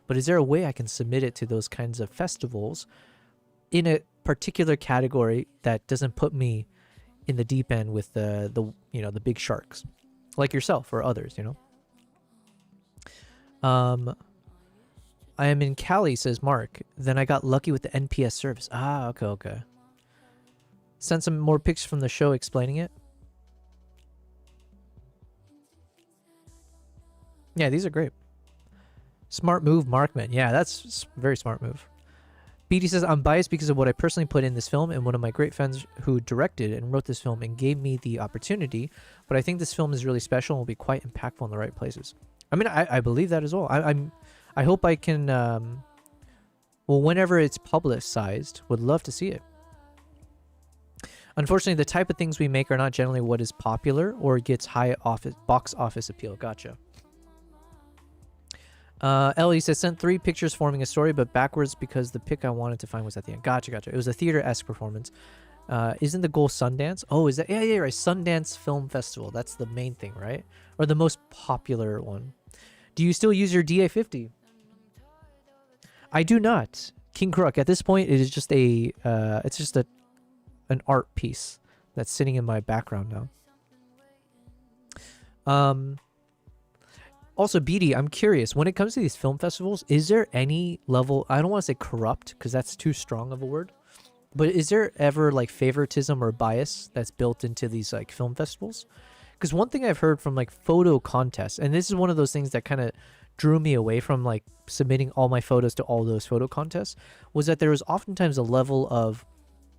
But is there a way I can submit it to those kinds of festivals in a particular category that doesn't put me in the deep end with the big sharks, like yourself or others, I am in Cali, says Mark. Then I got lucky with the NPS service. Ah, okay. Send some more pics from the show explaining it. Yeah, these are great. Smart move, Markman. Yeah, that's a very smart move. BD says, I'm biased because of what I personally put in this film and one of my great friends who directed and wrote this film and gave me the opportunity. But I think this film is really special and will be quite impactful in the right places. I mean, I believe that as well. I hope I can, whenever it's publicized, would love to see it. Unfortunately, the type of things we make are not generally what is popular or gets high box office appeal. Gotcha. Ellie says, sent 3 pictures forming a story, but backwards because the pic I wanted to find was at the end. Gotcha. It was a theater-esque performance. Isn't the goal Sundance? Oh, is that? Yeah, right. Sundance Film Festival. That's the main thing, right? Or the most popular one. Do you still use your DA50? I do not. King Crook. At this point, it is just an art piece that's sitting in my background now. Also, BD, I'm curious, when it comes to these film festivals, is there any level, I don't want to say corrupt, because that's too strong of a word, but is there ever like favoritism or bias that's built into these like film festivals? Because one thing I've heard from like photo contests, and this is one of those things that kind of drew me away from like submitting all my photos to all those photo contests, was that there was oftentimes a level of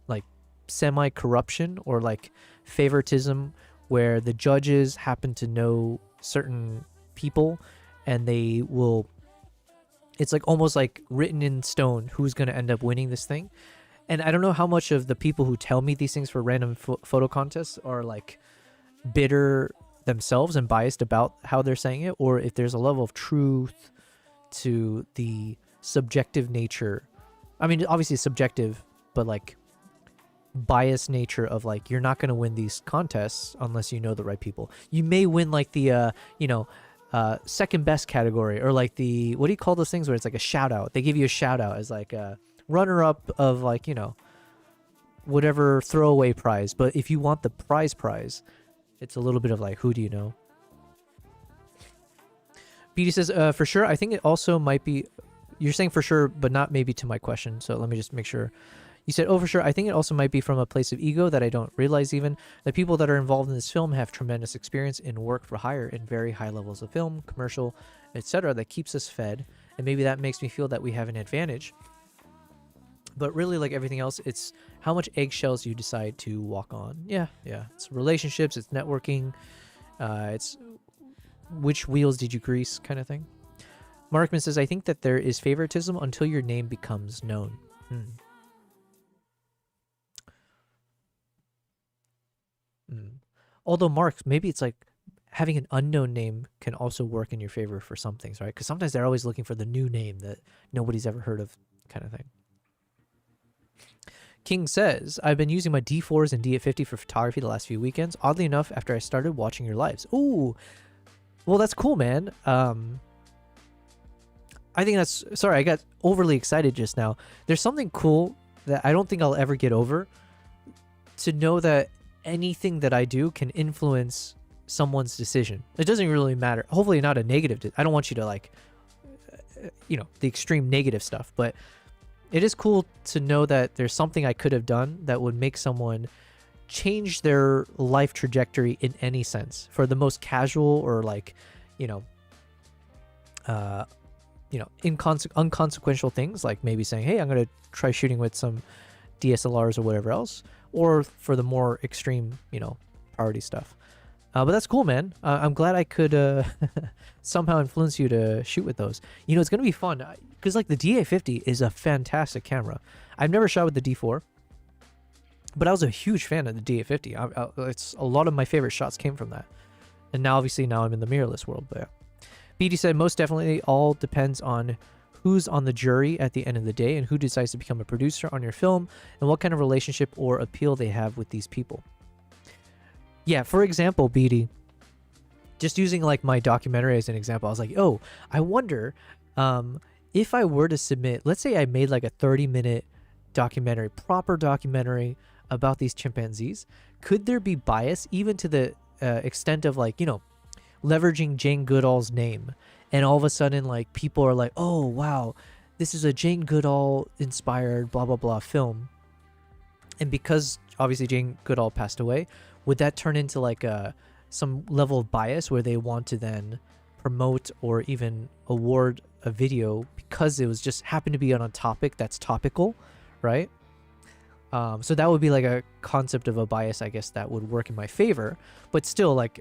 like semi-corruption or like favoritism where the judges happen to know certain people and they will, it's like almost like written in stone who's going to end up winning this thing. And I don't know how much of the people who tell me these things for random photo contests are like bitter themselves and biased about how they're saying it, or if there's a level of truth to the subjective nature. I mean, obviously it's subjective, but like biased nature of like, you're not going to win these contests unless you know the right people. You may win like the, second best category, or like the, what do you call those things where it's like a shout out? They give you a shout out as like a runner up of like, whatever throwaway prize. But if you want the prize, it's a little bit of like, who do you know? BD says, for sure. I think it also might be, you're saying for sure, but not maybe to my question. So let me just make sure. You said, oh, for sure. I think it also might be from a place of ego that I don't realize even. The people that are involved in this film have tremendous experience in work for hire in very high levels of film, commercial, etc. that keeps us fed. And maybe that makes me feel that we have an advantage. But really, like everything else, it's how much eggshells you decide to walk on. Yeah. It's relationships, it's networking, it's which wheels did you grease kind of thing. Markman says, I think that there is favoritism until your name becomes known. Although, Mark, maybe it's like having an unknown name can also work in your favor for some things, right? Because sometimes they're always looking for the new name that nobody's ever heard of kind of thing. King says, I've been using my D4s and D850 for photography the last few weekends. Oddly enough, after I started watching your lives. Ooh, well, that's cool, man. I think that's, sorry, I got overly excited just now. There's something cool that I don't think I'll ever get over, to know that anything that I do can influence someone's decision. It doesn't really matter. Hopefully not a negative. I don't want you to like, the extreme negative stuff, but it is cool to know that there's something I could have done that would make someone change their life trajectory in any sense, for the most casual or like, unconsequential things, like maybe saying, hey, I'm going to try shooting with some DSLRs or whatever else, or for the more extreme, priority stuff. But that's cool, man. I'm glad I could somehow influence you to shoot with those. It's going to be fun because like the D850 is a fantastic camera. I've never shot with the D4, but I was a huge fan of the D850. It's a lot of my favorite shots came from that. And now obviously I'm in the mirrorless world. But yeah. BD said, most definitely all depends on who's on the jury at the end of the day and who decides to become a producer on your film and what kind of relationship or appeal they have with these people. Yeah, for example, BD, just using like my documentary as an example, I was like, oh, I wonder if I were to submit, let's say I made like a 30-minute documentary, proper documentary about these chimpanzees, could there be bias even to the extent of like, leveraging Jane Goodall's name, and all of a sudden like people are like, oh wow, this is a Jane Goodall inspired blah blah blah film, and because obviously Jane Goodall passed away, would that turn into like some level of bias where they want to then promote or even award a video because it was just happened to be on a topic that's topical, right? So that would be like a concept of a bias, I guess, that would work in my favor. But still, like,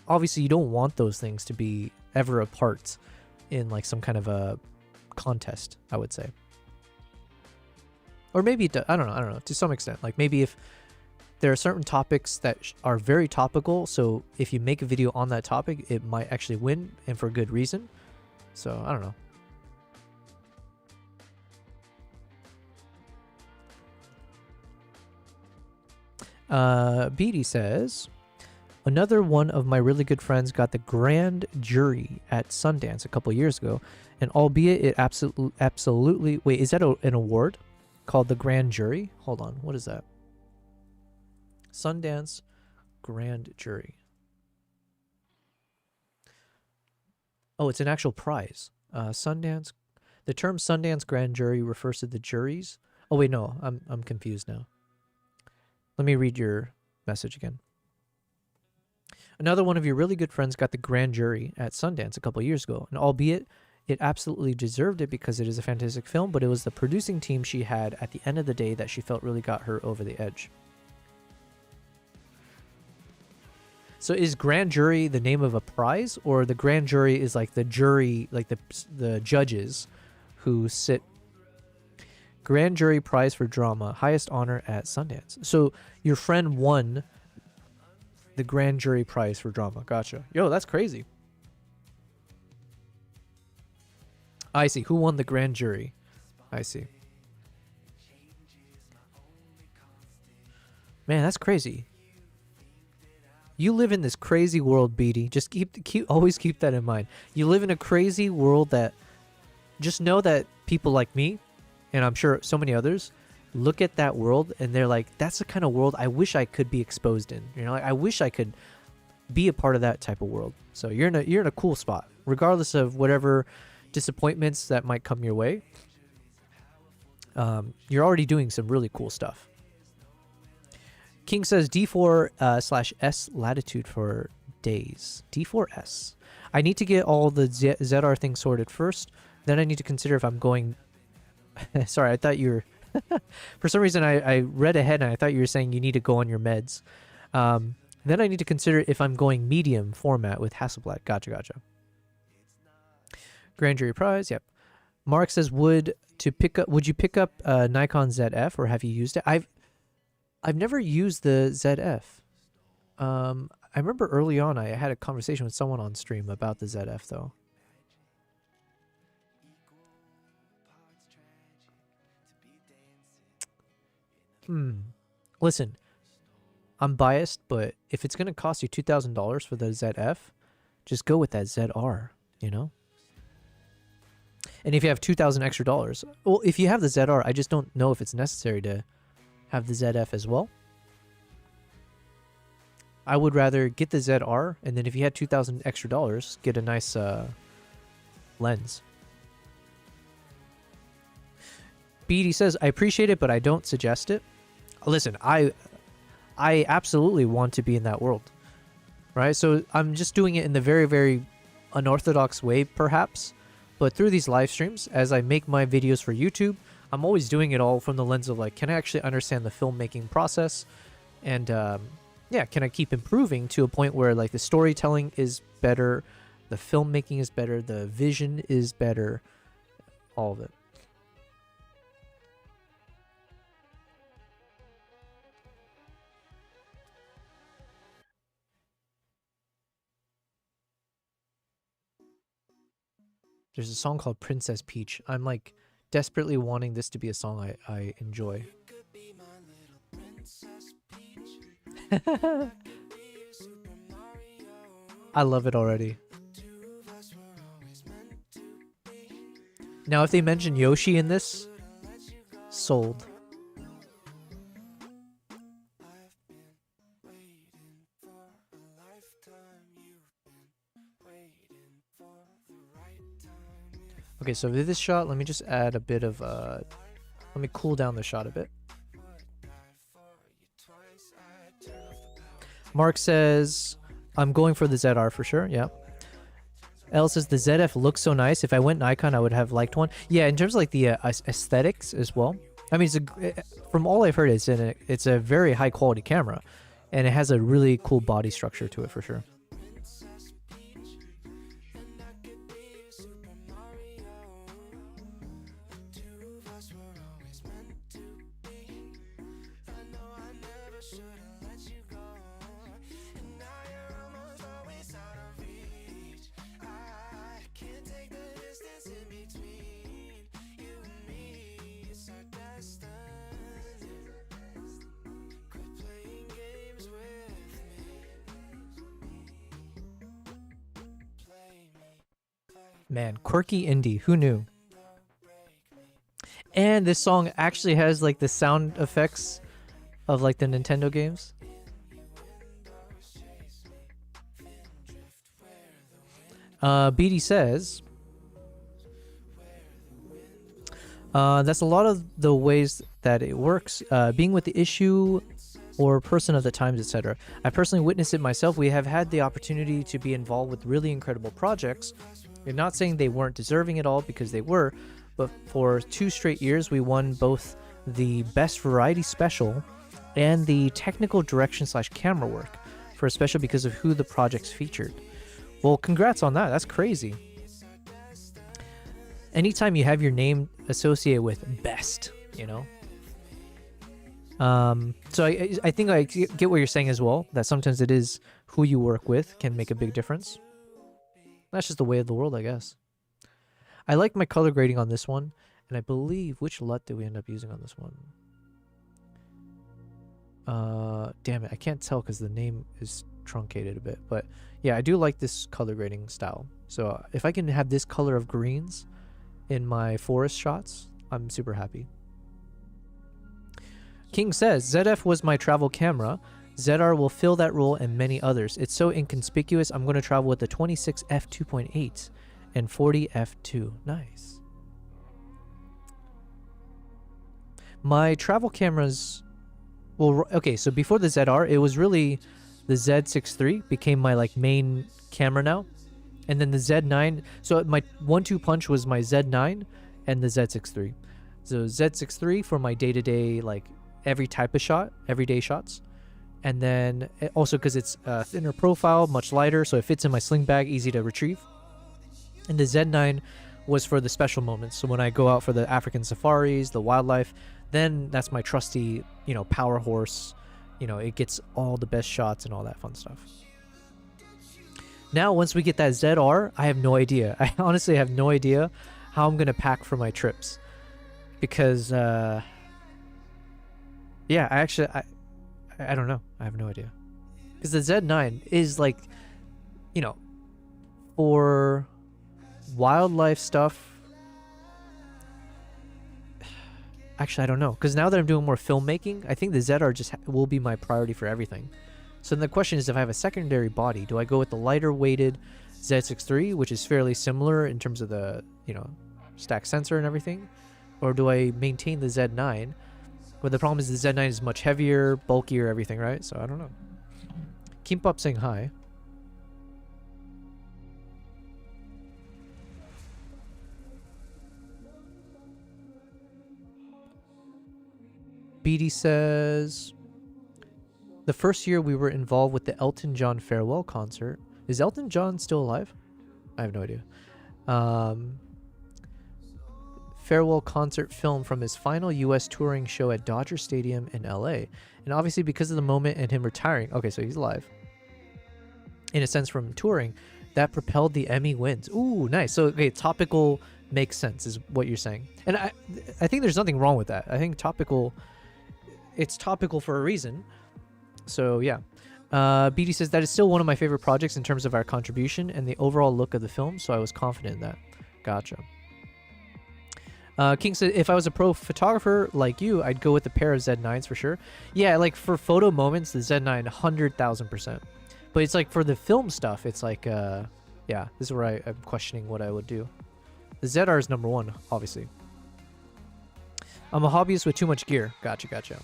obviously you don't want those things to be ever a part in like some kind of a contest, I would say. Or maybe I don't know, to some extent. Like maybe if there are certain topics that are very topical, so if you make a video on that topic, it might actually win, and for good reason. So I don't know. Beatty says, another one of my really good friends got the grand jury at Sundance a couple years ago, and albeit it absolutely wait, is that an award called the grand jury? Hold on, what is that? Sundance grand jury. Oh, it's an actual prize. Sundance. The term Sundance grand jury refers to the juries. Oh wait, no, I'm confused now. Let me read your message again. Another one of your really good friends got the grand jury at Sundance a couple years ago, and albeit it absolutely deserved it because it is a fantastic film, but it was the producing team she had at the end of the day that she felt really got her over the edge. So is grand jury the name of a prize, or the grand jury is like the jury, like the judges who sit? Grand jury prize for drama, highest honor at Sundance. So your friend won the grand jury prize for drama. Gotcha. Yo, that's crazy. I see. Who won the grand jury? I see. Man, that's crazy. You live in this crazy world, BD. Just always keep that in mind. You live in a crazy world that, just know that people like me, and I'm sure so many others, look at that world and they're like, that's the kind of world I wish I could be exposed in. You know, like, I wish I could be a part of that type of world. So you're in a cool spot, regardless of whatever disappointments that might come your way. You're already doing some really cool stuff. King says D4/S latitude for days. D4S. I need to get all the ZR things sorted first. Then I need to consider if I'm going. Sorry, I thought you were. For some reason, I read ahead and I thought you were saying you need to go on your meds. Then I need to consider if I'm going medium format with Hasselblad. Gotcha. Grand jury prize. Yep. Mark says, would you pick up Nikon ZF, or have you used it? I've never used the ZF. I remember early on I had a conversation with someone on stream about the ZF though. Listen, I'm biased, but if it's gonna cost you $2,000 for the ZF, just go with that ZR, you know? And if you have $2,000 extra dollars, well, if you have the ZR, I just don't know if it's necessary to have the ZF as well. I would rather get the ZR, and then if you had $2,000 extra dollars, get a nice lens. BD says, I appreciate it, but I don't suggest it. Listen, I absolutely want to be in that world, right? So I'm just doing it in the very, very unorthodox way, perhaps. But through these live streams, as I make my videos for YouTube, I'm always doing it all from the lens of like, can I actually understand the filmmaking process? And yeah, can I keep improving to a point where like the storytelling is better, the filmmaking is better, the vision is better, all of it. There's a song called Princess Peach. I'm like desperately wanting this to be a song I enjoy. I love it already. Now, if they mention Yoshi in this, sold. Okay, so with this shot, let me just add a bit of, let me cool down the shot a bit. Mark says, I'm going for the ZR for sure, yeah. L says, the ZF looks so nice. If I went Nikon, I would have liked one. Yeah, in terms of like the aesthetics as well. I mean, from all I've heard, it's a very high quality camera. And it has a really cool body structure to it for sure. Man, quirky indie, who knew? And this song actually has like the sound effects of like the Nintendo games. BD says, that's a lot of the ways that it works. Being with the issue or person of the times, etc. I personally witnessed it myself. We have had the opportunity to be involved with really incredible projects. I'm not saying they weren't deserving at all, because they were, but for 2 straight years we won both the Best Variety Special and the Technical Direction / Camera Work for a special because of who the projects featured. Well, congrats on that. That's crazy. Anytime you have your name associated with best, you know. So I think I get what you're saying as well, that sometimes it is who you work with can make a big difference. That's just the way of the world, I guess. I like my color grading on this one, and I believe, which LUT did we end up using on this one? Damn it, I can't tell because the name is truncated a bit, but yeah, I do like this color grading style. So if I can have this color of greens in my forest shots, I'm super happy. King says, ZF was my travel camera. ZR will fill that role and many others. It's so inconspicuous, I'm going to travel with the 26 f2.8 and 40 f2. Nice. My travel cameras, well, okay, so before the ZR, it was really the Z6 III became my like main camera now. And then the Z9, so my 1-2 punch was my Z9 and the Z6 III. So Z6 III for my day-to-day, like every type of shot, everyday shots. And then also because it's a thinner profile, much lighter, so it fits in my sling bag, easy to retrieve. And the Z9 was for the special moments. So when I go out for the African safaris, the wildlife, then that's my trusty, you know, power horse. You know, it gets all the best shots and all that fun stuff. Now, once we get that ZR, I have no idea. I honestly have no idea how I'm going to pack for my trips. Because, yeah, I don't know. I have no idea. Because the Z9 is like, you know, for wildlife stuff. Actually, I don't know. Because now that I'm doing more filmmaking, I think the ZR just will be my priority for everything. So then the question is, if I have a secondary body, do I go with the lighter weighted Z6 III, which is fairly similar in terms of the, you know, stack sensor and everything? Or do I maintain the Z9? But the problem is the Z9 is much heavier, bulkier, everything, right? So I don't know. Keep up saying hi. BD says, the first year we were involved with the Elton John farewell concert. Is Elton John still alive? I have no idea. Farewell concert film from his final U.S. touring show at Dodger Stadium in L.A. And obviously because of the moment and him retiring, okay, so he's alive. In a sense, from touring, that propelled the Emmy wins. Ooh, nice. So, okay, topical makes sense is what you're saying. And I think there's nothing wrong with that. I think topical, it's topical for a reason. So, yeah. BD says, that is still one of my favorite projects in terms of our contribution and the overall look of the film, so I was confident in that. Gotcha. King said, if I was a pro photographer like you, I'd go with a pair of Z9s for sure. Yeah, like for photo moments, the Z9, 100,000%. But it's like for the film stuff, it's like, yeah, this is where I'm questioning what I would do. The ZR is number one, obviously. I'm a hobbyist with too much gear. Gotcha, gotcha.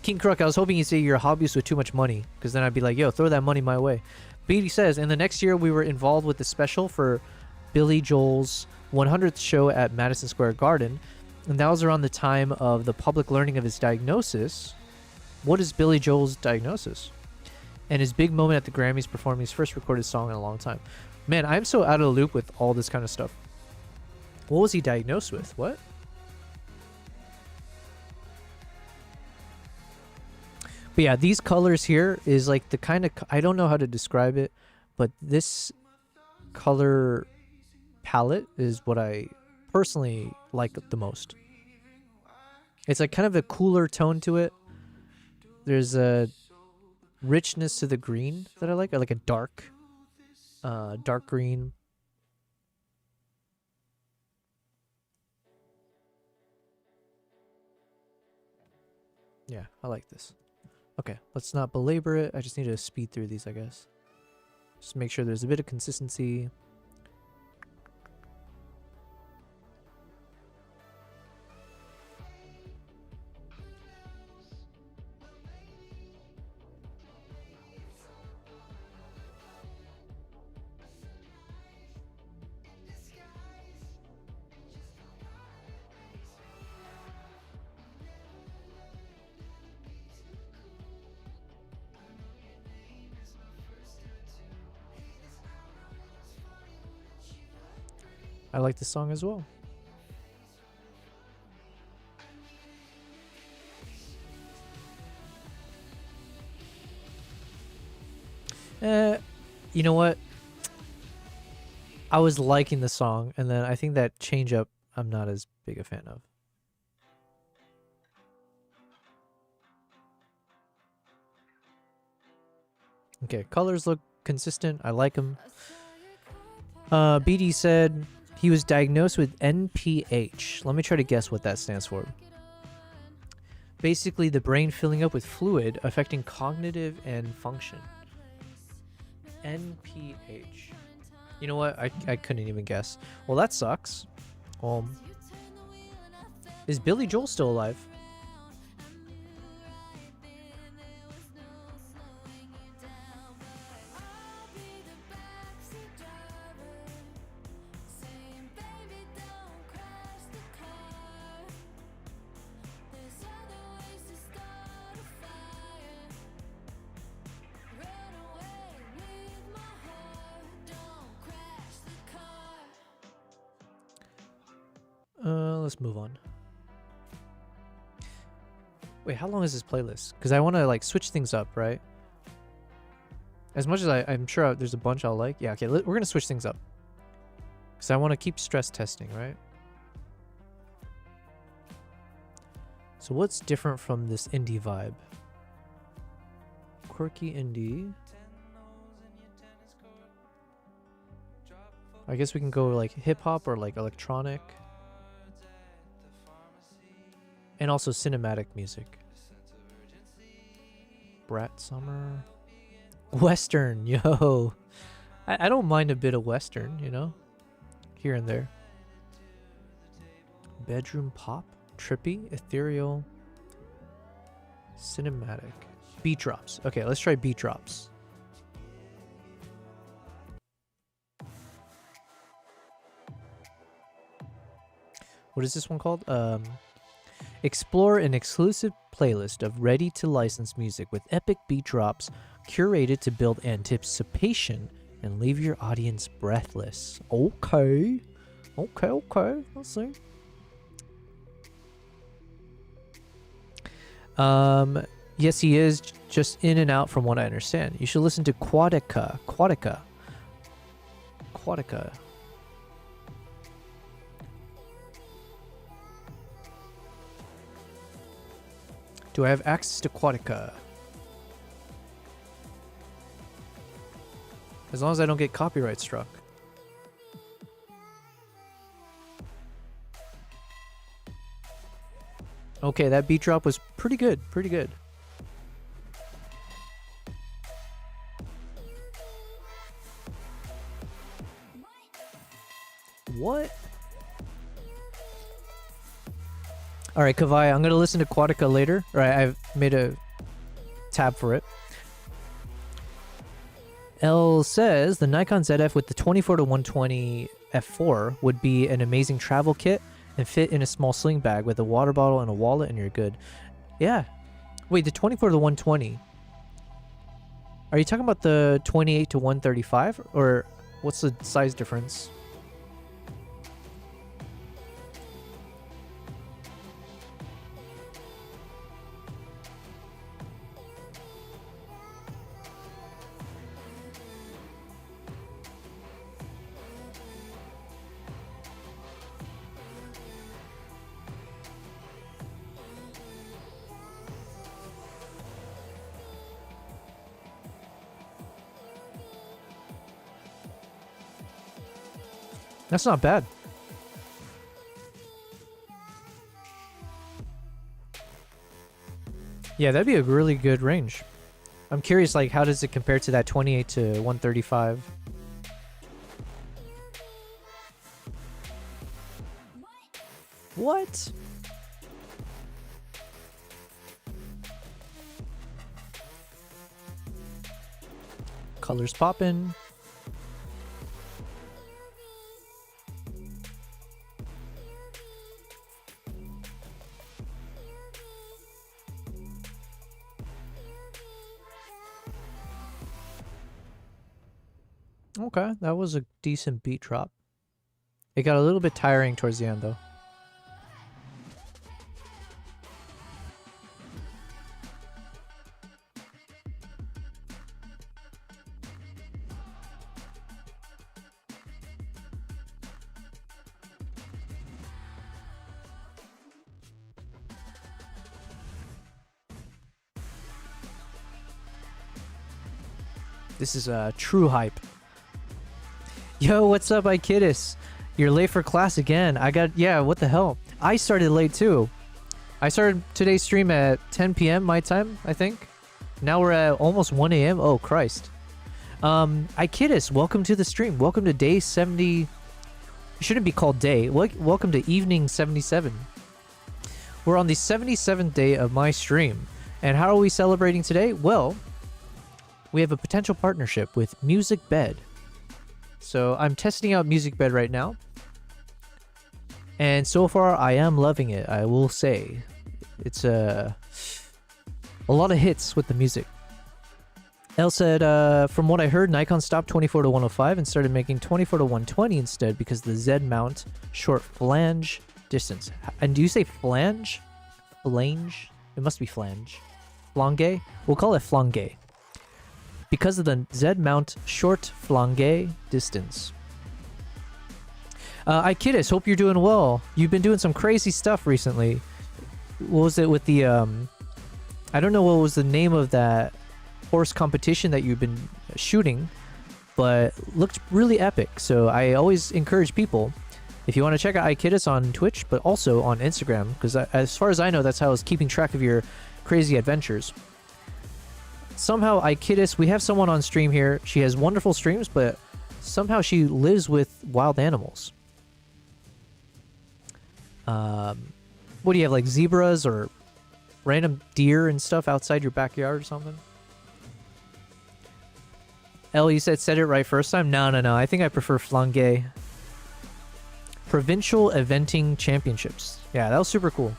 King Crook, I was hoping you'd say you're a hobbyist with too much money, because then I'd be like, yo, throw that money my way. BD says, in the next year, we were involved with the special for Billy Joel's 100th show at Madison Square Garden, and that was around the time of the public learning of his diagnosis. What is Billy Joel's diagnosis? And his big moment at the Grammys performing his first recorded song in a long time. Man, I'm so out of the loop with all this kind of stuff. What was he diagnosed with? What? But yeah, these colors here is like the kind of, I don't know how to describe it, but this color palette is what I personally like the most. It's like kind of a cooler tone to it. There's a richness to the green that I like a dark green. Yeah, I like this. Okay, let's not belabor it. I just need to speed through these, I guess. Just make sure there's a bit of consistency. I like this song as well. You know what? I was liking the song, and then I think that change up I'm not as big a fan of. Okay, colors look consistent. I like them. BD said he was diagnosed with NPH. Let me try to guess what that stands for. Basically, the brain filling up with fluid affecting cognitive and function. NPH. You know what? I couldn't even guess. Well, that sucks. Is Billy Joel still alive? Let's move on. Wait, how long is this playlist? Because I want to like switch things up, right? As much as I'm sure there's a bunch I'll like. Yeah, okay, we're going to switch things up. Because I want to keep stress testing, right? So what's different from this indie vibe? Quirky indie. I guess we can go like hip hop or like electronic. And also cinematic music. Brat Summer. Western, yo. I don't mind a bit of Western, you know? Here and there. Bedroom pop. Trippy. Ethereal. Cinematic. Beat drops. Okay, let's try beat drops. What is this one called? Explore an exclusive playlist of ready-to-license music with epic beat drops curated to build anticipation and leave your audience breathless. Okay. Let's see. Yes, he is just in and out from what I understand. You should listen to Quatica. Do I have access to Quatica? As long as I don't get copyright struck. Okay, that beat drop was pretty good. What? All right, Kavai, I'm going to listen to Quatica later. All right, I've made a tab for it. L says the Nikon ZF with the 24-120 f4 would be an amazing travel kit and fit in a small sling bag with a water bottle and a wallet and you're good. Yeah. Wait, the 24-120. Are you talking about the 28-135 or what's the size difference? That's not bad. Yeah, that'd be a really good range. I'm curious, like, how does it compare to that 28-135? What? Colors poppin'. Okay, that was a decent beat drop. It got a little bit tiring towards the end, though. This is true hype. Yo, what's up, Ikidis? You're late for class again. Yeah, what the hell? I started late too. I started today's stream at 10 p.m. my time, I think. Now we're at almost 1 a.m. Oh, Christ. Ikidis, welcome to the stream. Welcome to day 70. It shouldn't be called day. Welcome to evening 77. We're on the 77th day of my stream. And how are we celebrating today? Well, we have a potential partnership with Musicbed. So I'm testing out Musicbed right now. And so far, I am loving it, I will say. It's a lot of hits with the music. Elle said, from what I heard, Nikon stopped 24 to 105 and started making 24 to 120 instead because the Z mount short flange distance. And do you say flange? Flange? It must be flange. Flange? We'll call it flange. Because of the Z mount short flange distance. Ikidis, hope you're doing well. You've been doing some crazy stuff recently. What was it with the I don't know what was the name of that horse competition that you've been shooting, but looked really epic. So I always encourage people, if you want to check out Ikidis on Twitch, but also on Instagram, because as far as I know, that's how I was keeping track of your crazy adventures. Somehow, Ikidis, we have someone on stream here. She has wonderful streams, but somehow she lives with wild animals. What do you have, like zebras or random deer and stuff outside your backyard or something? Elle, you said it right first time? No. I think I prefer flange. Provincial Eventing Championships. Yeah, that was super cool.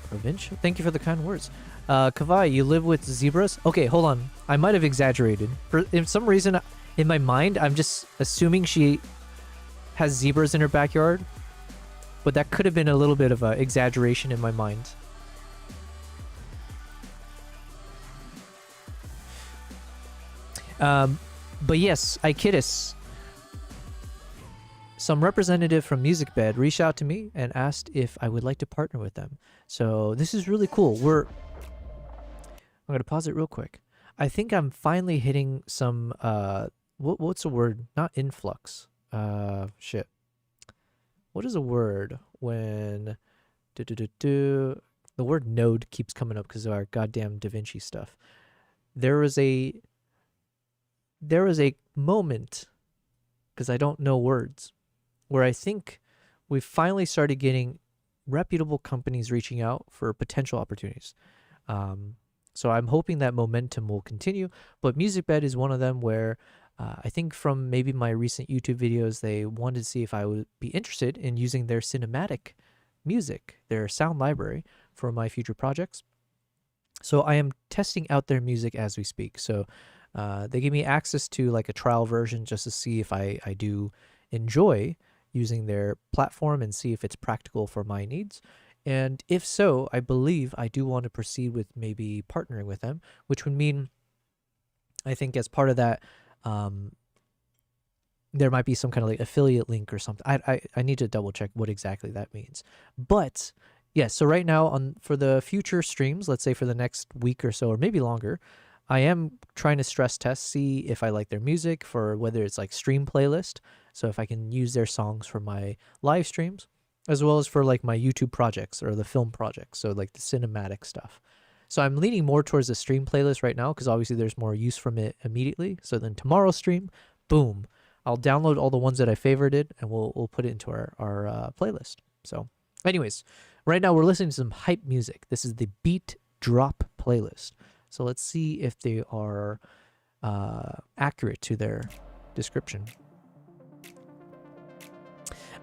Provincial? Thank you for the kind words. Kavai, you live with zebras? Okay, hold on. I might have exaggerated. For some reason, in my mind, I'm just assuming she has zebras in her backyard. But that could have been a little bit of an exaggeration in my mind. But yes, Ikidis. Some representative from Musicbed reached out to me and asked if I would like to partner with them. So this is really cool. I'm going to pause it real quick. I think I'm finally hitting some, what's the word? Not influx. Shit. What is a word when the word node keeps coming up because of our goddamn DaVinci stuff. There was a moment, because I don't know words, where I think we finally started getting reputable companies reaching out for potential opportunities. So I'm hoping that momentum will continue, but Musicbed is one of them where I think from maybe my recent YouTube videos, they wanted to see if I would be interested in using their cinematic music, their sound library, for my future projects. So I am testing out their music as we speak. So they gave me access to like a trial version just to see if I do enjoy using their platform and see if it's practical for my needs. And if so, I believe I do want to proceed with maybe partnering with them, which would mean, I think as part of that, there might be some kind of like affiliate link or something. I need to double check what exactly that means. But yes, so right now for the future streams, let's say for the next week or so, or maybe longer, I am trying to stress test, see if I like their music for whether it's like stream playlist. So if I can use their songs for my live streams, as well as for like my YouTube projects or the film projects. So like the cinematic stuff. So I'm leaning more towards the stream playlist right now because obviously there's more use from it immediately. So then tomorrow's stream, boom, I'll download all the ones that I favorited and we'll put it into our playlist. So anyways, right now we're listening to some hype music. This is the Beat Drop playlist. So let's see if they are accurate to their description.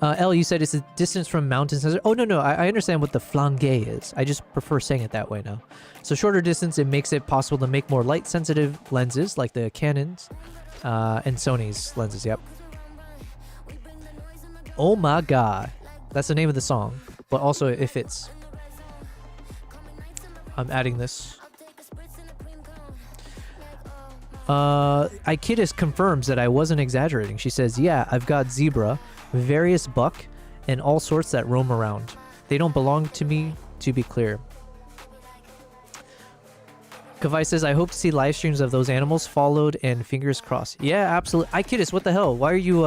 Elle, you said it's a distance from mountains. Oh, no, I understand what the flange is. I just prefer saying it that way now. So shorter distance, it makes it possible to make more light-sensitive lenses like the Canon's and Sony's lenses, yep. Oh my god. That's the name of the song. But also it fits. I'm adding this. Ikidis confirms that I wasn't exaggerating. She says, yeah, I've got zebra, various buck, and all sorts that roam around. They don't belong to me, to be clear. Kavai says, I hope to see live streams of those animals followed and fingers crossed. Yeah, absolutely. Ikidis, what the hell? Why are you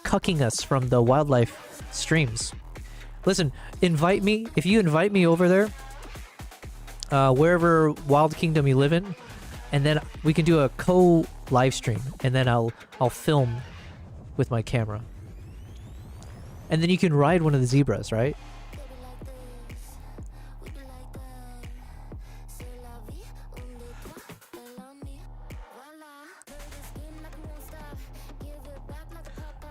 cucking us from the wildlife streams? Listen, invite me. If you invite me over there, wherever Wild Kingdom you live in, and then we can do a co-live stream, and then I'll film with my camera. And then you can ride one of the zebras, right?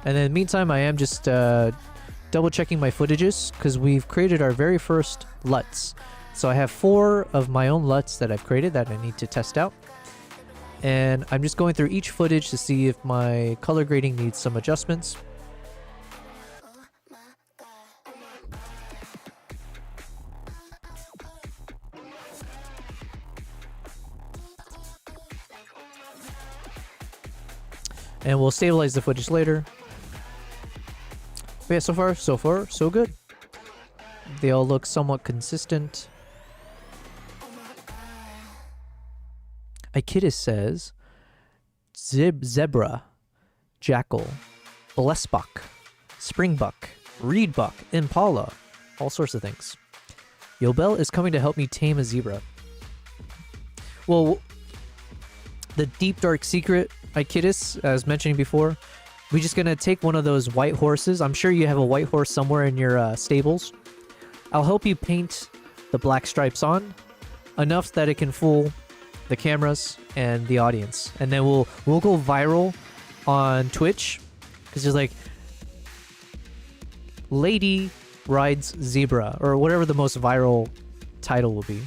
And in the meantime, I am just double checking my footages because we've created our very first LUTs. So I have 4 of my own LUTs that I've created that I need to test out. And I'm just going through each footage to see if my color grading needs some adjustments. And we'll stabilize the footage later. But yeah, so far, so good. They all look somewhat consistent. Ikidis says, zebra, jackal, blessbuck, springbuck, reedbuck, impala, all sorts of things. Yobel is coming to help me tame a zebra. Well, the deep dark secret, Ikidis, as mentioning before, we're just gonna take one of those white horses. I'm sure you have a white horse somewhere in your stables. I'll help you paint the black stripes on enough that it can fool the cameras and the audience, and then we'll go viral on Twitch because there's like lady rides zebra or whatever the most viral title will be,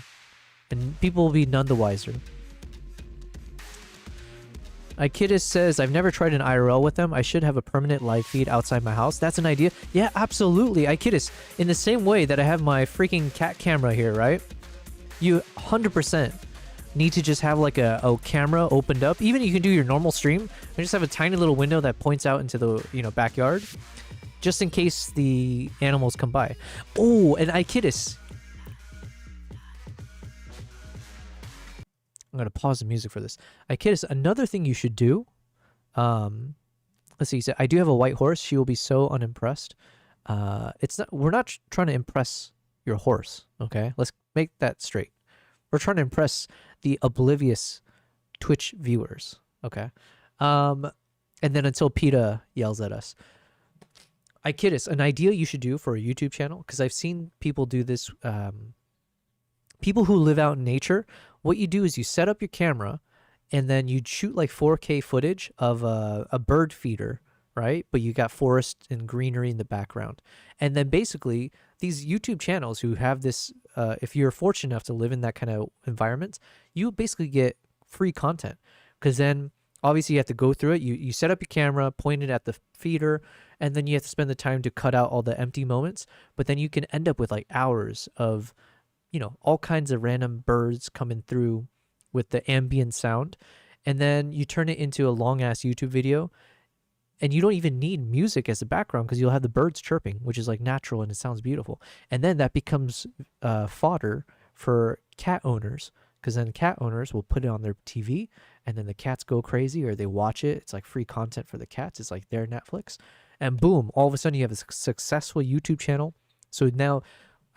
and people will be none the wiser. Ikidis says, I've never tried an IRL with them. I should have a permanent live feed outside my house. That's an idea. Yeah, absolutely. Ikidis, in the same way that I have my freaking cat camera here, right? You 100% need to just have like a camera opened up. Even you can do your normal stream and just have a tiny little window that points out into the backyard, just in case the animals come by. Oh, and Ikidis. I'm going to pause the music for this. Ikidis, another thing you should do. Let's see. He said, I do have a white horse. She will be so unimpressed. We're not trying to impress your horse. Okay. Let's make that straight. We're trying to impress the oblivious Twitch viewers. Okay. And then until PETA yells at us. Ikidis, an idea you should do for a YouTube channel, because I've seen people do this. People who live out in nature, what you do is you set up your camera and then you'd shoot like 4K footage of a bird feeder, right? But you got forest and greenery in the background. And then basically these YouTube channels who have this, if you're fortunate enough to live in that kind of environment, you basically get free content. Because then obviously you have to go through it. You set up your camera, point it at the feeder, and then you have to spend the time to cut out all the empty moments. But then you can end up with like hours of all kinds of random birds coming through with the ambient sound. And then you turn it into a long ass YouTube video and you don't even need music as a background because you'll have the birds chirping, which is like natural and it sounds beautiful. And then that becomes fodder for cat owners, because then cat owners will put it on their TV and then the cats go crazy or they watch it. It's like free content for the cats. It's like their Netflix. And boom, all of a sudden you have a successful YouTube channel. So now,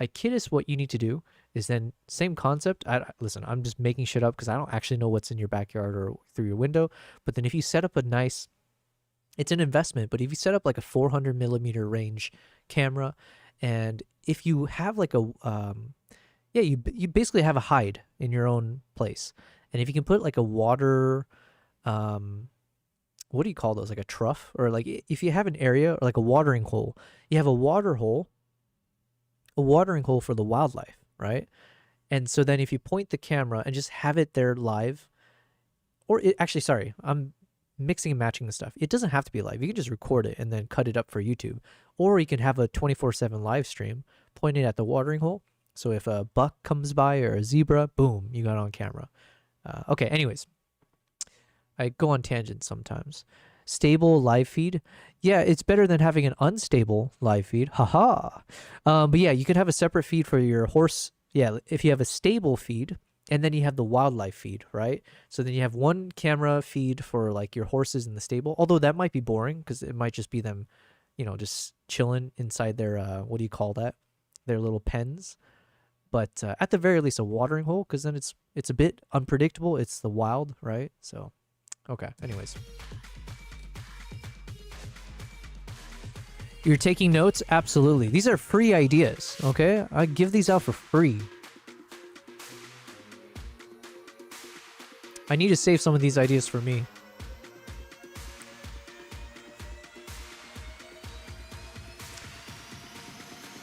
Ikidis, what you need to do is then same concept. Listen, I'm just making shit up because I don't actually know what's in your backyard or through your window. But then if you set up a nice, it's an investment, but if you set up like a 400 millimeter range camera, and if you have like a, you basically have a hide in your own place. And if you can put like a water, what do you call those? Like a trough, or like if you have an area or like a watering hole, you have a watering hole for the wildlife, right? And so then if you point the camera and just have it there live, or actually, sorry, I'm mixing and matching the stuff. It doesn't have to be live. You can just record it and then cut it up for YouTube. Or you can have a 24/7 live stream pointed at the watering hole. So if a buck comes by or a zebra, boom, you got it on camera. Okay, anyways. I go on tangents sometimes. Stable live feed. Yeah, it's better than having an unstable live feed. Haha. But yeah, you could have a separate feed for your horse. Yeah, if you have a stable feed, and then you have the wildlife feed, right? So then you have one camera feed for like your horses in the stable. Although that might be boring because it might just be them, you know, just chilling inside their, what do you call that? Their little pens. But at the very least, a watering hole, because then it's a bit unpredictable. It's the wild, right? So, okay. Anyways. You're taking notes? Absolutely. These are free ideas, okay? I give these out for free. I need to save some of these ideas for me.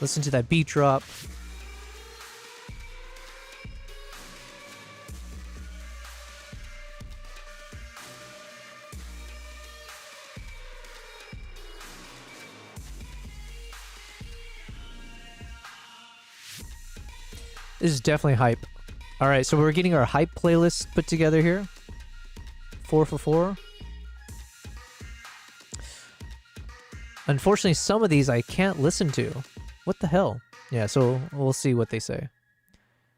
Listen to that beat drop. This is definitely hype. All right, so we're getting our hype playlist put together here. 4 for 4. Unfortunately, some of these I can't listen to. What the hell? Yeah, so we'll see what they say.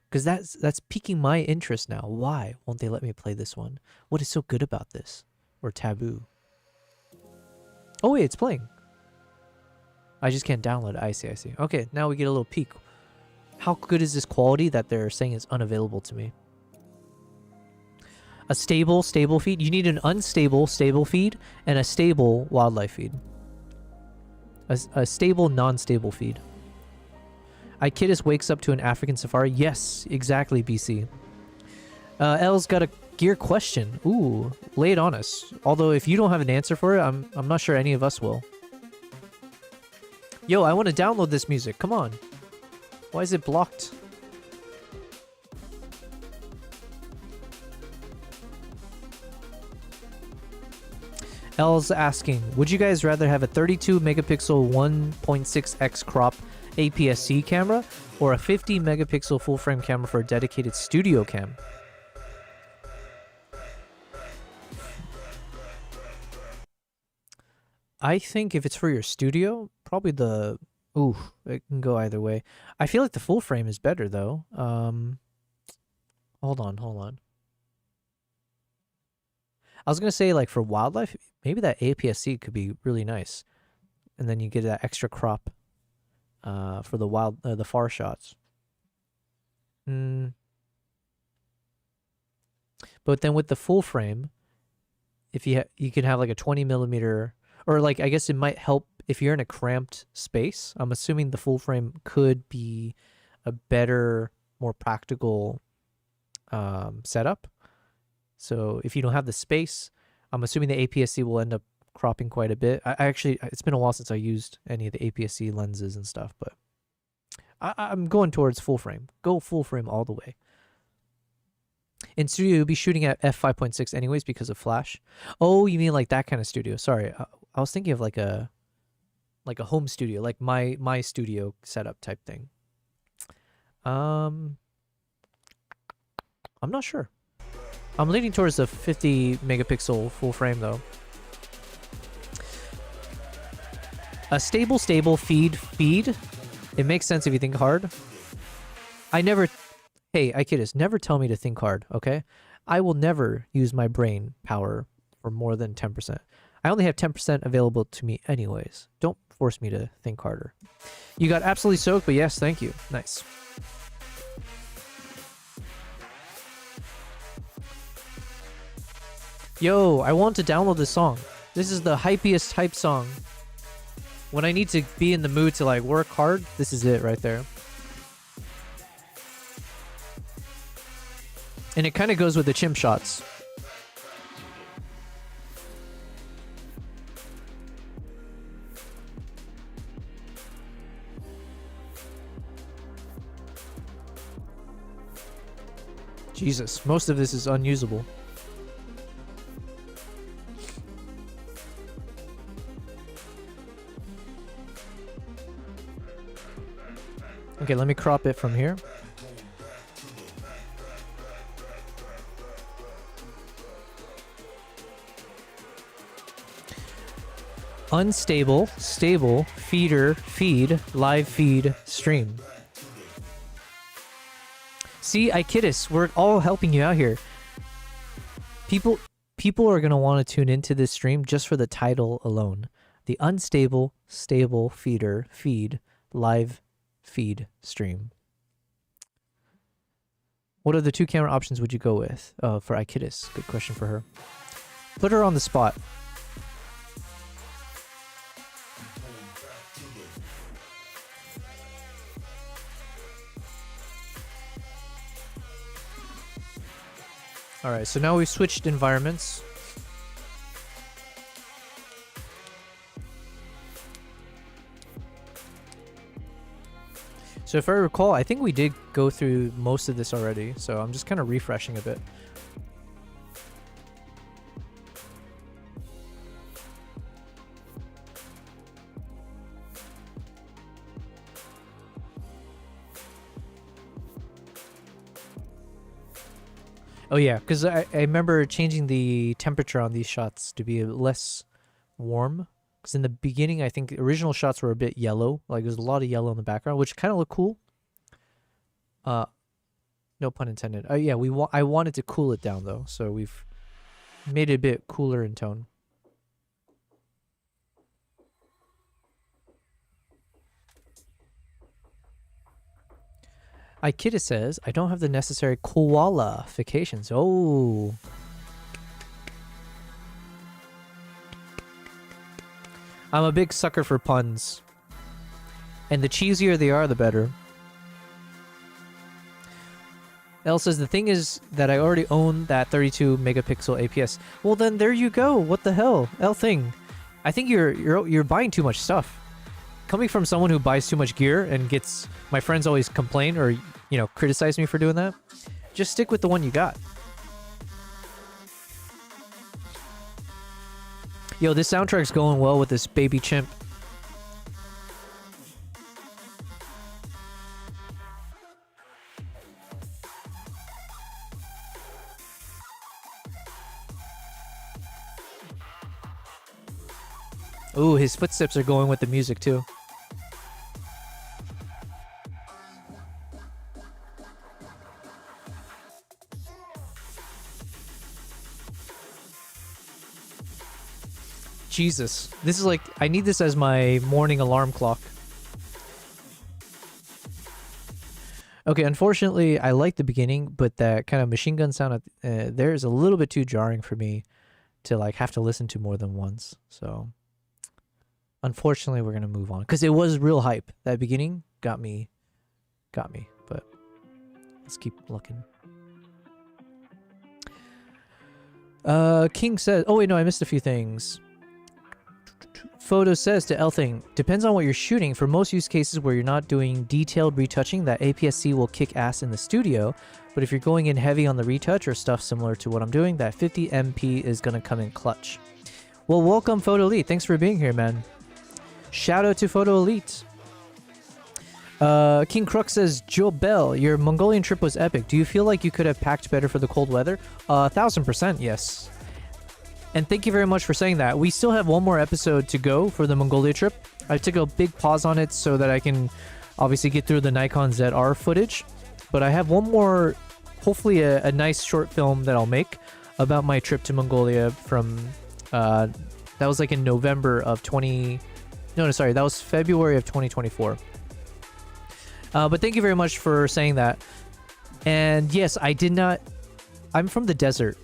Because that's piquing my interest now. Why won't they let me play this one? What is so good about this? Or taboo? Oh wait, it's playing. I just can't download it. I see, I see. Okay, now we get a little peek. How good is this quality that they're saying is unavailable to me? A stable feed? You need an unstable stable feed and a stable wildlife feed. A stable non-stable feed. Ikidis wakes up to an African safari. Yes, exactly, BC. L's got a gear question. Ooh, lay it on us. Although if you don't have an answer for it, I'm not sure any of us will. Yo, I want to download this music. Come on. Why is it blocked? L's asking, would you guys rather have a 32 megapixel 1.6x crop APS-C camera or a 50 megapixel full frame camera for a dedicated studio cam? I think if it's for your studio, probably the... Ooh, it can go either way. I feel like the full frame is better, though. Hold on. I was going to say, like, for wildlife, maybe that APS-C could be really nice. And then you get that extra crop for the far shots. But then with the full frame, if you can have, like, a 20 millimeter... Or, like, I guess it might help if you're in a cramped space. I'm assuming the full frame could be a better, more practical setup. So if you don't have the space, I'm assuming the APS-C will end up cropping quite a bit. I actually, it's been a while since I used any of the APS-C lenses and stuff, but I'm going towards full frame. Go full frame all the way. In studio, you'll be shooting at f5.6 anyways because of flash. Oh, you mean like that kind of studio? Sorry, I was thinking of like a home studio, like my studio setup type thing. I'm not sure. I'm leaning towards the 50 megapixel full frame though. A stable feed. It makes sense if you think hard. Hey, Ikidis, never tell me to think hard, okay? I will never use my brain power for more than 10%. I only have 10% available to me anyways. Don't force me to think harder. You got absolutely soaked, but yes, thank you. Nice. Yo, I want to download this song. This is the hypiest hype song. When I need to be in the mood to like work hard, this is it right there. And it kind of goes with the chimp shots. Jesus, most of this is unusable. Okay, let me crop it from here. Unstable, stable, feeder, feed, live feed, stream. See, Ikidis, we're all helping you out here. People are going to want to tune into this stream just for the title alone. The unstable, stable, feeder, feed, live feed, stream. What are the 2 camera options would you go with for Ikidis? Good question for her. Put her on the spot. Alright, so now we've switched environments. So if I recall, I think we did go through most of this already, so I'm just kind of refreshing a bit. Oh yeah, because I remember changing the temperature on these shots to be less warm. Because in the beginning, I think the original shots were a bit yellow. Like there's a lot of yellow in the background, which kind of looked cool. No pun intended. Yeah, I wanted to cool it down though, so we've made it a bit cooler in tone. Ikita says, I don't have the necessary qualifications. Oh. I'm a big sucker for puns. And the cheesier they are, the better. Elle says, the thing is that I already own that 32 megapixel APS. Well then, there you go. What the hell? Elle thing. I think you're buying too much stuff. Coming from someone who buys too much gear and gets... My friends always complain or, you know, criticize me for doing that. Just stick with the one you got. Yo, this soundtrack's going well with this baby chimp. Ooh, his footsteps are going with the music too. Jesus, this is like, I need this as my morning alarm clock. Okay, unfortunately, I like the beginning, but that kind of machine gun sound there is a little bit too jarring for me to like have to listen to more than once. So, unfortunately, we're gonna move on because it was real hype. That beginning got me. But let's keep looking. King says, oh wait, no, I missed a few things. Photo says to Elthing, depends on what you're shooting. For most use cases where you're not doing detailed retouching, that APS-C will kick ass in the studio. But if you're going in heavy on the retouch or stuff similar to what I'm doing, that 50 MP is going to come in clutch. Well, welcome, Photo Elite. Thanks for being here, man. Shout out to Photo Elite. King Crux says, Joe Bell, your Mongolian trip was epic. Do you feel like you could have packed better for the cold weather? 1000%, yes. And thank you very much for saying that. We still have one more episode to go for the Mongolia trip. I took a big pause on it so that I can obviously get through the Nikon ZR footage. But I have one more, hopefully a nice short film that I'll make about my trip to Mongolia from, that was like in November of that was February of 2024. But thank you very much for saying that. And yes, I'm from the desert.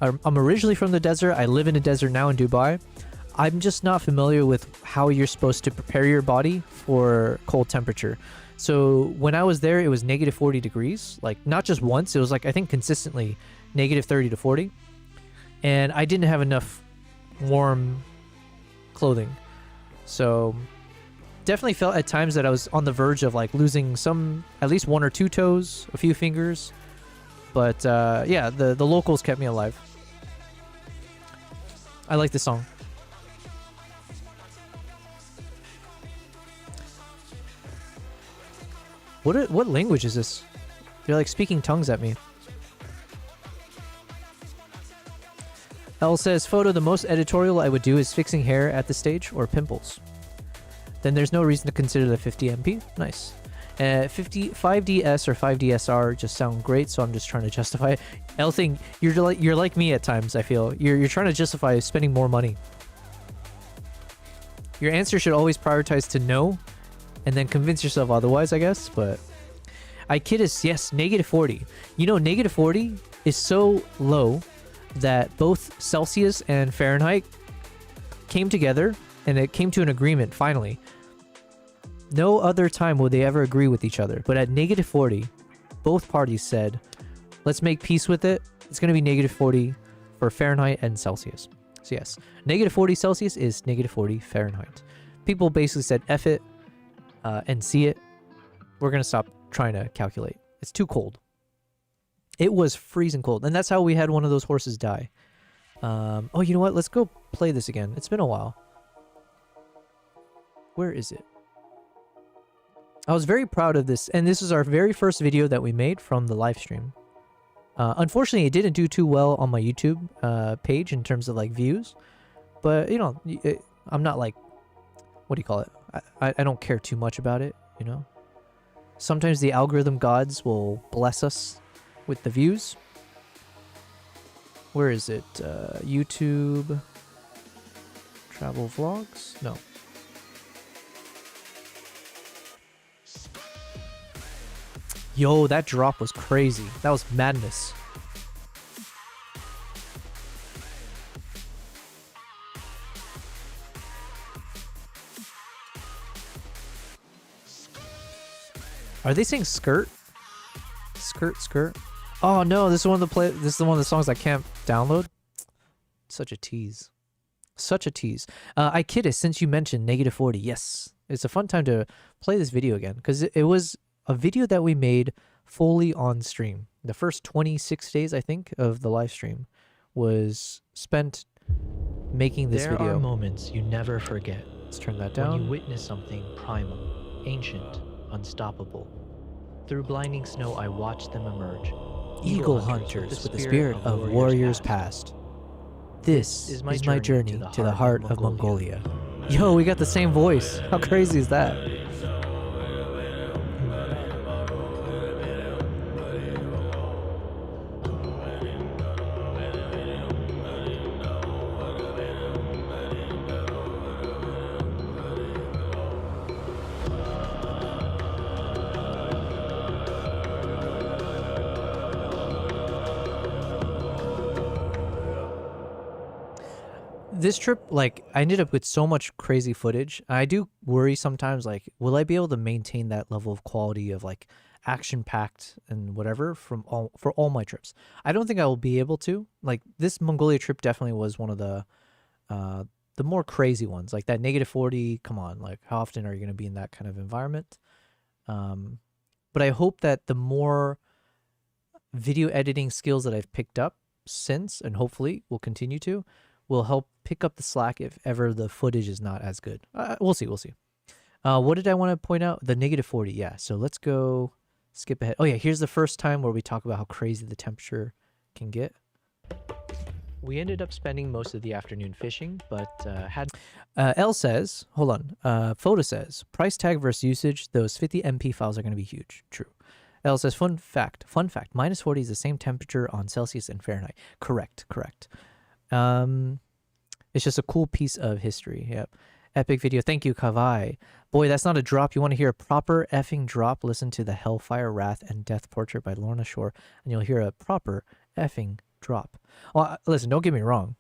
I'm originally from the desert. I live in a desert now in Dubai. I'm just not familiar with how you're supposed to prepare your body for cold temperature. So when I was there, it was negative 40 degrees. Like not just once, it was like I think consistently negative 30 to 40. And I didn't have enough warm clothing. So definitely felt at times that I was on the verge of like losing at least one or two toes, a few fingers. But yeah, the locals kept me alive. I like this song. What language is this? They're like speaking tongues at me. L says, photo, the most editorial I would do is fixing hair at the stage or pimples. Then there's no reason to consider the 50MP. Nice. 5DS or 5DSR just sound great, so I'm just trying to justify it. L thing, you're like me at times, I feel. You're trying to justify spending more money. Your answer should always prioritize to no, and then convince yourself otherwise, I guess, but... I kid us, yes, -40. You know, -40 is so low that both Celsius and Fahrenheit came together, and it came to an agreement, finally. No other time would they ever agree with each other, but at -40, both parties said, let's make peace with it. It's going to be -40 for Fahrenheit and Celsius. So yes, -40 Celsius is -40 Fahrenheit. People basically said, F it, and see it. We're going to stop trying to calculate. It's too cold. It was freezing cold, and that's how we had one of those horses die. Oh, you know what? Let's go play this again. It's been a while. Where is it? I was very proud of this, and this is our very first video that we made from the live stream. Unfortunately, it didn't do too well on my YouTube page in terms of like views, but you know, I'm not like, what do you call it? I don't care too much about it, you know. Sometimes the algorithm gods will bless us with the views. Where is it? YouTube travel vlogs? No. Yo, that drop was crazy. That was madness. Are they saying skirt? Skirt. Oh no, this is one of the songs I can't download. Such a tease. Such a tease. I kid it, since you mentioned -40. Yes. It's a fun time to play this video again, because it was a video that we made fully on stream. The first 26 days, I think, of the live stream was spent making this video. There are moments you never forget. Let's turn that down. When you witness something primal, ancient, unstoppable. Through blinding snow, I watched them emerge. Eagle hunters with the spirit of warriors past. This is my journey to the heart of Mongolia. Yo, we got the same voice. How crazy is that? This trip, like, I ended up with so much crazy footage. I do worry sometimes, like, will I be able to maintain that level of quality of, like, action-packed and whatever for all my trips? I don't think I will be able to. Like, this Mongolia trip definitely was one of the more crazy ones. Like, that -40, come on, like, how often are you going to be in that kind of environment? But I hope that the more video editing skills that I've picked up since, and hopefully will continue to, will help pick up the slack if ever the footage is not as good. We'll see. What did I want to point out? The -40, yeah. So let's go skip ahead. Oh yeah, here's the first time where we talk about how crazy the temperature can get. We ended up spending most of the afternoon fishing, but had... L says, hold on, Photo says, price tag versus usage, those 50 MP files are going to be huge. True. L says, fun fact, -40 is the same temperature on Celsius and Fahrenheit. Correct. It's just a cool piece of history. Yep. Epic video. Thank you, Kavai. Boy, that's not a drop. You want to hear a proper effing drop? Listen to the Hellfire, Wrath, and Death Portrait by Lorna Shore, and you'll hear a proper effing drop. Well, listen, don't get me wrong.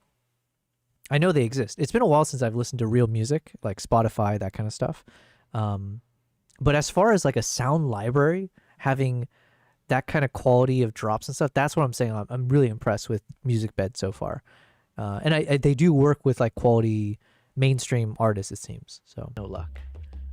I know they exist. It's been a while since I've listened to real music, like Spotify, that kind of stuff. But as far as like a sound library, having that kind of quality of drops and stuff, that's what I'm saying. I'm really impressed with Musicbed so far. And they do work with like quality mainstream artists, it seems. So no luck.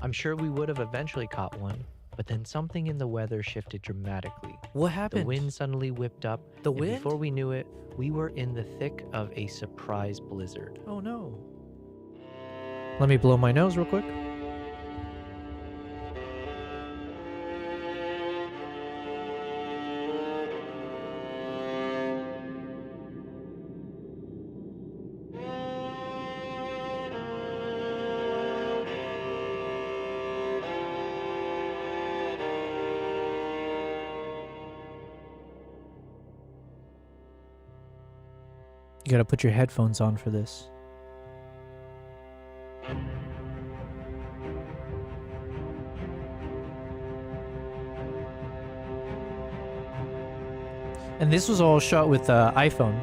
I'm sure we would have eventually caught one, but then something in the weather shifted dramatically. What happened? The wind suddenly whipped up. The wind? Before we knew it, we were in the thick of a surprise blizzard. Oh no. Let me blow my nose real quick. You gotta put your headphones on for this. And this was all shot with iPhone.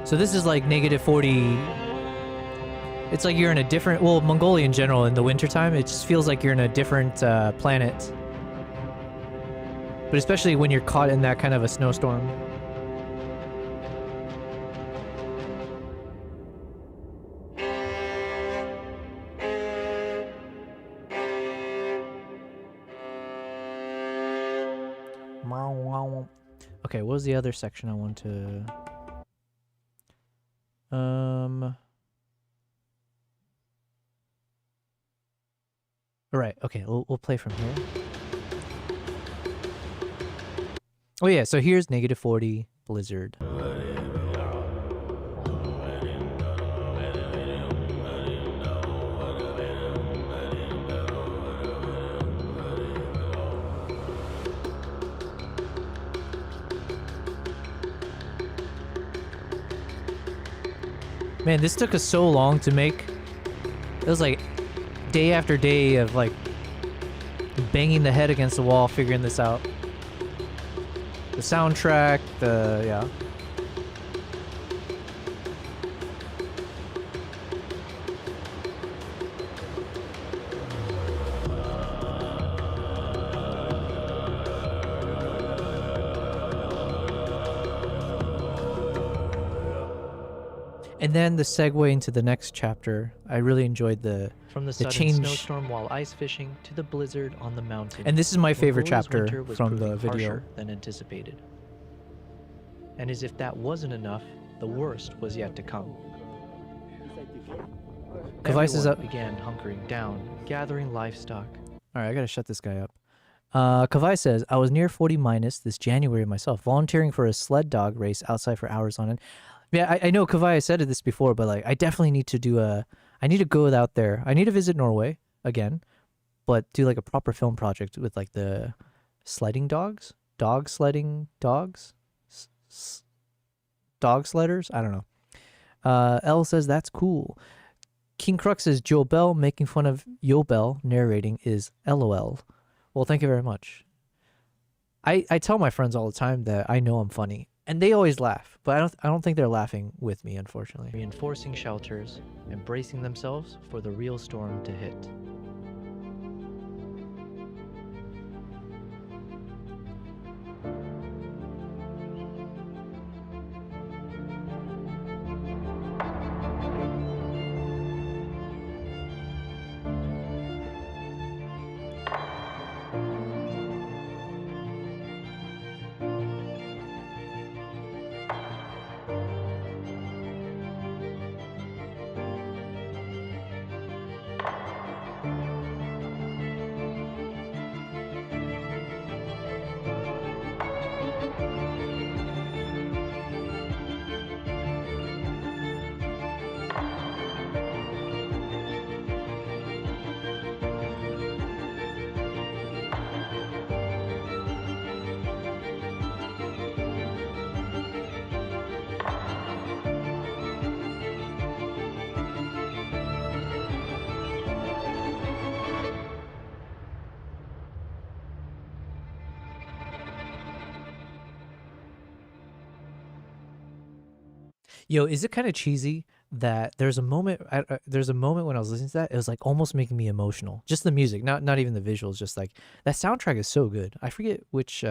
So this is like -40. It's like you're in a different, well, Mongolia in general in the wintertime, it just feels like you're in a different planet. But especially when you're caught in that kind of a snowstorm. Okay, what was the other section I want to... All right, okay, we'll play from here. Oh yeah, so here's -40 blizzard. Man, this took us so long to make. It was like day after day of like banging the head against the wall figuring this out. The soundtrack, yeah. And then the segue into the next chapter, I really enjoyed From the sudden change. snowstorm while ice fishing to the blizzard on the mountain. And this is my favorite Mongolia's chapter winter was from the proving video. harsher than anticipated. And as if that wasn't enough, the worst was yet to come. Kavais is Everyone up. began hunkering down, gathering livestock. All right, I gotta shut this guy up. Kavai says, I was near 40 minus this January myself, volunteering for a sled dog race outside for hours on end. Yeah, I know Kavai said this before, but like I definitely need to do I need to go out there. I need to visit Norway again, but do like a proper film project with like the sledding dogs, dog sledding dogs, dog sledders. I don't know. L says that's cool. King Crux says Joe Bell making fun of Yo Bell narrating is LOL. Well, thank you very much. I tell my friends all the time that I know I'm funny, and they always laugh, but I don't think they're laughing with me, unfortunately. Reinforcing shelters and bracing themselves for the real storm to hit. Yo, is it kind of cheesy that there's a moment when I was listening to that, it was like almost making me emotional. Just the music, not even the visuals, just like that soundtrack is so good. I forget which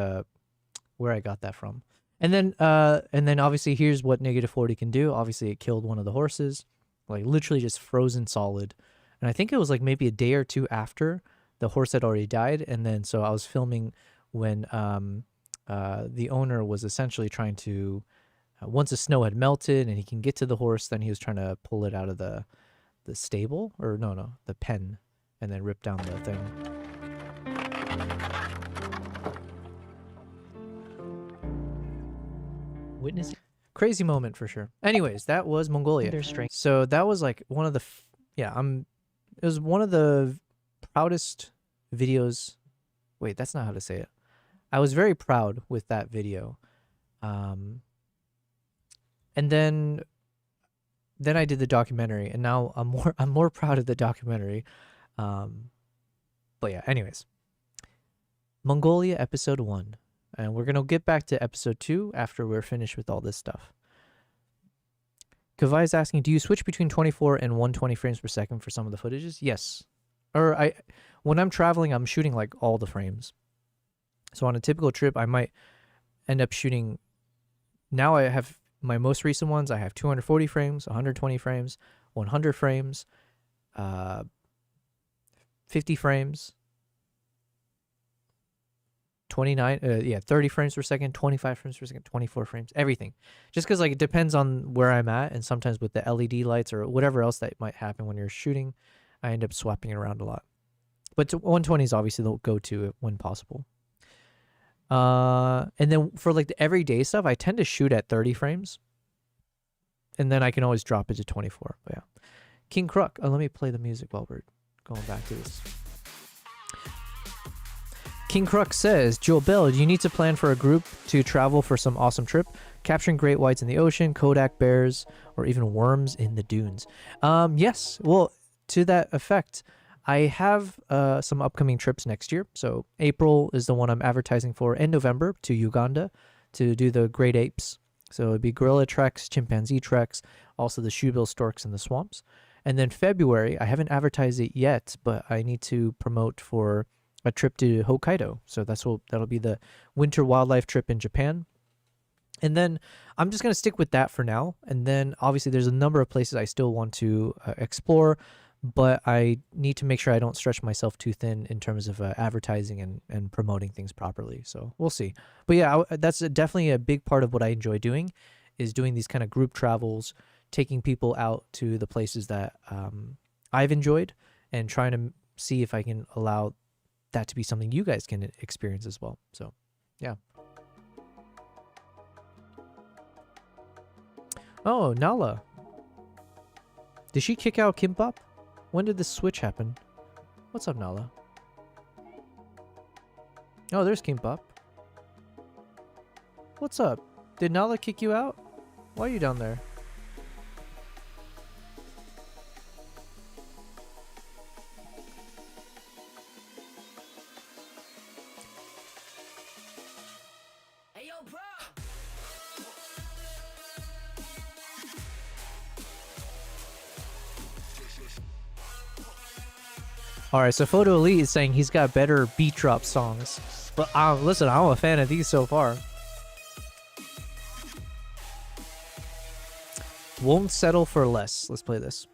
where I got that from. And then obviously here's what -40 can do. Obviously it killed one of the horses, like literally just frozen solid. And I think it was like maybe a day or two after the horse had already died. And then so I was filming when the owner was essentially trying to once the snow had melted and he can get to the horse, then he was trying to pull it out of the stable, or no, the pen, and then rip down the thing. Witnessing Crazy moment for sure. Anyways, that was Mongolia. Their strength. So that was like one of the, it was one of the proudest videos. Wait, that's not how to say it. I was very proud with that video. And then I did the documentary, and now I'm more proud of the documentary. But yeah, anyways. Mongolia episode 1. And we're going to get back to episode 2 after we're finished with all this stuff. Kavai is asking, do you switch between 24 and 120 frames per second for some of the footages? Yes. Or when I'm traveling, I'm shooting like all the frames. So on a typical trip, I might end up shooting. Now I have my most recent ones. I have 240 frames, 120 frames, 100 frames, 50 frames, 30 frames per second, 25 frames per second, 24 frames, everything. Just because like it depends on where I'm at, and sometimes with the LED lights or whatever else that might happen when you're shooting, I end up swapping it around a lot. But 120 is obviously the go-to when possible. And then for like the everyday stuff, I tend to shoot at 30 frames, and then I can always drop it to 24. But yeah, King Kruk. Let me play the music while we're going back to this. King Kruk says, Joe Bell, you need to plan for a group to travel for some awesome trip, capturing great whites in the ocean, Kodak bears, or even worms in the dunes. Yes, well, to that effect, I have some upcoming trips next year. So April is the one I'm advertising for, and November to Uganda to do the great apes. So it'd be gorilla treks, chimpanzee treks, also the shoebill storks in the swamps. And then February, I haven't advertised it yet, but I need to promote for a trip to Hokkaido. So that'll be the winter wildlife trip in Japan. And then I'm just going to stick with that for now. And then obviously there's a number of places I still want to explore, but I need to make sure I don't stretch myself too thin in terms of advertising and promoting things properly. So we'll see. But yeah, that's definitely a big part of what I enjoy doing, is doing these kind of group travels, taking people out to the places that I've enjoyed, and trying to see if I can allow that to be something you guys can experience as well. So yeah. Oh, Nala, did she kick out Kimbap? When did this switch happen? What's up, Nala? Oh, there's Kimbap. What's up? Did Nala kick you out? Why are you down there? Alright, so Photo Elite is saying he's got better beat drop songs. But listen, I'm a fan of these so far. Won't settle for less. Let's play this.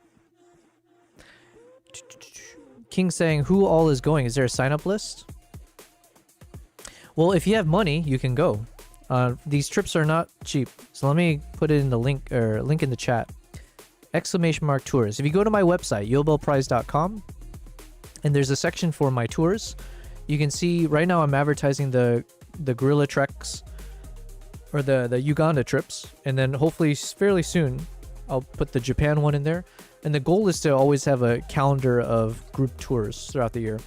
King saying, who all is going? Is there a sign-up list? Well, if you have money, you can go. These trips are not cheap. So let me put it in the link in the chat. !tours. If you go to my website, yobelprize.com, and there's a section for my tours, you can see right now I'm advertising the gorilla treks, or the Uganda trips, and then hopefully fairly soon I'll put the Japan one in there. And the goal is to always have a calendar of group tours throughout the year.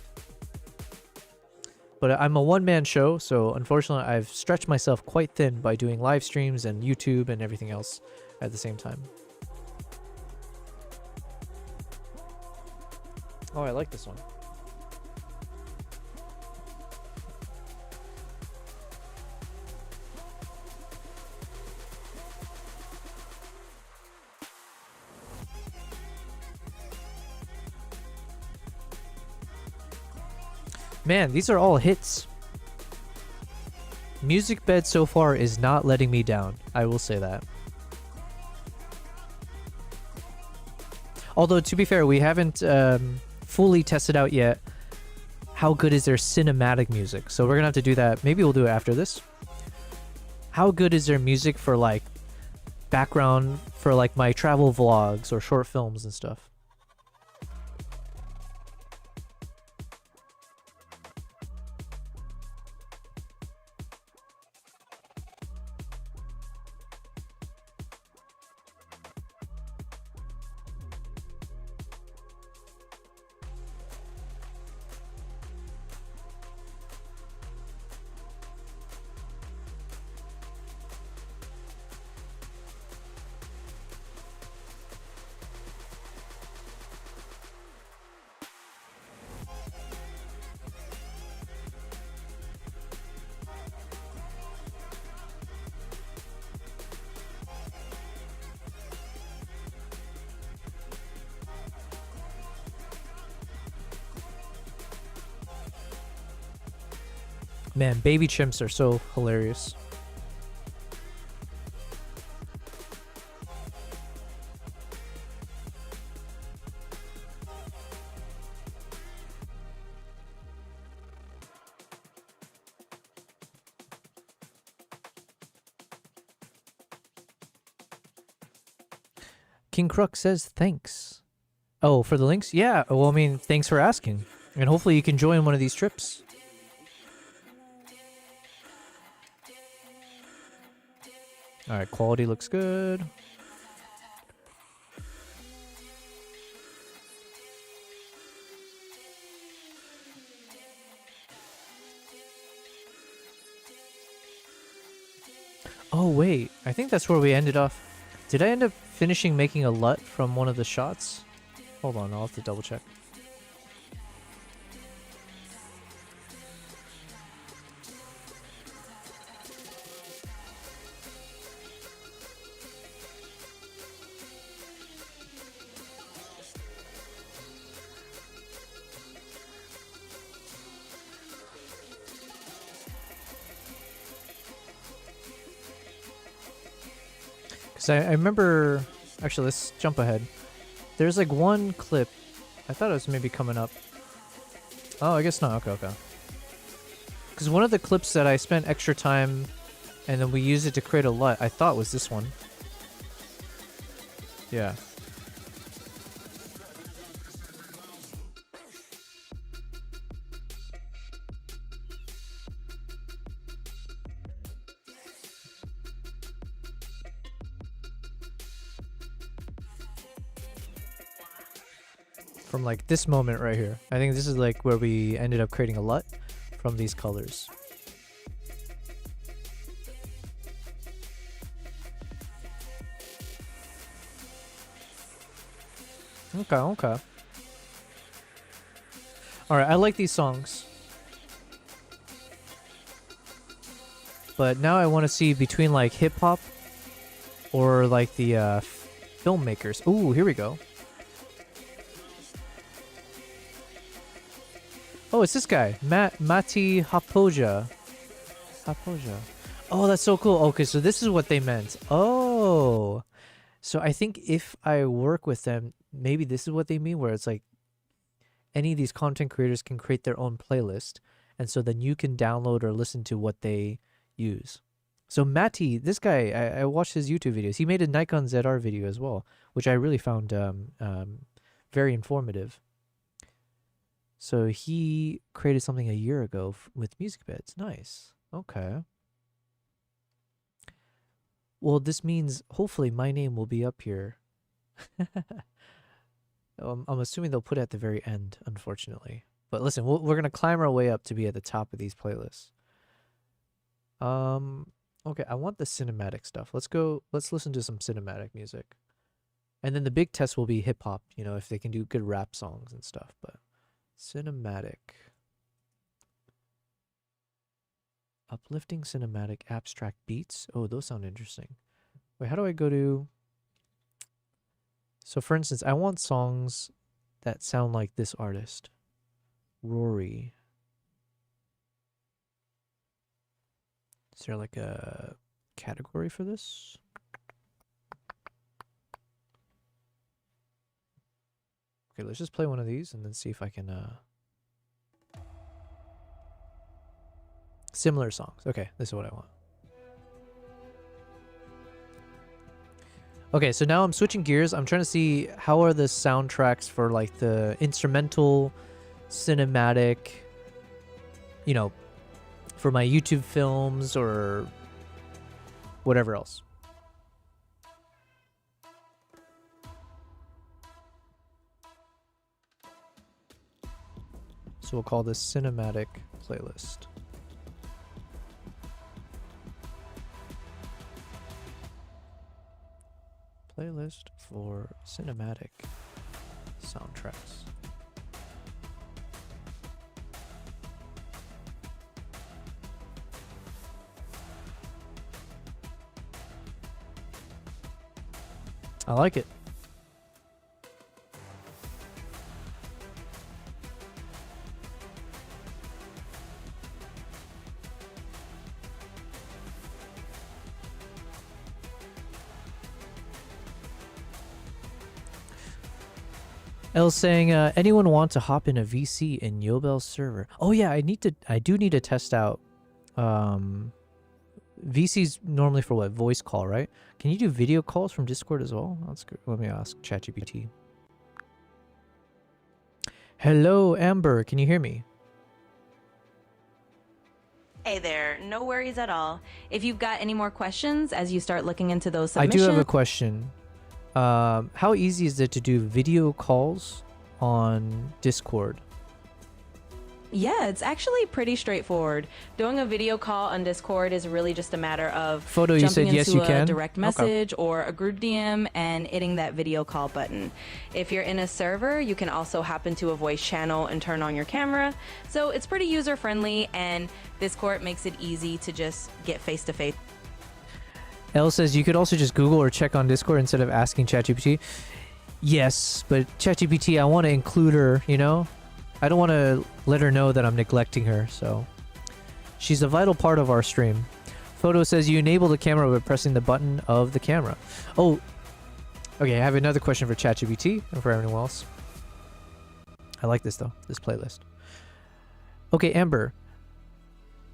But I'm a one-man show, so unfortunately I've stretched myself quite thin by doing live streams and YouTube and everything else at the same time. Oh, I like this one. Man, these are all hits. Musicbed so far is not letting me down. I will say that. Although, to be fair, we haven't fully tested out yet how good is their cinematic music. So we're going to have to do that. Maybe we'll do it after this. How good is their music for like background for like my travel vlogs or short films and stuff? Man, baby chimps are so hilarious. King Crook says thanks. Oh, for the links? Yeah. Well, I mean, thanks for asking. And hopefully you can join one of these trips. All right, quality looks good. Oh, wait. I think that's where we ended off. Did I end up finishing making a LUT from one of the shots? Hold on, I'll have to double check. Because I remember... Actually, let's jump ahead. There's like one clip. I thought it was maybe coming up. Oh, I guess not. Okay. Because one of the clips that I spent extra time and then we used it to create a LUT, I thought was this one. Yeah. From like this moment right here. I think this is like where we ended up creating a LUT from these colors. Okay. Alright, I like these songs. But now I want to see between like hip-hop or like the filmmakers. Ooh, here we go. Oh, it's this guy, Mati Hapoja. Oh, that's so cool. Okay, so this is what they meant. Oh. So I think if I work with them, maybe this is what they mean, where it's like any of these content creators can create their own playlist. And so then you can download or listen to what they use. So Mati, this guy, I watched his YouTube videos. He made a Nikon ZR video as well, which I really found very informative. So he created something a year ago with Musicbed. Nice. Okay. Well, this means hopefully my name will be up here. I'm assuming they'll put it at the very end, unfortunately. But listen, we're going to climb our way up to be at the top of these playlists. Okay, I want the cinematic stuff. Let's listen to some cinematic music. And then the big test will be hip-hop, you know, if they can do good rap songs and stuff, but... Cinematic. Uplifting cinematic abstract beats. Oh, those sound interesting. Wait, how do I go to... So for instance, I want songs that sound like this artist. Rory. Is there like a category for this? Okay, let's just play one of these and then see if I can, similar songs. Okay, this is what I want. Okay, so now I'm switching gears. I'm trying to see how are the soundtracks for like the instrumental, cinematic, you know, for my YouTube films or whatever else. So we'll call this cinematic playlist. Playlist for cinematic soundtracks. I like it. Elle's saying, anyone want to hop in a VC in Yobel's server? Oh yeah, I do need to test out. VC's normally for what? Voice call, right? Can you do video calls from Discord as well? That's good. Let me ask ChatGPT. Hello, Amber. Can you hear me? Hey there, no worries at all. If you've got any more questions as you start looking into those I submissions. do have a question. How easy is it to do video calls on Discord? Yeah, it's actually pretty straightforward. Doing a video call on Discord is really just a matter of Photo, you jumping said yes, into you a can? direct message or a group DM and hitting that video call button. If you're in a server, you can also hop into a voice channel and turn on your camera. So it's pretty user friendly, and Discord makes it easy to just get face to face. Elle says you could also just Google or check on Discord instead of asking ChatGPT. Yes, but ChatGPT, I want to include her, you know? I don't want to let her know that I'm neglecting her, so she's a vital part of our stream. Photo says you enable the camera by pressing the button of the camera. Oh, okay, I have another question for ChatGPT and for everyone else. I like this though, this playlist. Okay, Amber,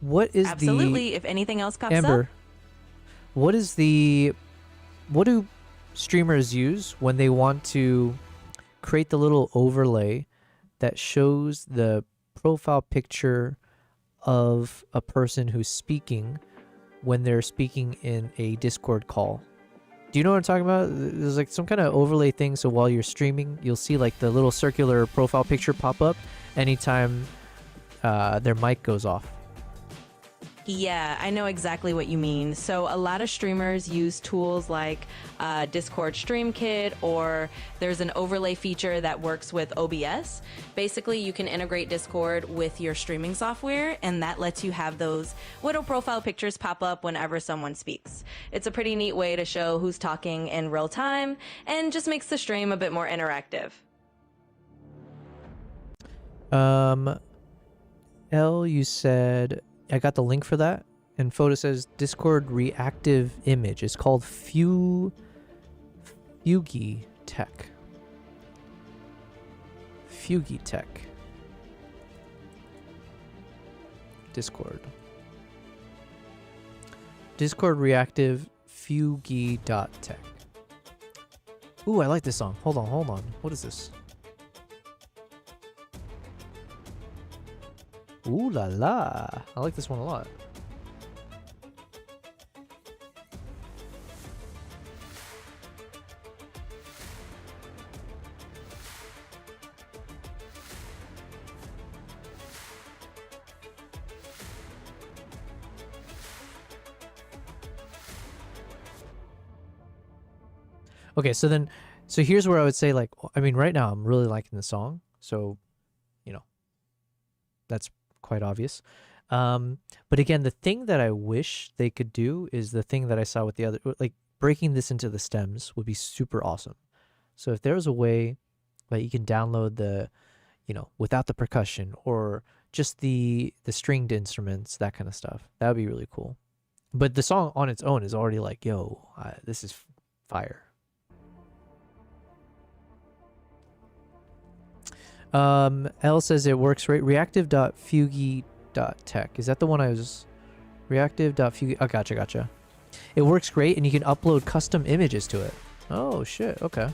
what is Absolutely, if anything else pops Amber, up. what do streamers use when they want to create the little overlay that shows the profile picture of a person who's speaking when they're speaking in a Discord call? Do you know what I'm talking about? There's like some kind of overlay thing, so while you're streaming, you'll see like the little circular profile picture pop up anytime their mic goes off. Yeah, I know exactly what you mean. So a lot of streamers use tools like Discord Stream Kit, or there's an overlay feature that works with OBS. Basically, you can integrate Discord with your streaming software, and that lets you have those little profile pictures pop up whenever someone speaks. It's a pretty neat way to show who's talking in real time and just makes the stream a bit more interactive. Elle, you said I got the link for that, and Photo says Discord reactive image. It's called Fugi Tech. Fugi Tech. Discord reactive Fugi.tech. Ooh, I like this song. Hold on. What is this? Ooh la la. I like this one a lot. Okay, so here's where I would say, like, I mean, right now I'm really liking the song, so, you know, that's quite obvious. But again, the thing that I wish they could do is the thing that I saw with the other, like breaking this into the stems would be super awesome. So if there was a way that you can download the, you know, without the percussion or just the stringed instruments, that kind of stuff, that would be really cool. But the song on its own is already like, yo, this is fire. Elle says it works right. Reactive.fugi.tech. Is that the one I was... Reactive.fugi... Oh, gotcha. It works great, and you can upload custom images to it. Oh, shit. Okay.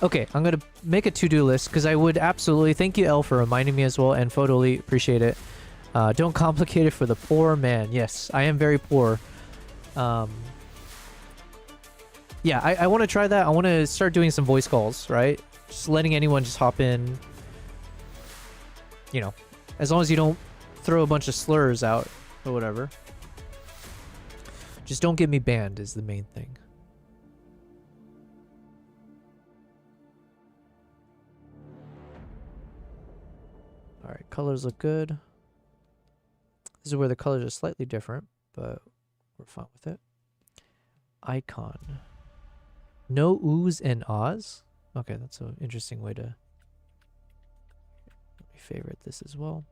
Okay, I'm going to make a to-do list, because I would absolutely... Thank you, Elle, for reminding me as well, and Photoli, appreciate it. Don't complicate it for the poor man. Yes, I am very poor. Yeah, I want to try that. I want to start doing some voice calls, right? Just letting anyone just hop in, you know, as long as you don't throw a bunch of slurs out or whatever. Just don't get me banned is the main thing. All right, colors look good. This is where the colors are slightly different, but we're fine with it. Icon. No oohs and ahs. Okay, that's an interesting way to... Let me favorite this as well.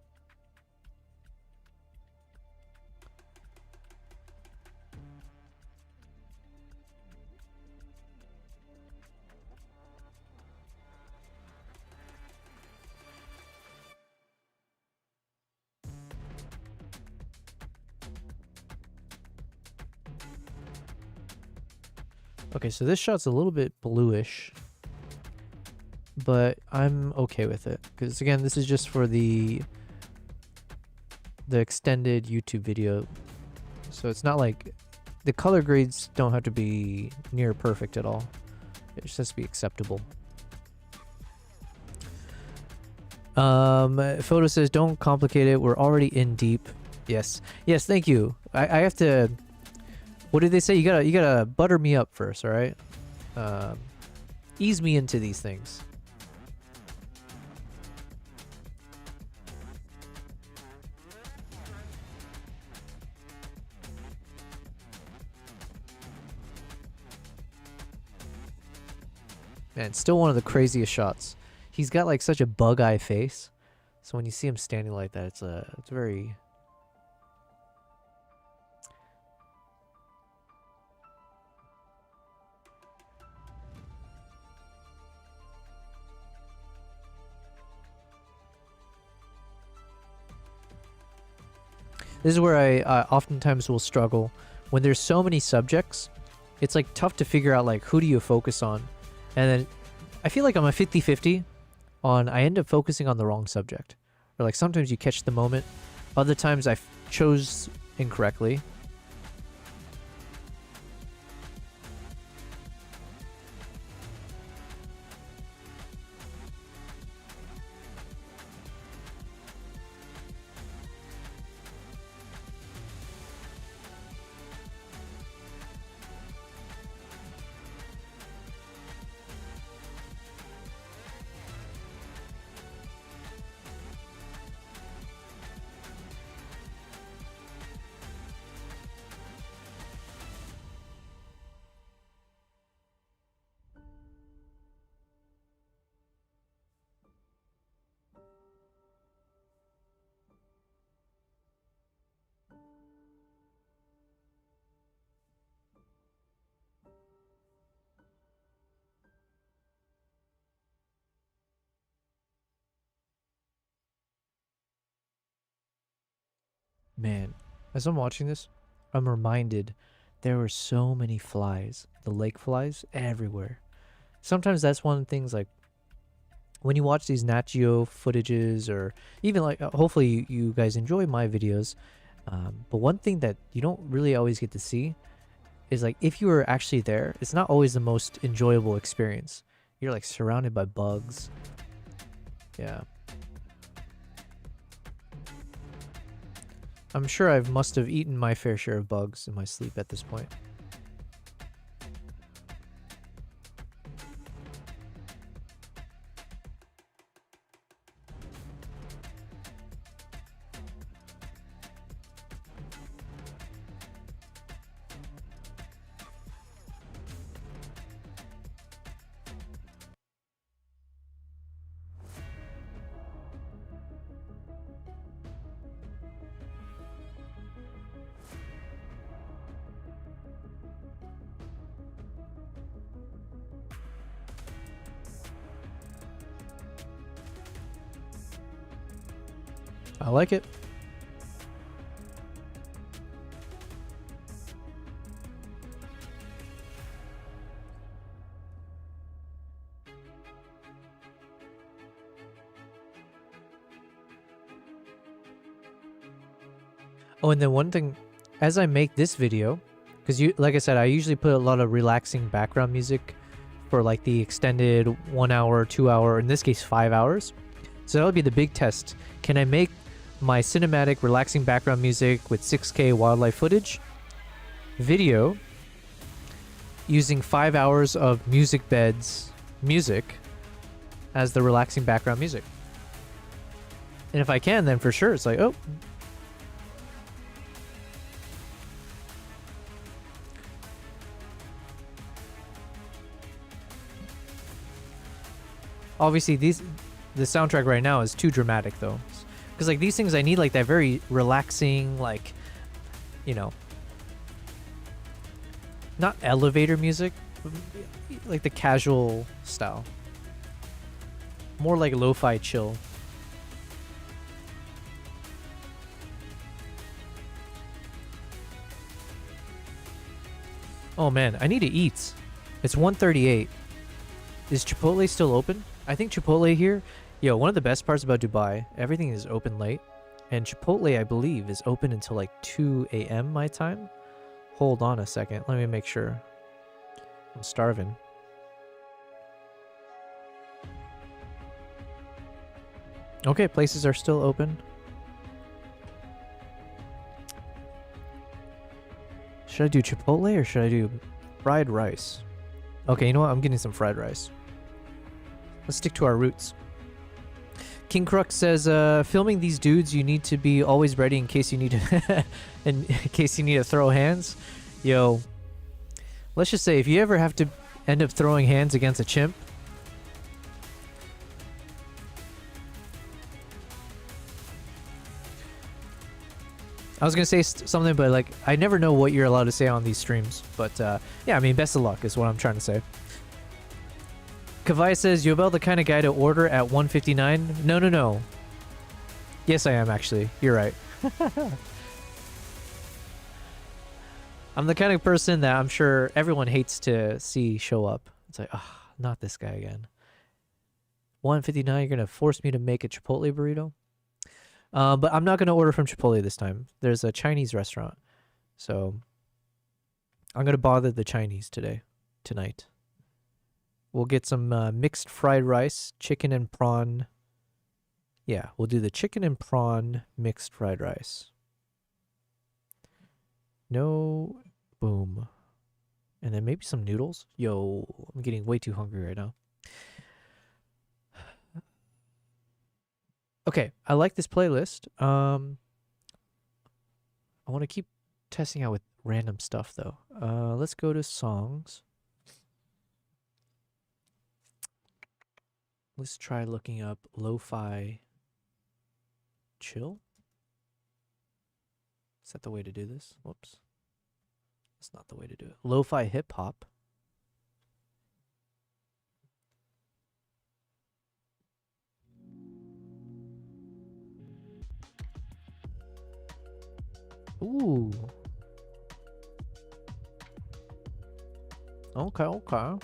Okay, so this shot's a little bit bluish, but I'm okay with it because again, this is just for the extended YouTube video, so it's not like the color grades don't have to be near perfect at all. It just has to be acceptable. Photo says, don't complicate it. We're already in deep. Yes. Yes, thank you. I have to... What did they say? You gotta butter me up first, all right? Ease me into these things. Man, still one of the craziest shots. He's got like such a bug eye face, so when you see him standing like that, it's very... This is where I oftentimes will struggle when there's so many subjects. It's like tough to figure out like who do you focus on, and then I feel like I'm a 50-50 on I end up focusing on the wrong subject, or like sometimes you catch the moment, other times I chose incorrectly. Man, as I'm watching this, I'm reminded there were so many flies, the lake flies everywhere. Sometimes that's one of the things, like when you watch these Nat Geo footages, or even like hopefully you guys enjoy my videos, but one thing that you don't really always get to see is like if you were actually there, it's not always the most enjoyable experience. You're like surrounded by bugs. Yeah. I'm sure I must have eaten my fair share of bugs in my sleep at this point. I like it. Oh, and then one thing, as I make this video, because like I said, I usually put a lot of relaxing background music for like the extended 1 hour, 2 hour, in this case 5 hours. So that'll be the big test. Can I make my cinematic relaxing background music with 6K wildlife footage video using 5 hours of Musicbed's music as the relaxing background music? And if I can, then for sure it's like, oh, obviously the soundtrack right now is too dramatic though, because like these things I need like that very relaxing, like, you know, not elevator music, like the casual style, more like lo-fi chill. Oh man, I need to eat. It's 1:38. Is Chipotle still open? I think Chipotle here, yo, one of the best parts about Dubai, everything is open late. And Chipotle, I believe, is open until like 2 a.m. my time. Hold on a second. Let me make sure. I'm starving. Okay, places are still open. Should I do Chipotle or should I do fried rice? Okay, you know what? I'm getting some fried rice. Let's stick to our roots. King Crux says, filming these dudes, you need to be always ready in case you need to in case you need to throw hands. Yo, let's just say if you ever have to end up throwing hands against a chimp, I was gonna say something, but like I never know what you're allowed to say on these streams. But yeah, I mean, best of luck is what I'm trying to say. Kavai says, you about the kind of guy to order at 159? No, no, no. Yes, I am actually. You're right. I'm the kind of person that I'm sure everyone hates to see show up. It's like, ah, oh, not this guy again. 159, you're gonna force me to make a Chipotle burrito? But I'm not gonna order from Chipotle this time. There's a Chinese restaurant, so I'm gonna bother the Chinese tonight. We'll get some mixed fried rice, chicken and prawn. Yeah, we'll do the chicken and prawn mixed fried rice. No, boom. And then maybe some noodles. Yo, I'm getting way too hungry right now. Okay, I like this playlist. I want to keep testing out with random stuff though. Let's go to songs. Let's try looking up lo-fi chill. Is that the way to do this? Whoops. That's not the way to do it. Lo-fi hip hop. Ooh. Okay, okay.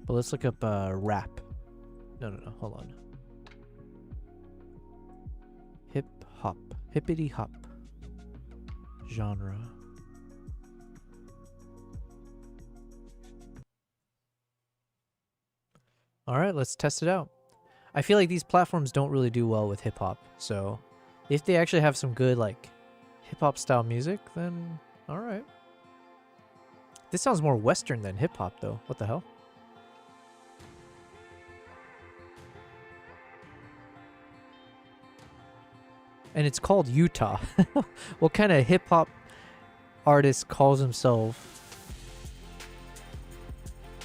But let's look up rap. No, hold on. Hip hop. Hippity hop. Genre. All right, let's test it out. I feel like these platforms don't really do well with hip hop. So if they actually have some good like hip hop style music, then all right. This sounds more Western than hip hop though. What the hell? And it's called Utah. What kind of hip hop artist calls himself?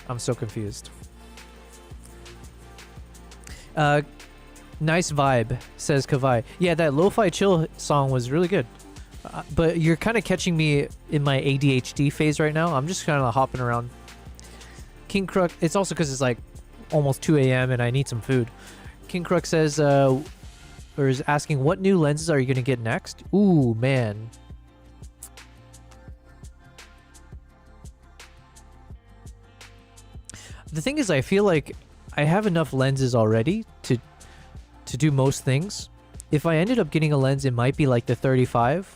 I'm so confused. Nice vibe, says Kavai. Yeah, that lo-fi chill song was really good. But you're kind of catching me in my ADHD phase right now. I'm just kind of hopping around. King Crook, it's also because it's like almost 2 a.m. and I need some food. King Crook says, or is asking, what new lenses are you going to get next? Ooh, man. The thing is, I feel like I have enough lenses already to do most things. If I ended up getting a lens, it might be like the 35,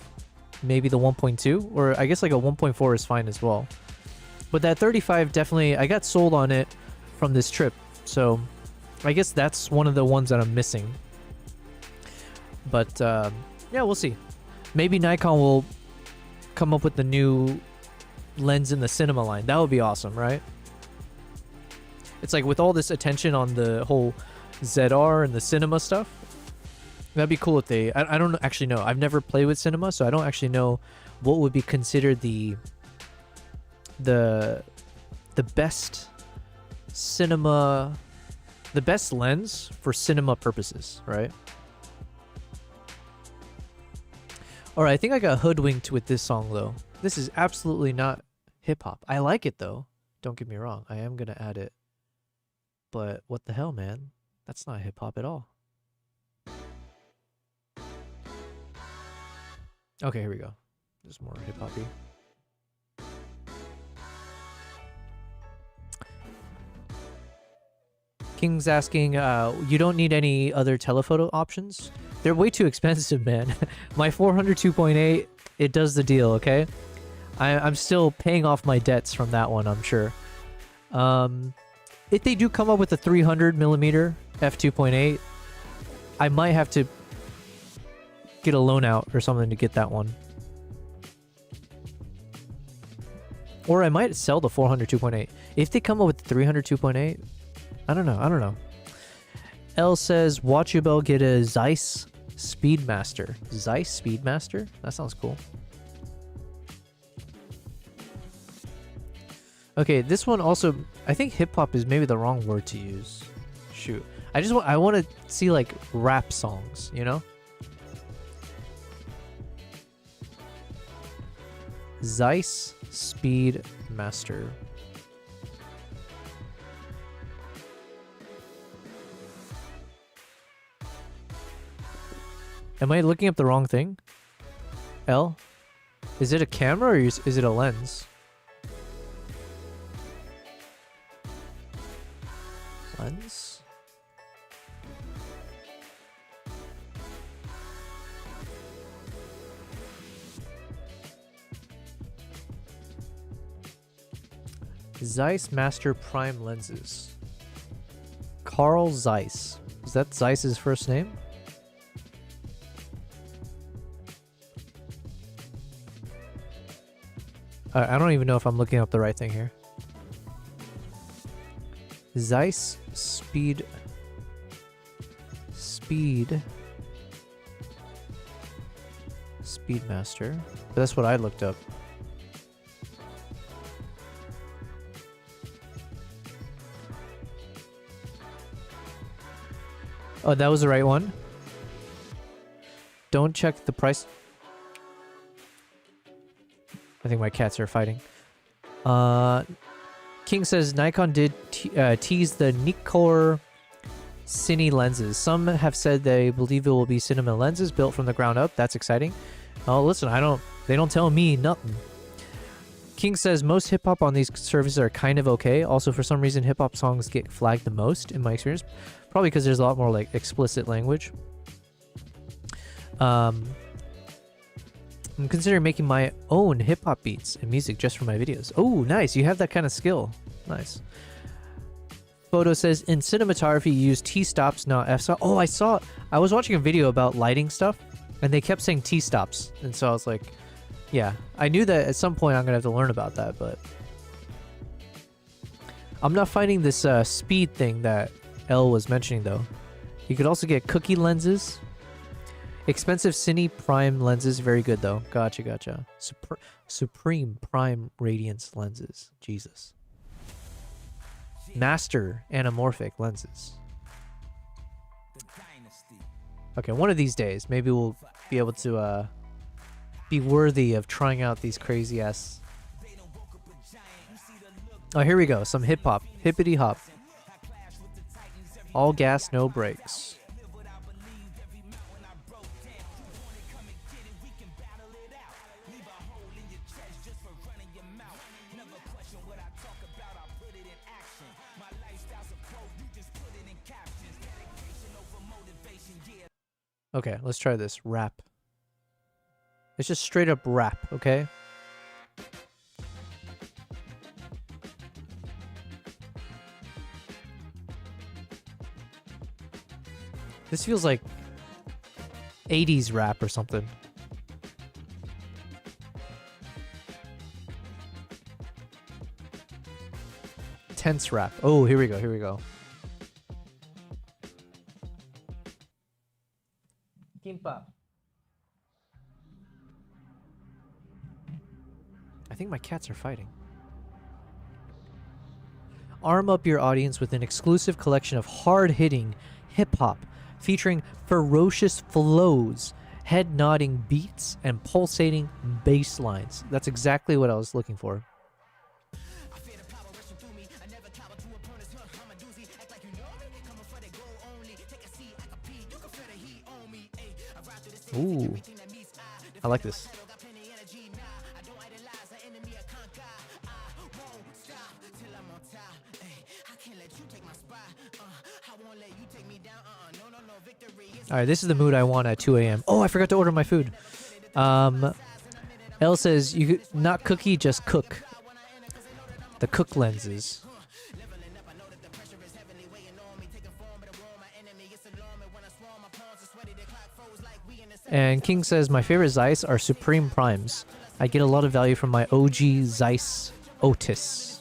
maybe the 1.2, or I guess like a 1.4 is fine as well. But that 35 definitely, I got sold on it from this trip. So I guess that's one of the ones that I'm missing. But yeah, we'll see. Maybe Nikon will come up with the new lens in the cinema line. That would be awesome, right? It's like with all this attention on the whole ZR and the cinema stuff, that'd be cool if they... I don't actually know. I've never played with cinema, so I don't actually know what would be considered the best cinema... the best lens for cinema purposes, right? Alright, I think I got hoodwinked with this song, though. This is absolutely not hip-hop. I like it, though. Don't get me wrong. I am going to add it but what the hell, man? That's not hip hop at all. Okay, here we go. There's more hip hoppy. King's asking, you don't need any other telephoto options? They're way too expensive, man. My 400 2.8, it does the deal, okay? I'm still paying off my debts from that one, I'm sure. If they do come up with a 300mm f2.8, I might have to get a loan out or something to get that one. Or I might sell the 400 2.8. If they come up with the 300 2.8, I don't know. L says, watch your bell get a Zeiss Speedmaster. Zeiss Speedmaster? That sounds cool. Okay, this one also, I think hip-hop is maybe the wrong word to use. Shoot. I want to see, like, rap songs, you know? Zeiss Speedmaster. Am I looking up the wrong thing? L? Is it a camera or is it a lens? Lens? Zeiss Master Prime Lenses. Carl Zeiss. Is that Zeiss's first name? I don't even know if I'm looking up the right thing here. Zeiss Speedmaster. But that's what I looked up. Oh, that was the right one. Don't check the price. I think my cats are fighting. King says Nikon did tease the Nikkor Cine lenses. Some have said they believe it will be cinema lenses built from the ground up. That's exciting. Oh, listen, they don't tell me nothing. King says most hip hop on these services are kind of okay. Also, for some reason, hip hop songs get flagged the most in my experience. Probably because there's a lot more like explicit language. I'm considering making my own hip-hop beats and music just for my videos. Oh, nice. You have that kind of skill. Nice. Photo says, in cinematography, you use T-stops, not f-stops. Oh, I was watching a video about lighting stuff, and they kept saying T-stops. And so I was like, yeah. I knew that at some point I'm going to have to learn about that, but I'm not finding this speed thing that L was mentioning, though. You could also get cookie lenses. Expensive Cine Prime lenses, very good though. Gotcha. Supreme Prime Radiance lenses. Jesus. Master anamorphic lenses. Okay, one of these days, maybe we'll be able to be worthy of trying out these crazy ass. Oh, here we go. Some hip hop. Hippity hop. All gas, no brakes. Okay, let's try this. Rap. It's just straight up rap, okay? This feels like 80s rap or something. Tense rap. Oh, here we go. Kimbap. I think my cats are fighting. Arm up your audience with an exclusive collection of hard-hitting hip-hop featuring ferocious flows, head-nodding beats, and pulsating bass lines. That's exactly what I was looking for. Ooh, I like this. All right, this is the mood I want at 2 a.m. Oh, I forgot to order my food. L says, "You not cookie, just cook." The cook lenses. And King says, "My favorite Zeiss are Supreme Primes. I get a lot of value from my OG Zeiss Otis."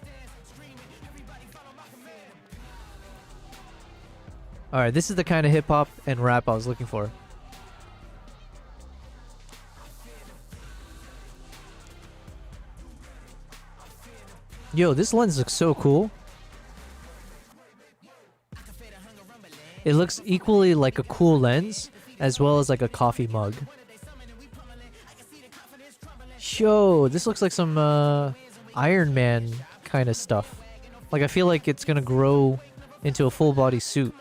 Alright, this is the kind of hip-hop and rap I was looking for. Yo, this lens looks so cool. It looks equally like a cool lens, as well as like a coffee mug. Yo, this looks like some Iron Man kind of stuff. Like, I feel like it's gonna grow into a full body suit.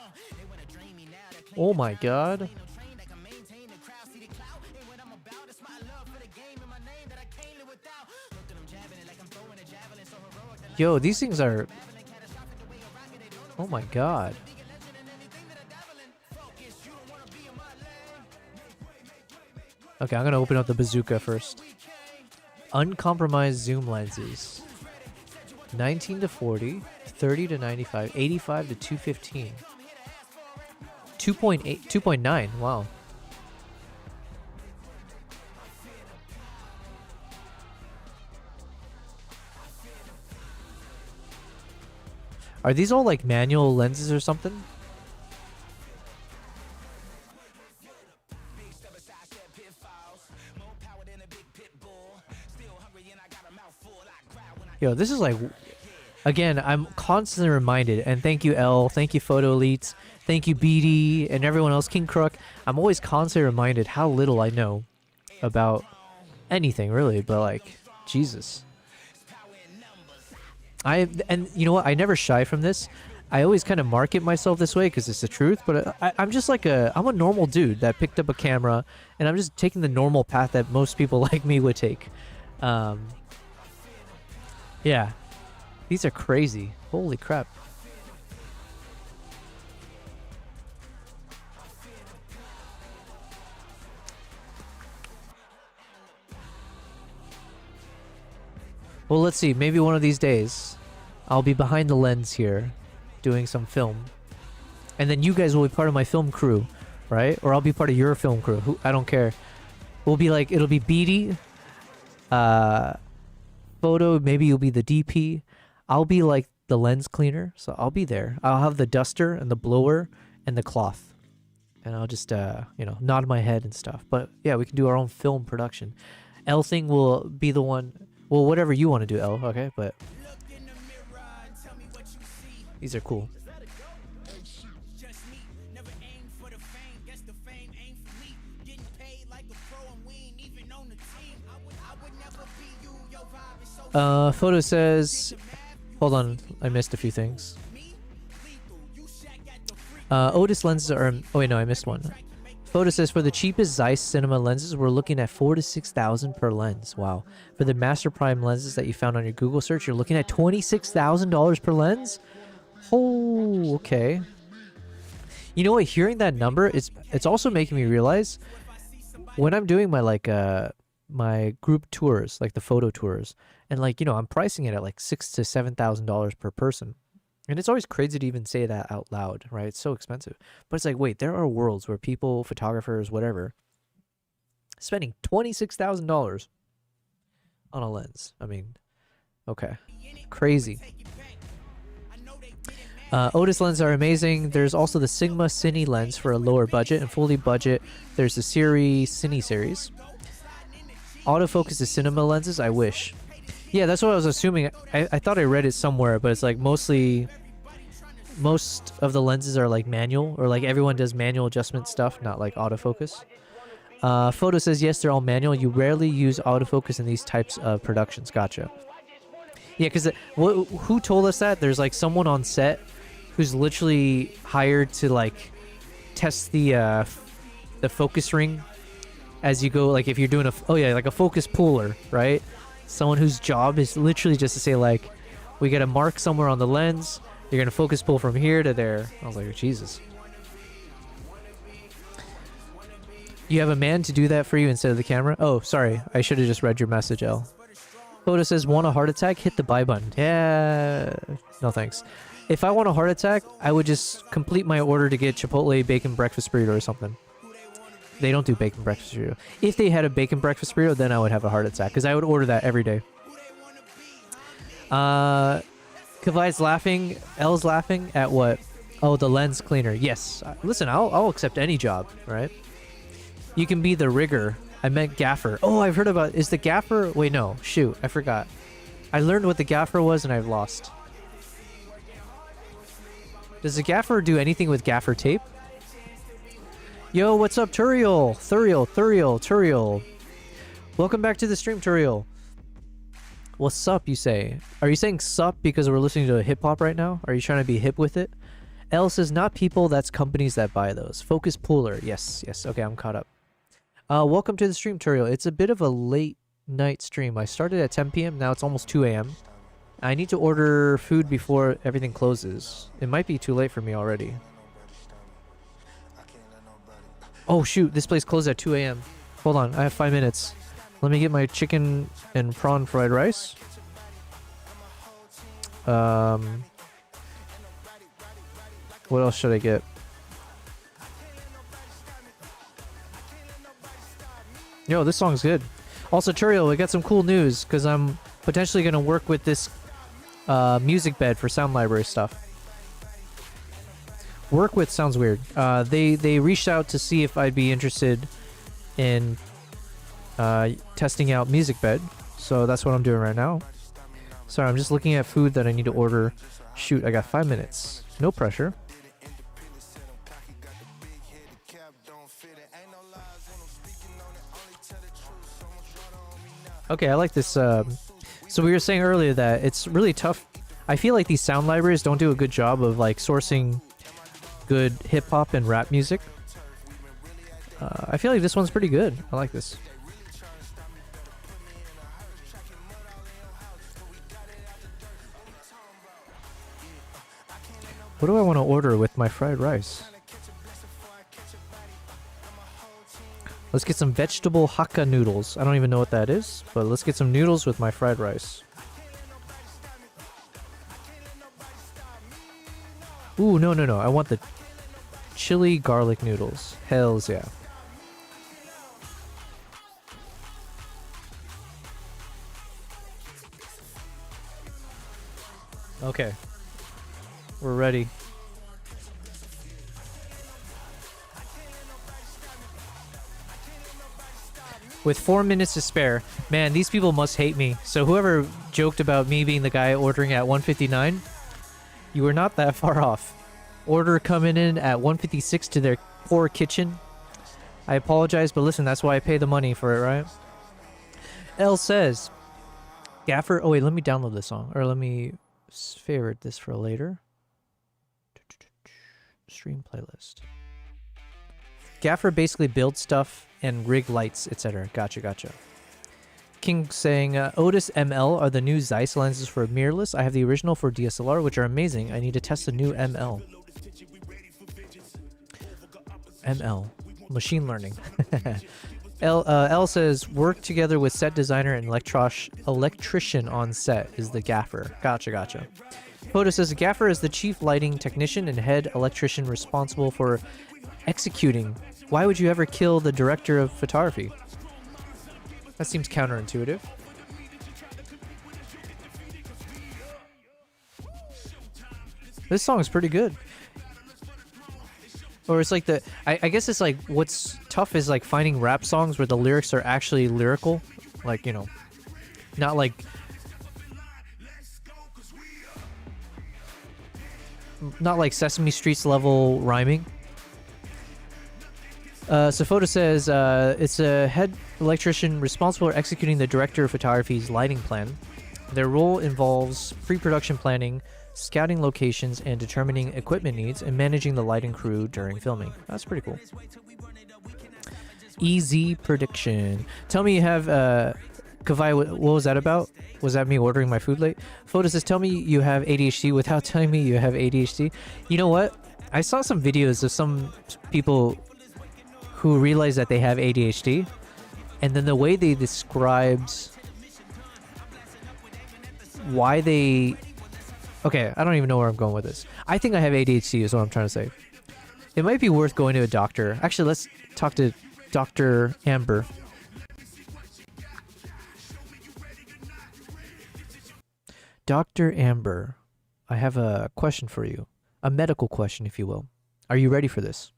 Oh my god. Yo, these things are... Oh my god. Okay, I'm gonna open up the bazooka first. Uncompromised zoom lenses. 19 to 40, 30 to 95, 85 to 215. 2.8, 2.9, wow. Are these all like manual lenses or something? Yo, this is like... Again, I'm constantly reminded, and thank you L, thank you Photo Elites, thank you BD, and everyone else, King Crook. I'm always constantly reminded how little I know about anything, really, but like, Jesus. And you know what, I never shy from this. I always kind of market myself this way because it's the truth, but I'm just like I'm a normal dude that picked up a camera, and I'm just taking the normal path that most people like me would take. Yeah. These are crazy. Holy crap. Well, let's see. Maybe one of these days, I'll be behind the lens here, doing some film. And then you guys will be part of my film crew, right? Or I'll be part of your film crew. I don't care. We'll be like, it'll be Beatty, Photo, maybe you'll be the DP. I'll be like the lens cleaner, so I'll be there. I'll have the duster and the blower and the cloth. And I'll just, you know, nod my head and stuff. But yeah, we can do our own film production. L thing will be the one, well, whatever you want to do, L, okay? But these are cool. Photo says, hold on, I missed a few things. Otis lenses are, oh wait, no, I missed one. Photo says, for the cheapest Zeiss cinema lenses, we're looking at $4,000 to $6,000 per lens. Wow. For the Master Prime lenses that you found on your Google search, you're looking at $26,000 per lens? Oh, okay. You know what, hearing that number, it's also making me realize, when I'm doing my, like, my group tours, like the photo tours, and like, you know, I'm pricing it at like $6,000 to $7,000 per person, and it's always crazy to even say that out loud, right? It's so expensive, but it's like, wait, there are worlds where people, photographers, whatever, spending $26,000 on a lens. I mean, okay, crazy. Otis lenses are amazing. There's also the Sigma Cine lens for a lower budget, and fully budget, there's the Cine series. Autofocus is cinema lenses, I wish. Yeah, that's what I was assuming. I thought I read it somewhere, but it's like most of the lenses are like manual, or like everyone does manual adjustment stuff, not like autofocus. Photo says, yes, they're all manual. You rarely use autofocus in these types of productions. Gotcha. Yeah, because who told us that? There's like someone on set who's literally hired to like test the focus ring as you go, like if you're doing like a focus puller, right? Someone whose job is literally just to say like, we get a mark somewhere on the lens, you're gonna focus pull from here to there. I was like, Jesus. You have a man to do that for you instead of the camera? Oh, sorry. I should have just read your message, L. Photo says, want a heart attack? Hit the buy button. Yeah. No thanks. If I want a heart attack, I would just complete my order to get Chipotle bacon breakfast burrito or something. They don't do bacon breakfast burrito. If they had a bacon breakfast burrito, then I would have a heart attack, because I would order that every day. Kavai's laughing. L's laughing at what? Oh, the lens cleaner. Yes. Listen, I'll accept any job, right? You can be the rigger. I meant gaffer. Oh, I've heard about... Is the gaffer... Wait, no. Shoot. I forgot. I learned what the gaffer was and I've lost. Does the gaffer do anything with gaffer tape? Yo, what's up, Turiel? Turiel. Welcome back to the stream, Turiel. What's up, you say? Are you saying sup because we're listening to hip-hop right now? Are you trying to be hip with it? L says, not people, that's companies that buy those. Focus puller. Yes. Okay, I'm caught up. Welcome to the stream, Turiel. It's a bit of a late night stream. I started at 10 p.m. Now it's almost 2 a.m. I need to order food before everything closes. It might be too late for me already. Oh, shoot. This place closed at 2 a.m. Hold on. I have 5 minutes. Let me get my chicken and prawn fried rice. What else should I get? Yo, this song's good. Also, Turiel, we got some cool news because I'm potentially going to work with this Musicbed for sound library stuff. Work with sounds weird. They reached out to see if I'd be interested in testing out Musicbed, so that's what I'm doing right now. Sorry, I'm just looking at food that I need to order. Shoot, I got 5 minutes. No pressure. Okay, I like this. So we were saying earlier that it's really tough. I feel like these sound libraries don't do a good job of like sourcing good hip hop and rap music. I feel like this one's pretty good. I like this. What do I want to order with my fried rice? Let's get some vegetable Hakka noodles. I don't even know what that is, but let's get some noodles with my fried rice. Ooh, no. I want the chili garlic noodles. Hells yeah. Okay. We're ready. With 4 minutes to spare. Man, these people must hate me. So whoever joked about me being the guy ordering at 1:59, you were not that far off. Order coming in at 1:56 to their poor kitchen. I apologize, but listen, that's why I pay the money for it, right? L says, Gaffer... Oh, wait, let me download this song. Or let me favorite this for later. Stream playlist. Gaffer basically builds stuff and rig lights, etc. Gotcha. King saying, Otis ML are the new Zeiss lenses for mirrorless. I have the original for DSLR, which are amazing. I need to test the new ML. ML. Machine learning. L says, work together with set designer and electrician on set is the gaffer. Gotcha. Photo says, the gaffer is the chief lighting technician and head electrician responsible for executing. Why would you ever kill the director of photography? That seems counterintuitive. This song is pretty good. Or it's like I guess it's like what's tough is like finding rap songs where the lyrics are actually lyrical. Like, you know, not like Sesame Street's level rhyming. So Photo says, it's a head electrician responsible for executing the director of photography's lighting plan. Their role involves pre-production planning, scouting locations, and determining equipment needs, and managing the lighting crew during filming. That's pretty cool. Easy prediction. Tell me you have Kavai, what was that about? Was that me ordering my food late? Photo says, tell me you have ADHD without telling me you have ADHD. You know what? I saw some videos of some people who realize that they have ADHD, and then the way they described why they... Okay, I don't even know where I'm going with this. I think I have ADHD is what I'm trying to say. It might be worth going to a doctor. Actually, let's talk to Dr. Amber. Dr. Amber, I have a question for you. A medical question, if you will. Are you ready for this?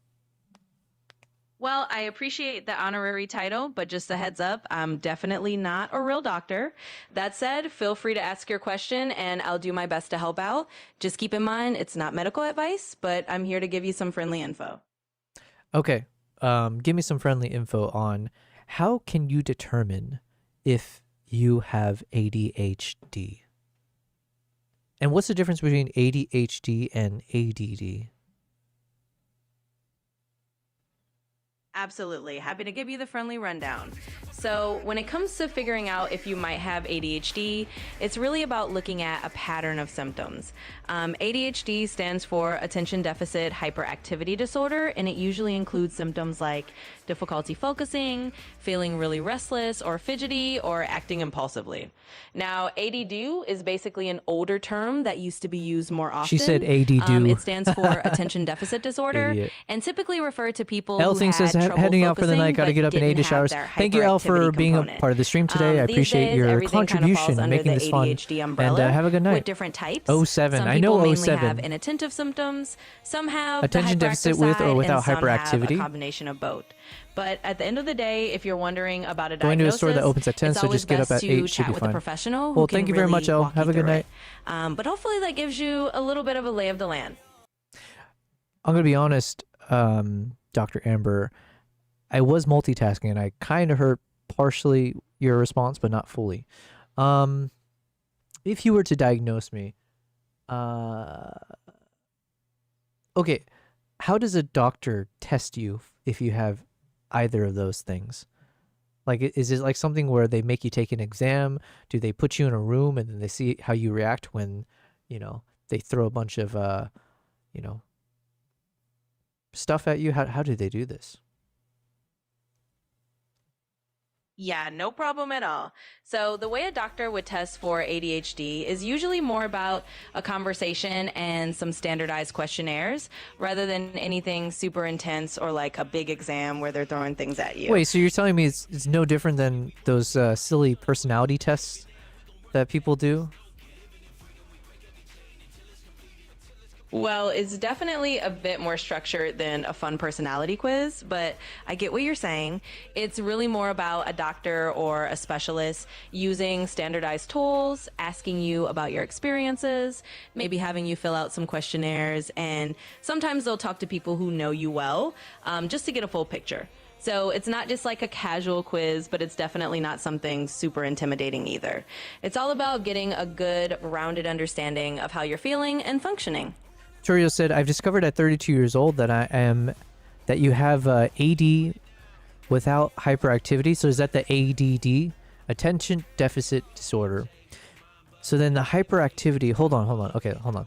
Well, I appreciate the honorary title, but just a heads up, I'm definitely not a real doctor. That said, feel free to ask your question and I'll do my best to help out. Just keep in mind, it's not medical advice, but I'm here to give you some friendly info. Okay, give me some friendly info on how can you determine if you have ADHD? And what's the difference between ADHD and ADD? Absolutely. Happy to give you the friendly rundown. So when it comes to figuring out if you might have ADHD, it's really about looking at a pattern of symptoms. ADHD stands for Attention Deficit Hyperactivity Disorder, and it usually includes symptoms like difficulty focusing, feeling really restless or fidgety, or acting impulsively. Now, ADD is basically an older term that used to be used more often. She said ADD. It stands for Attention Deficit Disorder, Idiot. and typically referred to people Elle who thinks had is trouble heading out for the focusing, night. Got to but get up in didn't 8-ish have hours. their Thank you, Elle, for hyperactivity being a component. part of the stream today. I These appreciate days, your everything kind of falls contribution, under making the this fun. ADHD And umbrella have a good night. with different types. 07. Some I people know mainly 07. have inattentive symptoms. Some have Attention the deficit hyperactive with or side, without and some hyperactivity. have a combination of both. But at the end of the day, if you're wondering about a Going to a diagnosis, store that opens at 10, it's so always just get up best at to 8 should chat be with a fine. professional who Well, can thank you very really much, Elle. walk Have you a good through night. it. But hopefully that gives you a little bit of a lay of the land. I'm going to be honest, Dr. Amber. I was multitasking and I kind of heard partially your response, but not fully. If you were to diagnose me, okay, how does a doctor test you if you have either of those things? Like, is it like something where they make you take an exam? Do they put you in a room and then they see how you react when, they throw a bunch of, stuff at you? How do they do this? Yeah, no problem at all. So the way a doctor would test for ADHD is usually more about a conversation and some standardized questionnaires rather than anything super intense or like a big exam where they're throwing things at you. Wait, so you're telling me it's no different than those silly personality tests that people do? Well, it's definitely a bit more structured than a fun personality quiz, but I get what you're saying. It's really more about a doctor or a specialist using standardized tools, asking you about your experiences, maybe having you fill out some questionnaires, and sometimes they'll talk to people who know you well, just to get a full picture. So it's not just like a casual quiz, but it's definitely not something super intimidating either. It's all about getting a good, rounded understanding of how you're feeling and functioning. Turio said, I've discovered at 32 years old that you have AD without hyperactivity. So is that the ADD? Attention Deficit Disorder. So then the hyperactivity, hold on. Okay, hold on.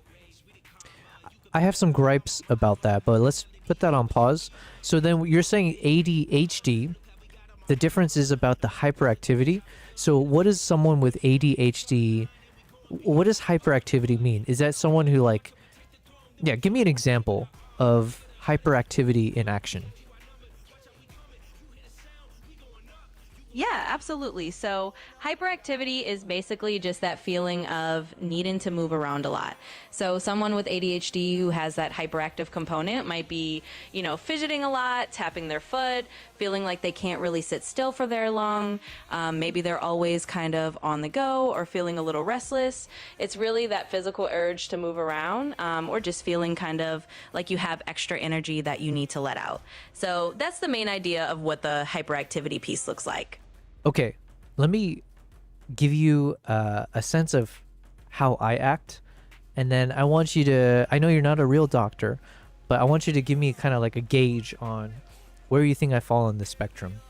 I have some gripes about that, but let's put that on pause. So then you're saying ADHD, the difference is about the hyperactivity. So what is someone with ADHD, what does hyperactivity mean? Is that someone who give me an example of hyperactivity in action. Yeah, absolutely. So hyperactivity is basically just that feeling of needing to move around a lot. So someone with ADHD who has that hyperactive component might be, fidgeting a lot, tapping their foot, feeling like they can't really sit still for very long. Maybe they're always kind of on the go or feeling a little restless. It's really that physical urge to move around, or just feeling kind of like you have extra energy that you need to let out. So that's the main idea of what the hyperactivity piece looks like. Okay, let me give you a sense of how I act, and then I want you to, I know you're not a real doctor, but I want you to give me kind of like a gauge on where you think I fall on the spectrum.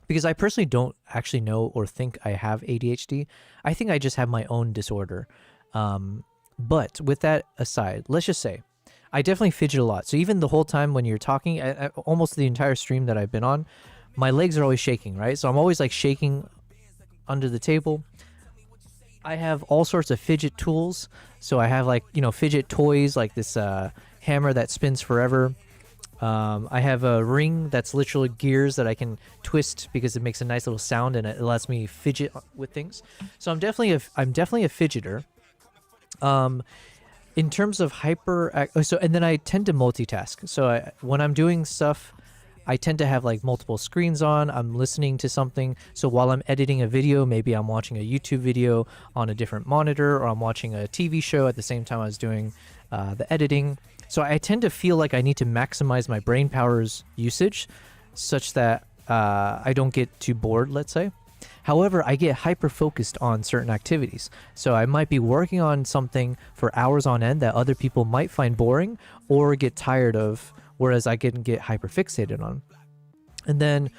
Because I personally don't actually know or think I have ADHD. I think I just have my own disorder. But with that aside, let's just say I definitely fidget a lot. So even the whole time when you're talking, almost the entire stream that I've been on, my legs are always shaking, right? So I'm always like shaking under the table. I have all sorts of fidget tools. So I have like, fidget toys, like this hammer that spins forever. I have a ring that's literally gears that I can twist because it makes a nice little sound and it lets me fidget with things. So I'm definitely a fidgeter. In terms of and then I tend to multitask. So when I'm doing stuff, I tend to have like multiple screens on. I'm listening to something. So while I'm editing a video, maybe I'm watching a YouTube video on a different monitor, or I'm watching a TV show at the same time I was doing the editing. So I tend to feel like I need to maximize my brain power's usage such that I don't get too bored, let's say. However, I get hyper-focused on certain activities. So I might be working on something for hours on end that other people might find boring or get tired of, whereas I can get hyper-fixated on. And then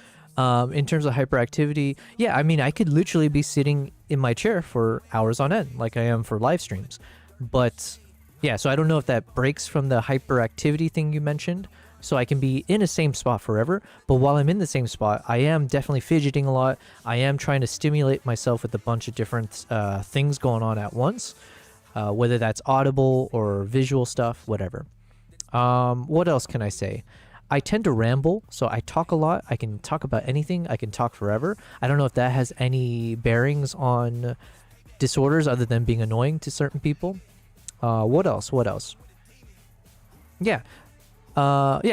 in terms of hyperactivity, yeah, I mean, I could literally be sitting in my chair for hours on end, like I am for live streams. But yeah, so I don't know if that breaks from the hyperactivity thing you mentioned. So I can be in the same spot forever, but while I'm in the same spot, I am definitely fidgeting a lot. I am trying to stimulate myself with a bunch of different things going on at once, whether that's audible or visual stuff, whatever. What else can I say? I tend to ramble, so I talk a lot. I can talk about anything. I can talk forever. I don't know if that has any bearings on disorders other than being annoying to certain people. What else? Yeah.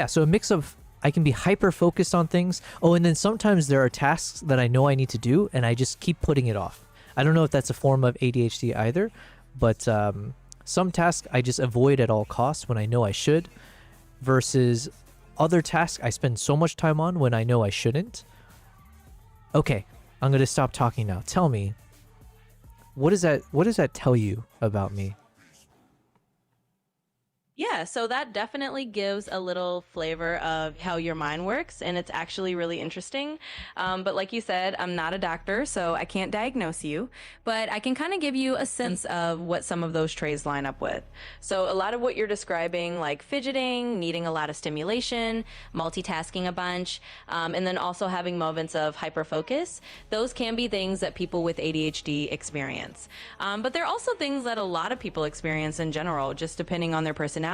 So a mix of, I can be hyper focused on things. Oh, and then sometimes there are tasks that I know I need to do and I just keep putting it off. I don't know if that's a form of ADHD either, but some tasks I just avoid at all costs when I know I should, versus other tasks I spend so much time on when I know I shouldn't. Okay, I'm going to stop talking now. Tell me, what does that tell you about me? Yeah, so that definitely gives a little flavor of how your mind works, and it's actually really interesting. But like you said, I'm not a doctor, so I can't diagnose you, but I can kind of give you a sense of what some of those traits line up with. So a lot of what you're describing, like fidgeting, needing a lot of stimulation, multitasking a bunch, and then also having moments of hyperfocus, those can be things that people with ADHD experience. But they're also things that a lot of people experience in general, just depending on their personality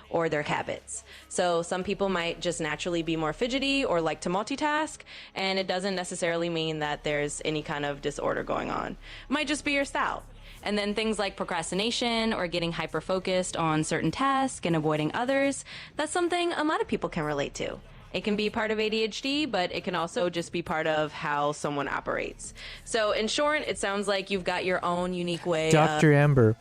or their habits. So some people might just naturally be more fidgety or like to multitask, and it doesn't necessarily mean that there's any kind of disorder going on. It might just be your style. And then things like procrastination or getting hyper focused on certain tasks and avoiding others, that's something a lot of people can relate to. It can be part of ADHD, but it can also just be part of how someone operates. So in short, it sounds like you've got your own unique way. Dr. Amber,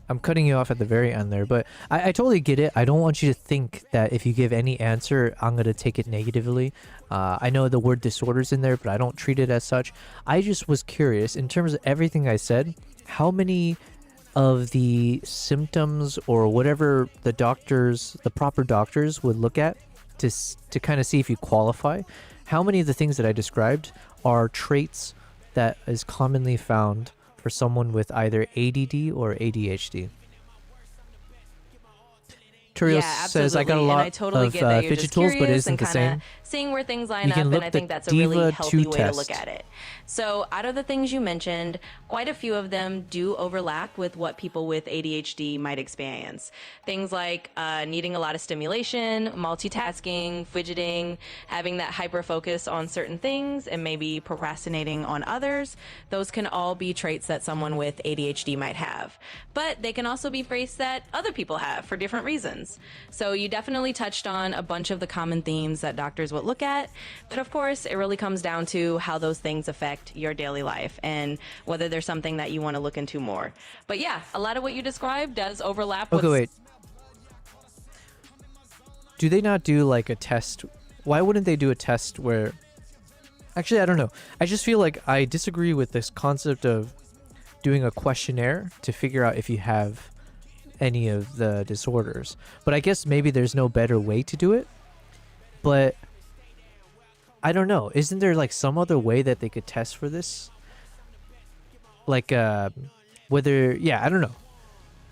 I'm cutting you off at the very end there, but I totally get it. I don't want you to think that if you give any answer, I'm going to take it negatively. I know the word disorder's in there, but I don't treat it as such. I just was curious, in terms of everything I said, how many of the symptoms or whatever the proper doctors would look at to kind of see if you qualify, how many of the things that I described are traits that is commonly found for someone with either ADD or ADHD? Turios says, I got a lot of fidget tools, but it isn't the same. Seeing where things line up, and I think that's a really healthy way to look at it. So out of the things you mentioned, quite a few of them do overlap with what people with ADHD might experience. Things like needing a lot of stimulation, multitasking, fidgeting, having that hyper focus on certain things, and maybe procrastinating on others. Those can all be traits that someone with ADHD might have. But they can also be traits that other people have for different reasons. So you definitely touched on a bunch of the common themes that doctors would look at, but of course it really comes down to how those things affect your daily life and whether there's something that you want to look into more. But yeah, a lot of what you described does overlap with... Okay, wait. Do they not do like a test? Why wouldn't they do a test where... Actually, I don't know. I just feel like I disagree with this concept of doing a questionnaire to figure out if you have any of the disorders. But I guess maybe there's no better way to do it. But I don't know. Isn't there like some other way that they could test for this? Like whether I don't know.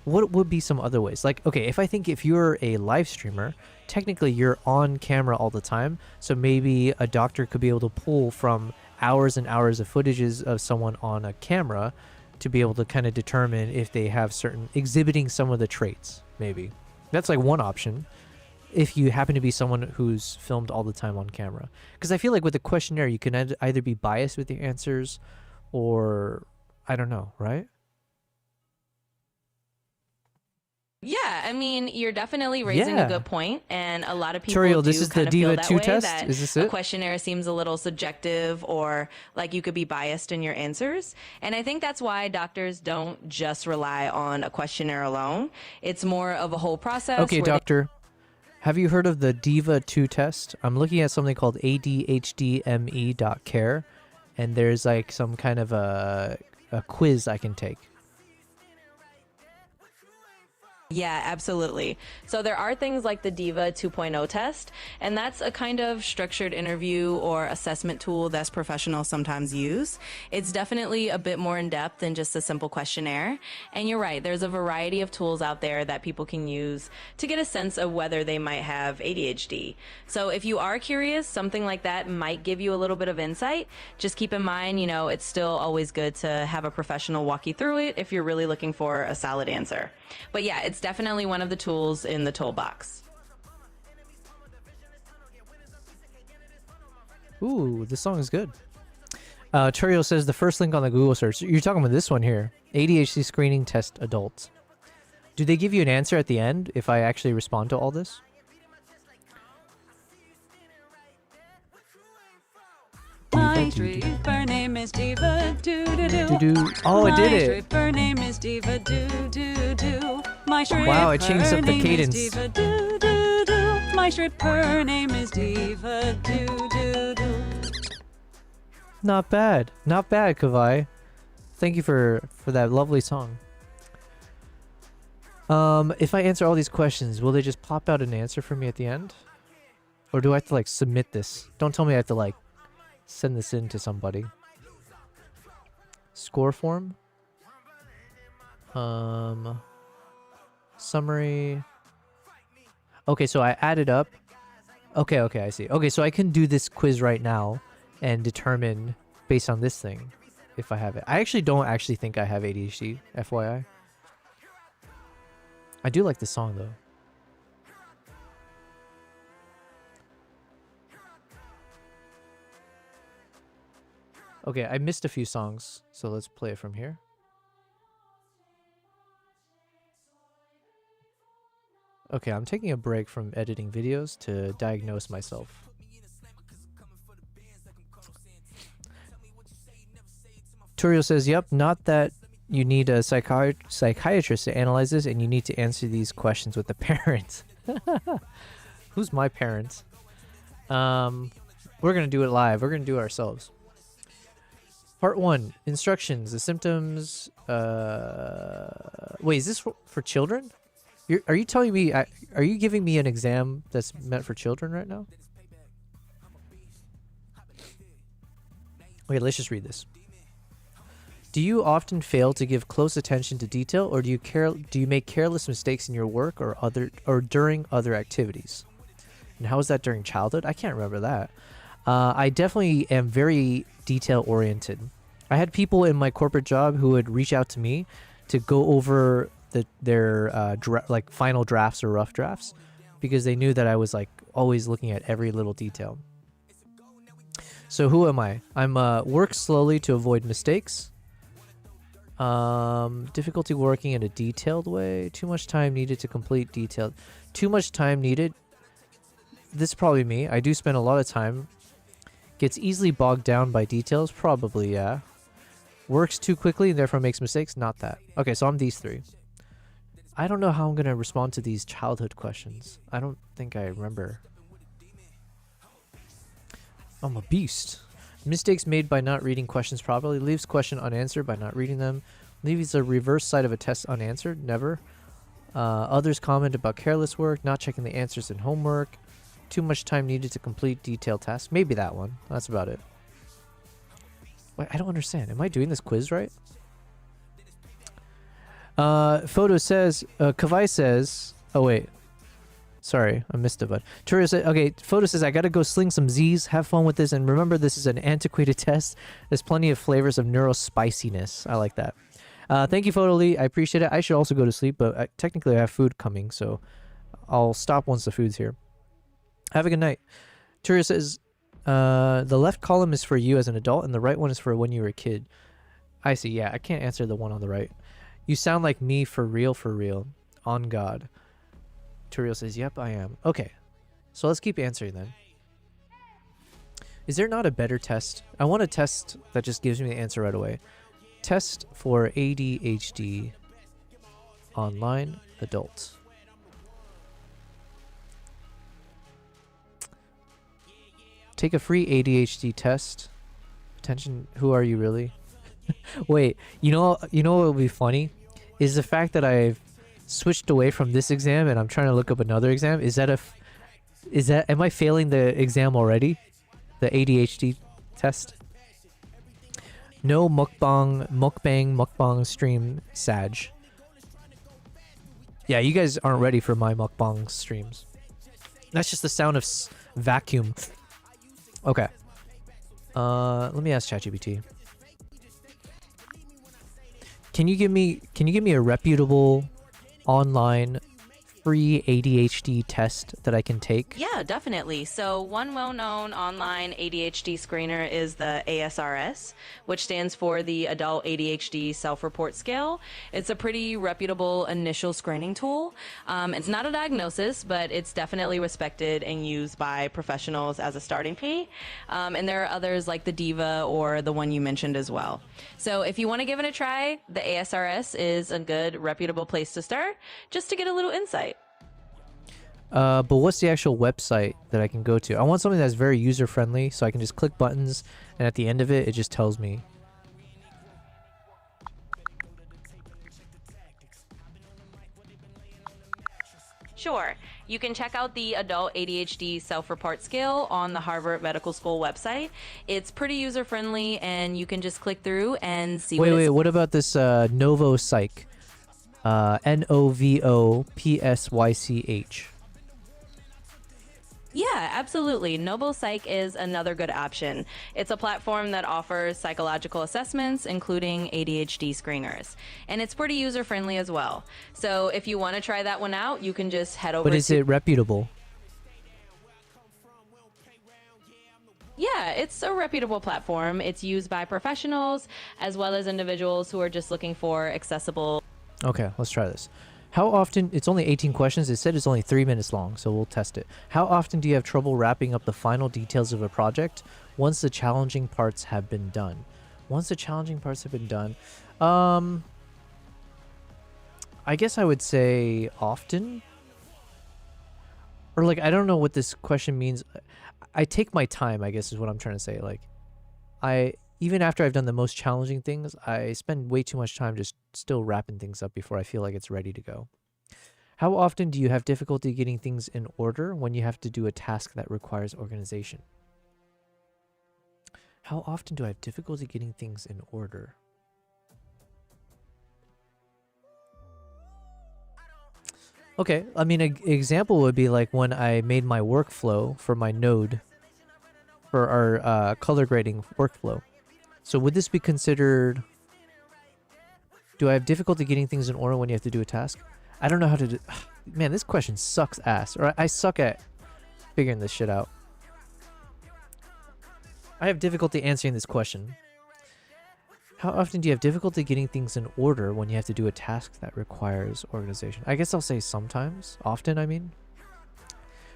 What would be some other ways? Like, okay, if you're a live streamer, technically you're on camera all the time. So maybe a doctor could be able to pull from hours and hours of footages of someone on a camera to be able to kind of determine if they have certain exhibiting some of the traits. Maybe that's like one option. If you happen to be someone who's filmed all the time on camera, because I feel like with the questionnaire, you can either be biased with your answers or I don't know, right? Yeah, I mean, you're definitely raising Yeah. a good point, and a lot of people Turiel, do this is kind the of feel Diva that 2 way, test? that Is this a it? questionnaire seems a little subjective or like you could be biased in your answers. And I think that's why doctors don't just rely on a questionnaire alone. It's more of a whole process. Okay, doctor. Have you heard of the Diva 2 test? I'm looking at something called ADHDME.care, and there's like some kind of a quiz I can take. Yeah, absolutely. So there are things like the Diva 2.0 test, and that's a kind of structured interview or assessment tool that's professionals sometimes use. It's definitely a bit more in depth than just a simple questionnaire. And you're right, there's a variety of tools out there that people can use to get a sense of whether they might have ADHD. So if you are curious, something like that might give you a little bit of insight. Just keep in mind, it's still always good to have a professional walk you through it if you're really looking for a solid answer. But yeah, it's definitely one of the tools in the toolbox. Ooh, this song is good. Turiel says the first link on the Google search. You're talking about this one here. ADHD screening test adults. Do they give you an answer at the end if I actually respond to all this? My stripper name is Diva Doo Doo Doo. Doo-doo. Oh, I did My it. stripper name is Diva Doo Doo Doo. My stripper Wow, I changed up the name cadence. is Diva Doo Doo Doo. My stripper name is Diva Doo Doo Doo. Not bad. Not bad, Kavai. Thank you for that lovely song. If I answer all these questions, will they just pop out an answer for me at the end? Or do I have to like submit this? Don't tell me I have to like send this in to somebody. Score form. Summary. Okay, so I added up. Okay, I see. Okay, so I can do this quiz right now and determine based on this thing if I have it. I actually don't think I have ADHD, FYI. I do like this song though. Okay, I missed a few songs, so let's play it from here. Okay, I'm taking a break from editing videos to diagnose myself. Turiel says, yep, not that you need a psychiatrist to analyze this, and you need to answer these questions with the parents. Who's my parents? We're going to do it live. We're going to do it ourselves. Part 1, instructions, the symptoms. Wait, is this for children? Are you telling me, are you giving me an exam that's meant for children right now? Okay, let's just read this. Do you often fail to give close attention to detail, or do you make careless mistakes in your work or during other activities? And how is that during childhood? I can't remember that. I definitely am very detail oriented. I had people in my corporate job who would reach out to me to go over their final drafts or rough drafts because they knew that I was like always looking at every little detail. So who am I? I'm work slowly to avoid mistakes. Difficulty working in a detailed way. Too much time needed to complete detailed. Too much time needed. This is probably me. I do spend a lot of time. Gets easily bogged down by details. Probably, yeah. Works too quickly and therefore makes mistakes. Not that. Okay, so I'm these three. I don't know how I'm going to respond to these childhood questions. I don't think I remember. I'm a beast. Mistakes made by not reading questions properly. Leaves question unanswered by not reading them. Leaves the reverse side of a test unanswered. Never. Others comment about careless work, not checking the answers in homework. too much time needed to complete detailed tasks. Maybe that one. That's about it. Wait, I don't understand. Am I doing this quiz right? Photo says, Kavai says, oh wait. Sorry, I missed it, but Turio said, okay, Photo says, I gotta go sling some Z's, have fun with this, and remember this is an antiquated test. There's plenty of flavors of neuro spiciness. I like that. Thank you, Photo Lee. I appreciate it. I should also go to sleep, but technically I have food coming, so I'll stop once the food's here. Have a good night. Turio says, the left column is for you as an adult, and the right one is for when you were a kid. I see, yeah, I can't answer the one on the right. You sound like me for real, on God. Turio says, yep, I am. Okay, so let's keep answering then. Is there not a better test? I want a test that just gives me the answer right away. Test for ADHD online adult. Take a free ADHD test. Attention, who are you really? Wait, you know what will be funny? Is the fact that I've switched away from this exam and I'm trying to look up another exam. Am I failing the exam already? The ADHD test? No mukbang stream Sag. Yeah, you guys aren't ready for my mukbang streams. That's just the sound of vacuum. Okay. Let me ask ChatGPT. Can you give me a reputable online free ADHD test that I can take? Yeah, definitely. So one well-known online ADHD screener is the ASRS, which stands for the Adult ADHD Self-Report Scale. It's a pretty reputable initial screening tool. It's not a diagnosis, but it's definitely respected and used by professionals as a starting point. And there are others like the Diva or the one you mentioned as well. So if you want to give it a try, the ASRS is a good, reputable place to start, just to get a little insight. But what's the actual website that I can go to? I want something that's very user-friendly, so I can just click buttons, and at the end of it, it just tells me. Sure. You can check out the Adult ADHD Self-Report Scale on the Harvard Medical School website. It's pretty user-friendly, and you can just click through and see Wait, what about this Novo Psych? NOVOPSYCH. Yeah, absolutely. Noble Psych is another good option. It's a platform that offers psychological assessments, including ADHD screeners. And it's pretty user-friendly as well. So if you want to try that one out, you can just head over to... But is it reputable? Yeah, it's a reputable platform. It's used by professionals as well as individuals who are just looking for accessible... Okay, let's try this. How often, it's only 18 questions, it said it's only 3 minutes long, so we'll test it. How often do you have trouble wrapping up the final details of a project once the challenging parts have been done? Once the challenging parts have been done, I guess I would say often? Or like, I don't know what this question means. I take my time, I guess is what I'm trying to say. Like, even after I've done the most challenging things, I spend way too much time just still wrapping things up before I feel like it's ready to go. How often do you have difficulty getting things in order when you have to do a task that requires organization? How often do I have difficulty getting things in order? Okay, I mean, an example would be like when I made my workflow for my node for our color grading workflow. So would this be considered... Do I have difficulty getting things in order when you have to do a task? I don't know how to do... Man, this question sucks ass. Or I suck at figuring this shit out. I have difficulty answering this question. How often do you have difficulty getting things in order when you have to do a task that requires organization? I guess I'll say sometimes. Often, I mean.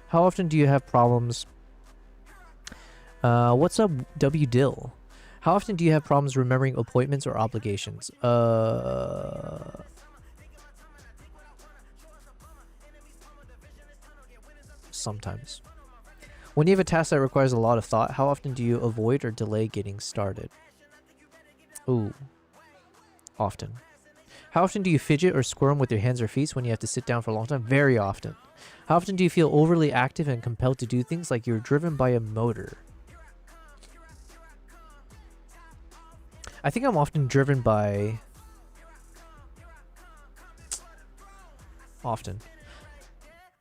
How often do you have problems... what's up, W. Dill? How often do you have problems remembering appointments or obligations? Sometimes. When you have a task that requires a lot of thought, how often do you avoid or delay getting started? Ooh. Often. How often do you fidget or squirm with your hands or feet when you have to sit down for a long time? Very often. How often do you feel overly active and compelled to do things like you're driven by a motor? I think I'm often driven by... Often.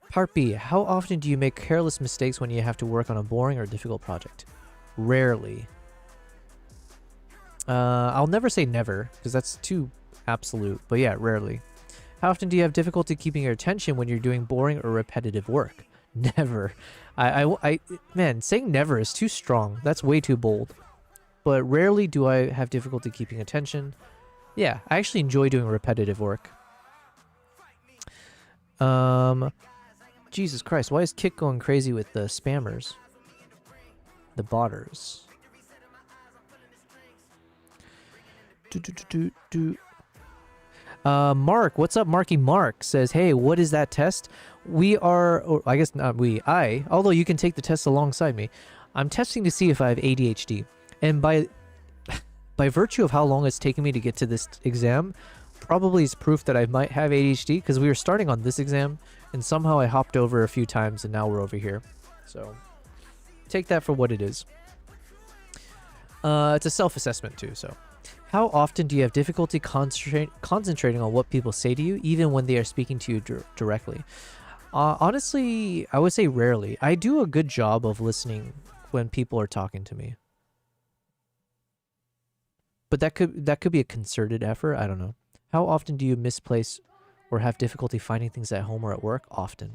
Part B. How often do you make careless mistakes when you have to work on a boring or difficult project? Rarely. I'll never say never, because that's too absolute. But yeah, rarely. How often do you have difficulty keeping your attention when you're doing boring or repetitive work? Never. Man, saying never is too strong. That's way too bold. But rarely do I have difficulty keeping attention. Yeah, I actually enjoy doing repetitive work. Jesus Christ, why is Kit going crazy with the spammers? The botters. Mark, what's up? Marky Mark says, hey, what is that test? We are, or I guess not we, although you can take the test alongside me. I'm testing to see if I have ADHD. And by virtue of how long it's taken me to get to this exam, probably is proof that I might have ADHD, because we were starting on this exam and somehow I hopped over a few times and now we're over here. So take that for what it is. It's a self-assessment too, so. How often do you have difficulty concentrating on what people say to you, even when they are speaking to you directly? Honestly, I would say rarely. I do a good job of listening when people are talking to me. But that could be a concerted effort. I don't know. How often do you misplace or have difficulty finding things at home or at work? Often.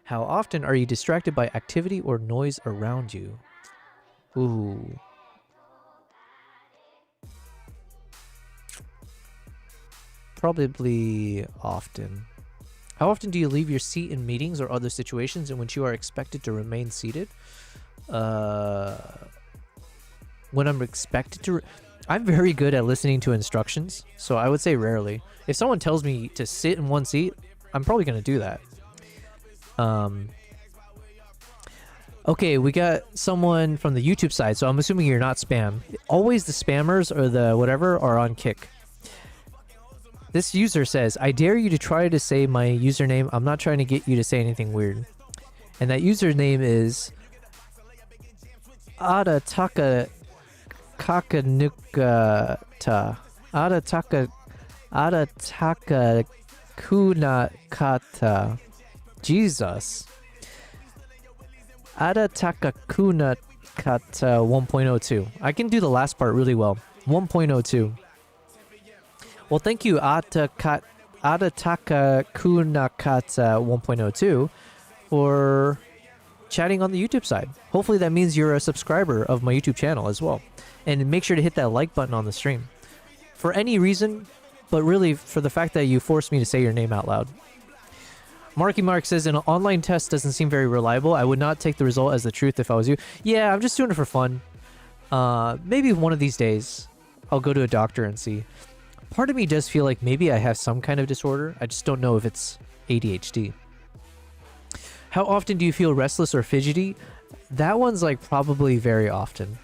How often are you distracted by activity or noise around you? Ooh. Probably often. How often do you leave your seat in meetings or other situations in which you are expected to remain seated? When I'm expected to... I'm very good at listening to instructions, so I would say rarely. If someone tells me to sit in one seat, I'm probably going to do that. Okay, we got someone from the YouTube side, so I'm assuming you're not spam. Always the spammers or the whatever are on Kick. This user says, I dare you to try to say my username. I'm not trying to get you to say anything weird. And that username is Adataka Kakanukata. Adataka Kunakata. Jesus. Adataka Kunakata 1.02. I can do the last part really well. 1.02. Well, thank you, Adataka Kunakata 1.02, for chatting on the YouTube side. Hopefully that means you're a subscriber of my YouTube channel as well. And make sure to hit that like button on the stream. For any reason, but really for the fact that you forced me to say your name out loud. Marky Mark says, an online test doesn't seem very reliable. I would not take the result as the truth if I was you. Yeah, I'm just doing it for fun. Maybe one of these days, I'll go to a doctor and see. Part of me does feel like maybe I have some kind of disorder. I just don't know if it's ADHD. How often do you feel restless or fidgety? That one's like probably very often.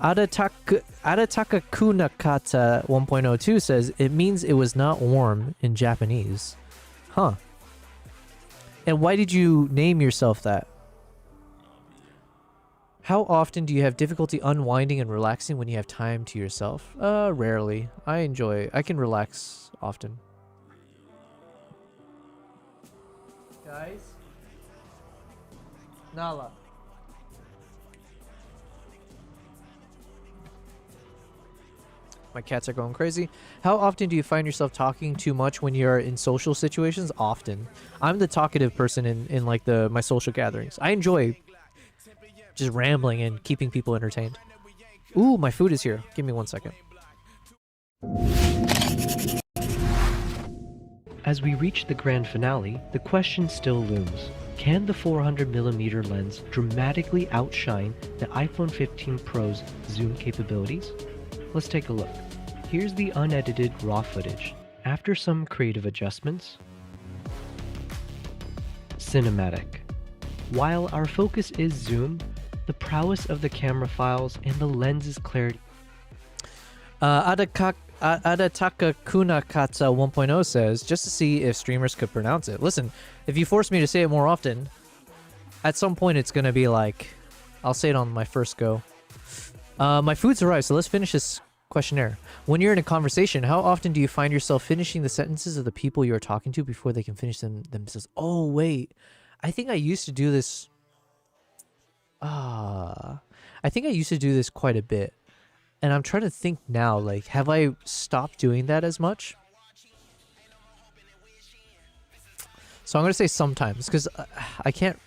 Adataka Kunakata 1.02 says it means it was not warm in Japanese. Huh. And why did you name yourself that? How often do you have difficulty unwinding and relaxing when you have time to yourself? Rarely. I can relax often. Guys? Nala. My cats are going crazy. How often do you find yourself talking too much when you're in social situations? Often. I'm the talkative person in like my social gatherings. I enjoy just rambling and keeping people entertained. Ooh, my food is here. Give me 1 second. As we reach the grand finale, the question still looms. Can the 400mm lens dramatically outshine the iPhone 15 Pro's zoom capabilities? Let's take a look. Here's the unedited raw footage. After some creative adjustments, cinematic. While our focus is zoom, the prowess of the camera files and the lens's clarity. Adataka Adataka Kunakatsa 1.0 says, just to see if streamers could pronounce it. Listen, if you force me to say it more often, at some point it's going to be like, I'll say it on my first go. My food's arrived, so let's finish this questionnaire. When you're in a conversation, how often do you find yourself finishing the sentences of the people you're talking to before they can finish them themselves? Oh, wait. I think I used to do this... I think I used to do this quite a bit. And I'm trying to think now, like, have I stopped doing that as much? So I'm going to say sometimes, because I can't...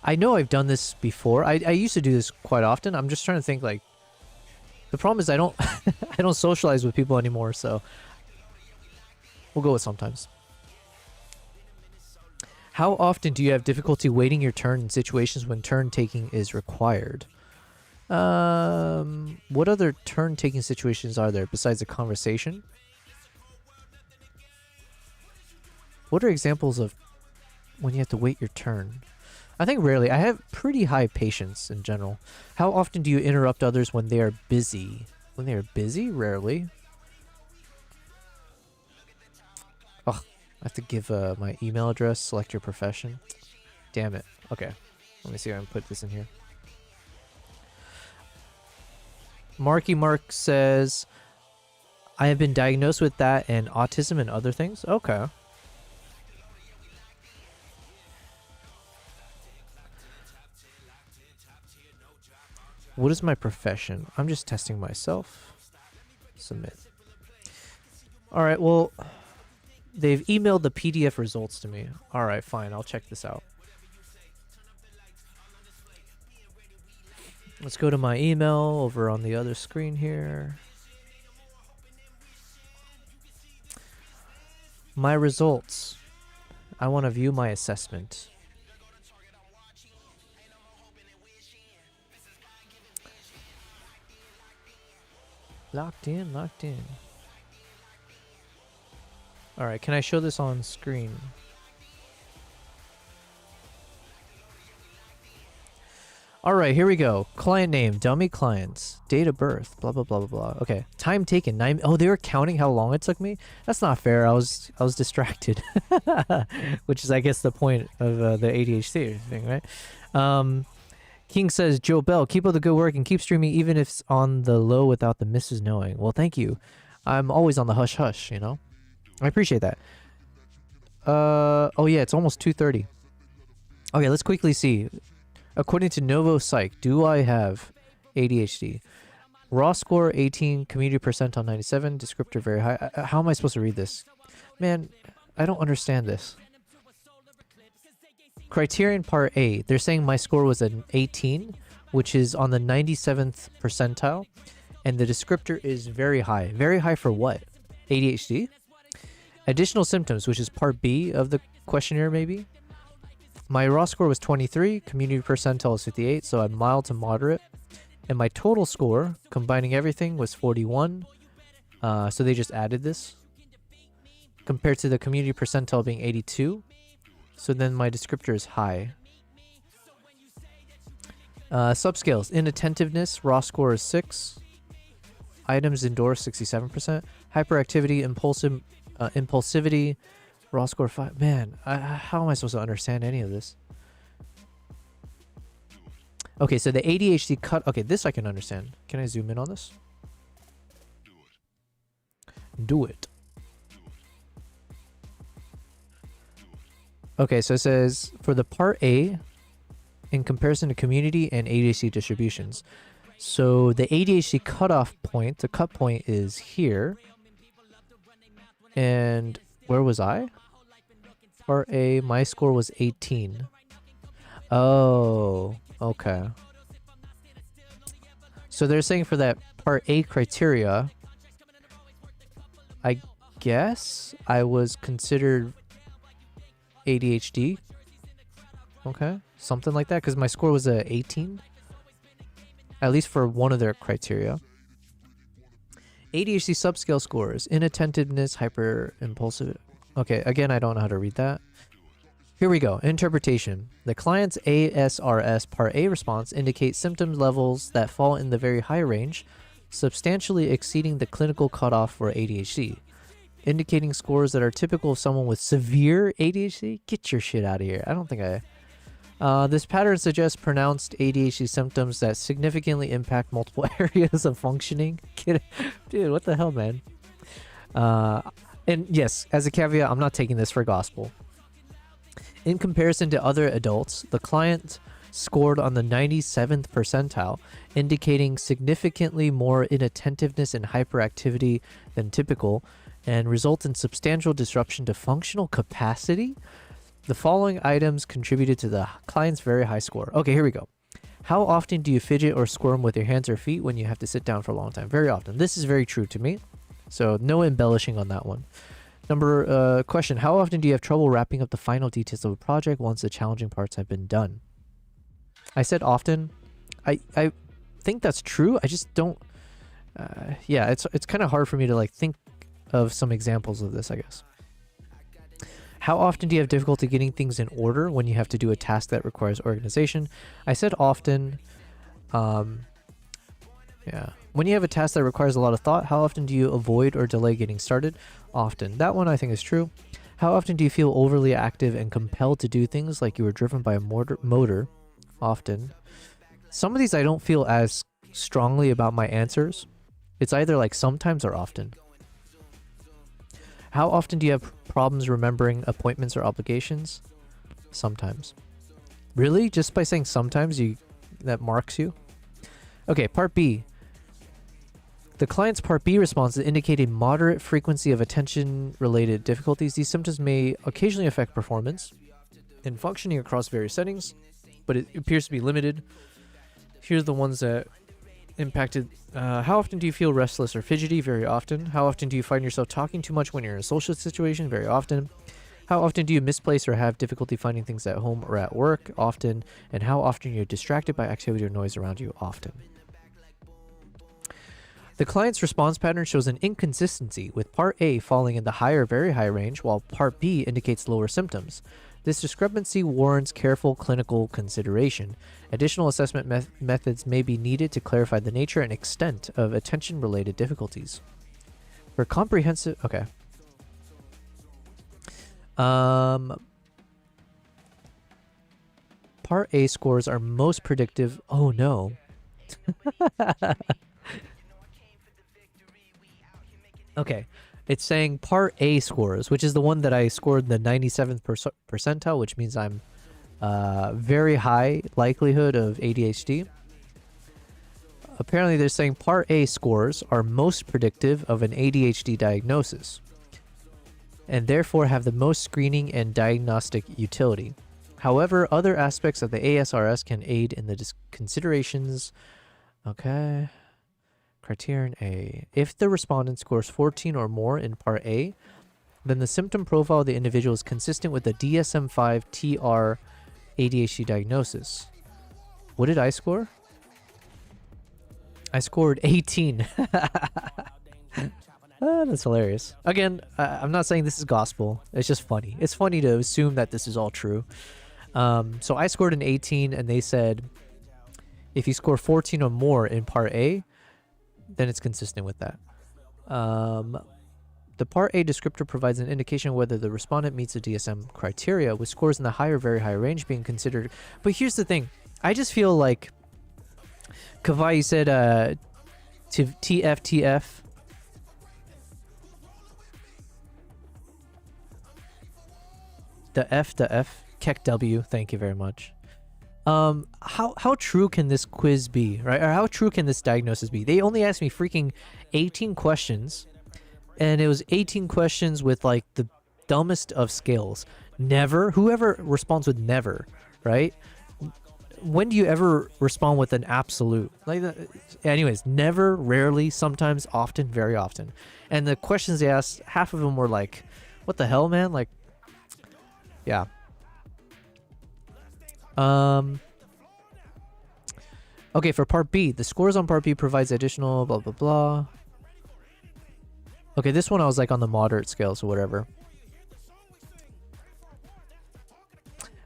I know I've done this before. I used to do this quite often. I'm just trying to think, like... The problem is I don't I don't socialize with people anymore, so... We'll go with sometimes. How often do you have difficulty waiting your turn in situations when turn taking is required? What other turn taking situations are there besides a conversation? What are examples of when you have to wait your turn? I think rarely. I have pretty high patience in general. How often do you interrupt others when they are busy? When they are busy? Rarely. Oh, I have to give my email address, select your profession. Damn it. Okay. Let me see if I can put this in here. Marky Mark says, I have been diagnosed with that and autism and other things. Okay. What is my profession? I'm just testing myself. Submit. Alright, well, they've emailed the PDF results to me. Alright, fine. I'll check this out. Let's go to my email over on the other screen here. My results. I want to view my assessment. Locked in, locked in. Alright, can I show this on screen? Alright, here we go. Client name, dummy clients, date of birth, blah blah blah blah blah. Okay, time taken 9. Oh, they were counting how long it took me. That's not fair. I was distracted, which is I guess the point of the ADHD thing, right? King says, Joe Bell, keep up the good work and keep streaming even if it's on the low without the missus knowing. Well, thank you. I'm always on the hush hush, you know. I appreciate that. Oh yeah, it's almost 2:30. Okay, let's quickly see. According to Novo Psych, do I have ADHD? Raw score 18, community percentile 97, descriptor very high. How am I supposed to read this? Man, I don't understand this. Criterion part A. They're saying my score was an 18, which is on the 97th percentile, and the descriptor is very high. Very high for what? ADHD? Additional symptoms, which is part B of the questionnaire maybe? My raw score was 23, community percentile is 58, so I'm mild to moderate. And my total score, combining everything, was 41. So they just added this. Compared to the community percentile being 82. So then my descriptor is high. Subscales, inattentiveness, raw score is 6. Items endorsed, 67%. Hyperactivity, impulsivity, raw score 5. Man, how am I supposed to understand any of this? Okay, so the ADHD cut... Okay, this I can understand. Can I zoom in on this? Do it. Okay, so it says, for the part A, in comparison to community and ADHD distributions. So the ADHD cutoff point, the cut point is here. And where was I? Part A, my score was 18. Oh, okay. So they're saying for that part A criteria, I guess I was considered ADHD. Okay, something like that, because my score was a 18. At least for one of their criteria. ADHD subscale scores, inattentiveness, hyper impulsive. Okay, again, I don't know how to read that. Here we go. Interpretation. The client's ASRS Part A response indicates symptom levels that fall in the very high range, substantially exceeding the clinical cutoff for ADHD, indicating scores that are typical of someone with severe ADHD. Get your shit out of here. I don't think this pattern suggests pronounced ADHD symptoms that significantly impact multiple areas of functioning. Dude, what the hell, man? And yes, as a caveat, I'm not taking this for gospel. In comparison to other adults, the client scored on the 97th percentile, indicating significantly more inattentiveness and hyperactivity than typical, and result in substantial disruption to functional capacity. The following items contributed to the client's very high score. Okay, here we go. How often do you fidget or squirm with your hands or feet when you have to sit down for a long time? Very often. This is very true to me. So no embellishing on that one. Question. How often do you have trouble wrapping up the final details of a project once the challenging parts have been done? I said often. I think that's true. I just don't. Yeah, it's kind of hard for me to like think of some examples of this, I guess. How often do you have difficulty getting things in order when you have to do a task that requires organization? I said often. Yeah. When you have a task that requires a lot of thought, how often do you avoid or delay getting started? Often. That one I think is true. How often do you feel overly active and compelled to do things like you were driven by a motor? Often. Some of these I don't feel as strongly about my answers. It's either like sometimes or often. How often do you have problems remembering appointments or obligations? Sometimes. Really? Just by saying sometimes that marks you? Okay, part B. The client's Part B response indicated moderate frequency of attention-related difficulties. These symptoms may occasionally affect performance and functioning across various settings, but it appears to be limited. Here's the ones that impacted. How often do you feel restless or fidgety? Very often. How often do you find yourself talking too much when you're in a social situation? Very often. How often do you misplace or have difficulty finding things at home or at work? Often. And how often you're distracted by activity or noise around you? Often. The client's response pattern shows an inconsistency, with Part A falling in the high or very high range, while Part B indicates lower symptoms. This discrepancy warrants careful clinical consideration. Additional assessment methods may be needed to clarify the nature and extent of attention-related difficulties. For comprehensive... Okay. Part A scores are most predictive... Oh, no. Okay, it's saying Part A scores, which is the one that I scored the 97th percentile, which means I'm very high likelihood of ADHD. Apparently they're saying Part A scores are most predictive of an ADHD diagnosis and therefore have the most screening and diagnostic utility. However, other aspects of the ASRS can aid in the considerations. Okay. Criterion A. If the respondent scores 14 or more in Part A, then the symptom profile of the individual is consistent with the DSM-5 TR ADHD diagnosis. What did I score? I scored 18. That's hilarious. Again, I'm not saying this is gospel. It's just funny. It's funny to assume that this is all true. So I scored an 18, and they said if you score 14 or more in Part A, then it's consistent with that. The Part A descriptor provides an indication of whether the respondent meets the DSM criteria, with scores in the high or very high range being considered. But here's the thing. I just feel like Kavai said to TFTF. The F, Keck W, thank you very much. How true can this quiz be, right? Or how true can this diagnosis be? They only asked me freaking 18 questions, and it was 18 questions with like the dumbest of scales. Never, whoever responds with never, right? When do you ever respond with an absolute? Like, anyways, never, rarely, sometimes, often, very often. And the questions they asked, half of them were like, what the hell, man? Like, yeah. Okay, for Part B, the scores on Part B provides additional blah, blah, blah. Okay, this one I was like on the moderate scale, so whatever.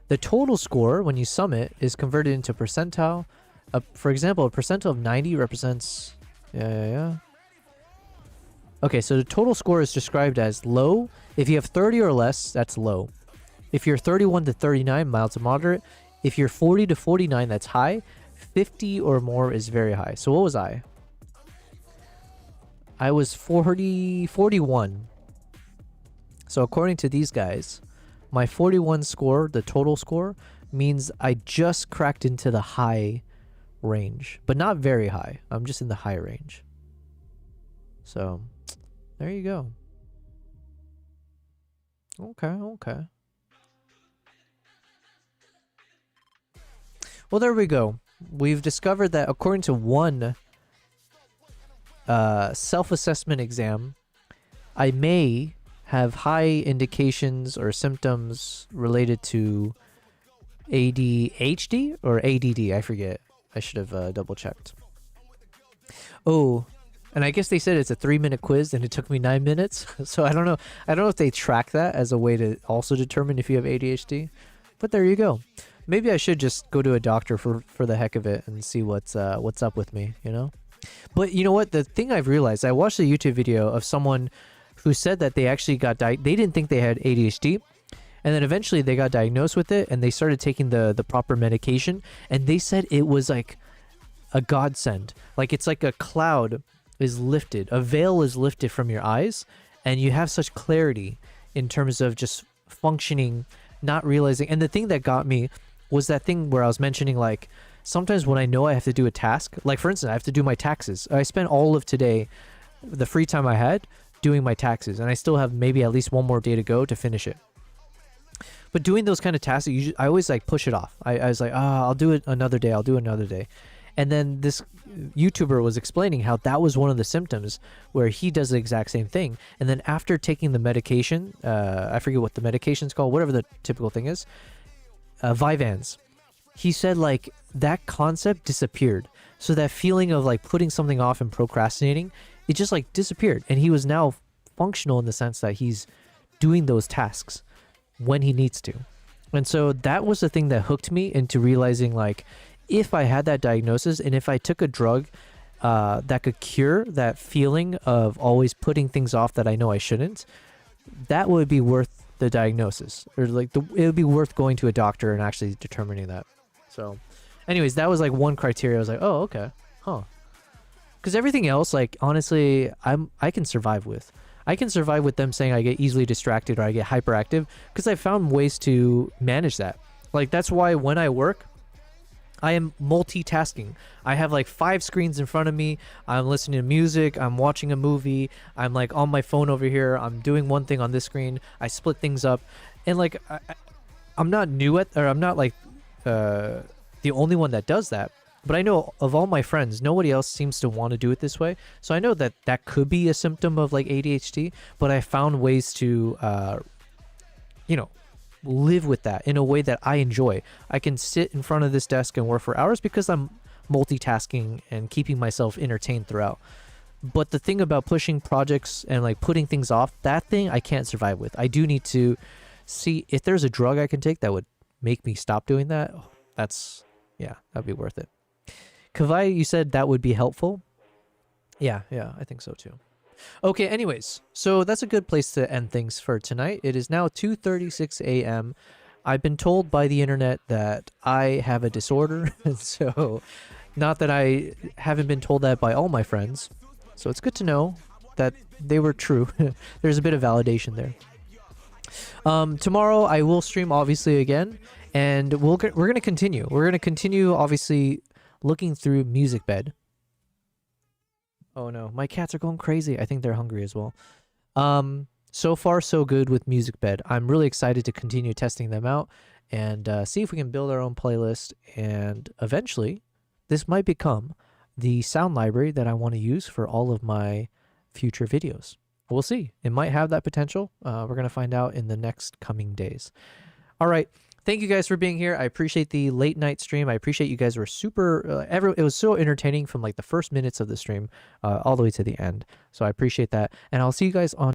The total score, when you sum it, is converted into percentile. For example, a percentile of 90 represents... Yeah. Okay, so the total score is described as low. If you have 30 or less, that's low. If you're 31 to 39, mild to moderate. If you're 40 to 49, that's high. 50 or more is very high. So what was I? I was 41. So according to these guys, my 41 score, the total score, means I just cracked into the high range, but not very high. I'm just in the high range. So there you go. Okay. Well, there we go. We've discovered that according to one self-assessment exam, I may have high indications or symptoms related to ADHD or ADD. I forget. I should have double checked. Oh, and I guess they said it's a 3-minute quiz and it took me 9 minutes. So I don't know. I don't know if they track that as a way to also determine if you have ADHD. But there you go. Maybe I should just go to a doctor for the heck of it and see what's up with me, you know? But you know what? The thing I've realized, I watched a YouTube video of someone who said that they actually got they didn't think they had ADHD, and then eventually they got diagnosed with it and they started taking the proper medication, and they said it was like a godsend. Like it's like a cloud is lifted, a veil is lifted from your eyes, and you have such clarity in terms of just functioning, not realizing. And the thing that got me was that thing where I was mentioning, like, sometimes when I know I have to do a task, like for instance, I have to do my taxes. I spent all of today, the free time I had, doing my taxes, and I still have maybe at least one more day to go to finish it. But doing those kind of tasks, I always like push it off. I was like, I'll do it another day. I'll do it another day. And then this YouTuber was explaining how that was one of the symptoms where he does the exact same thing. And then after taking the medication, I forget what the medication's called, whatever the typical thing is, Vyvanse. He said like that concept disappeared. So that feeling of like putting something off and procrastinating, it just like disappeared. And he was now functional in the sense that he's doing those tasks when he needs to. And so that was the thing that hooked me into realizing, like, if I had that diagnosis and if I took a drug that could cure that feeling of always putting things off that I know I shouldn't, that would be worth the diagnosis, or like it would be worth going to a doctor and actually determining that. So anyways, that was like one criteria. I was like, oh, okay, huh? Because everything else, like, honestly, I can survive with. I can survive with them saying I get easily distracted or I get hyperactive, because I found ways to manage that. Like, that's why when I work, I am multitasking. I have like 5 screens in front of me. I'm listening to music. I'm watching a movie. I'm like on my phone over here. I'm doing one thing on this screen. I split things up. And like, I'm not new at, or I'm not like the only one that does that. But I know of all my friends, nobody else seems to want to do it this way. So I know that that could be a symptom of like ADHD, but I found ways to, live with that in a way that I enjoy. I can sit in front of this desk and work for hours because I'm multitasking and keeping myself entertained throughout. But the thing about pushing projects and like putting things off, that thing I can't survive with. I do need to see if there's a drug I can take that would make me stop doing that. That'd be worth it. Kavai, you said that would be helpful. Yeah, I think so too. Okay, anyways, so that's a good place to end things for tonight. It is now 2:36 a.m. I've been told by the internet that I have a disorder, so not that I haven't been told that by all my friends. So it's good to know that they were true. There's a bit of validation there. Tomorrow I will stream obviously again, and we're going to continue. We're going to continue obviously looking through Musicbed. Oh no, my cats are going crazy. I think they're hungry as well. So far so good with Musicbed. I'm really excited to continue testing them out and see if we can build our own playlist, and eventually this might become the sound library that I want to use for all of my future videos. We'll see. It might have that potential. We're going to find out in the next coming days. All right. Thank you guys for being here. I appreciate the late night stream. I appreciate you guys were super, it was so entertaining from like the first minutes of the stream all the way to the end. So I appreciate that. And I'll see you guys on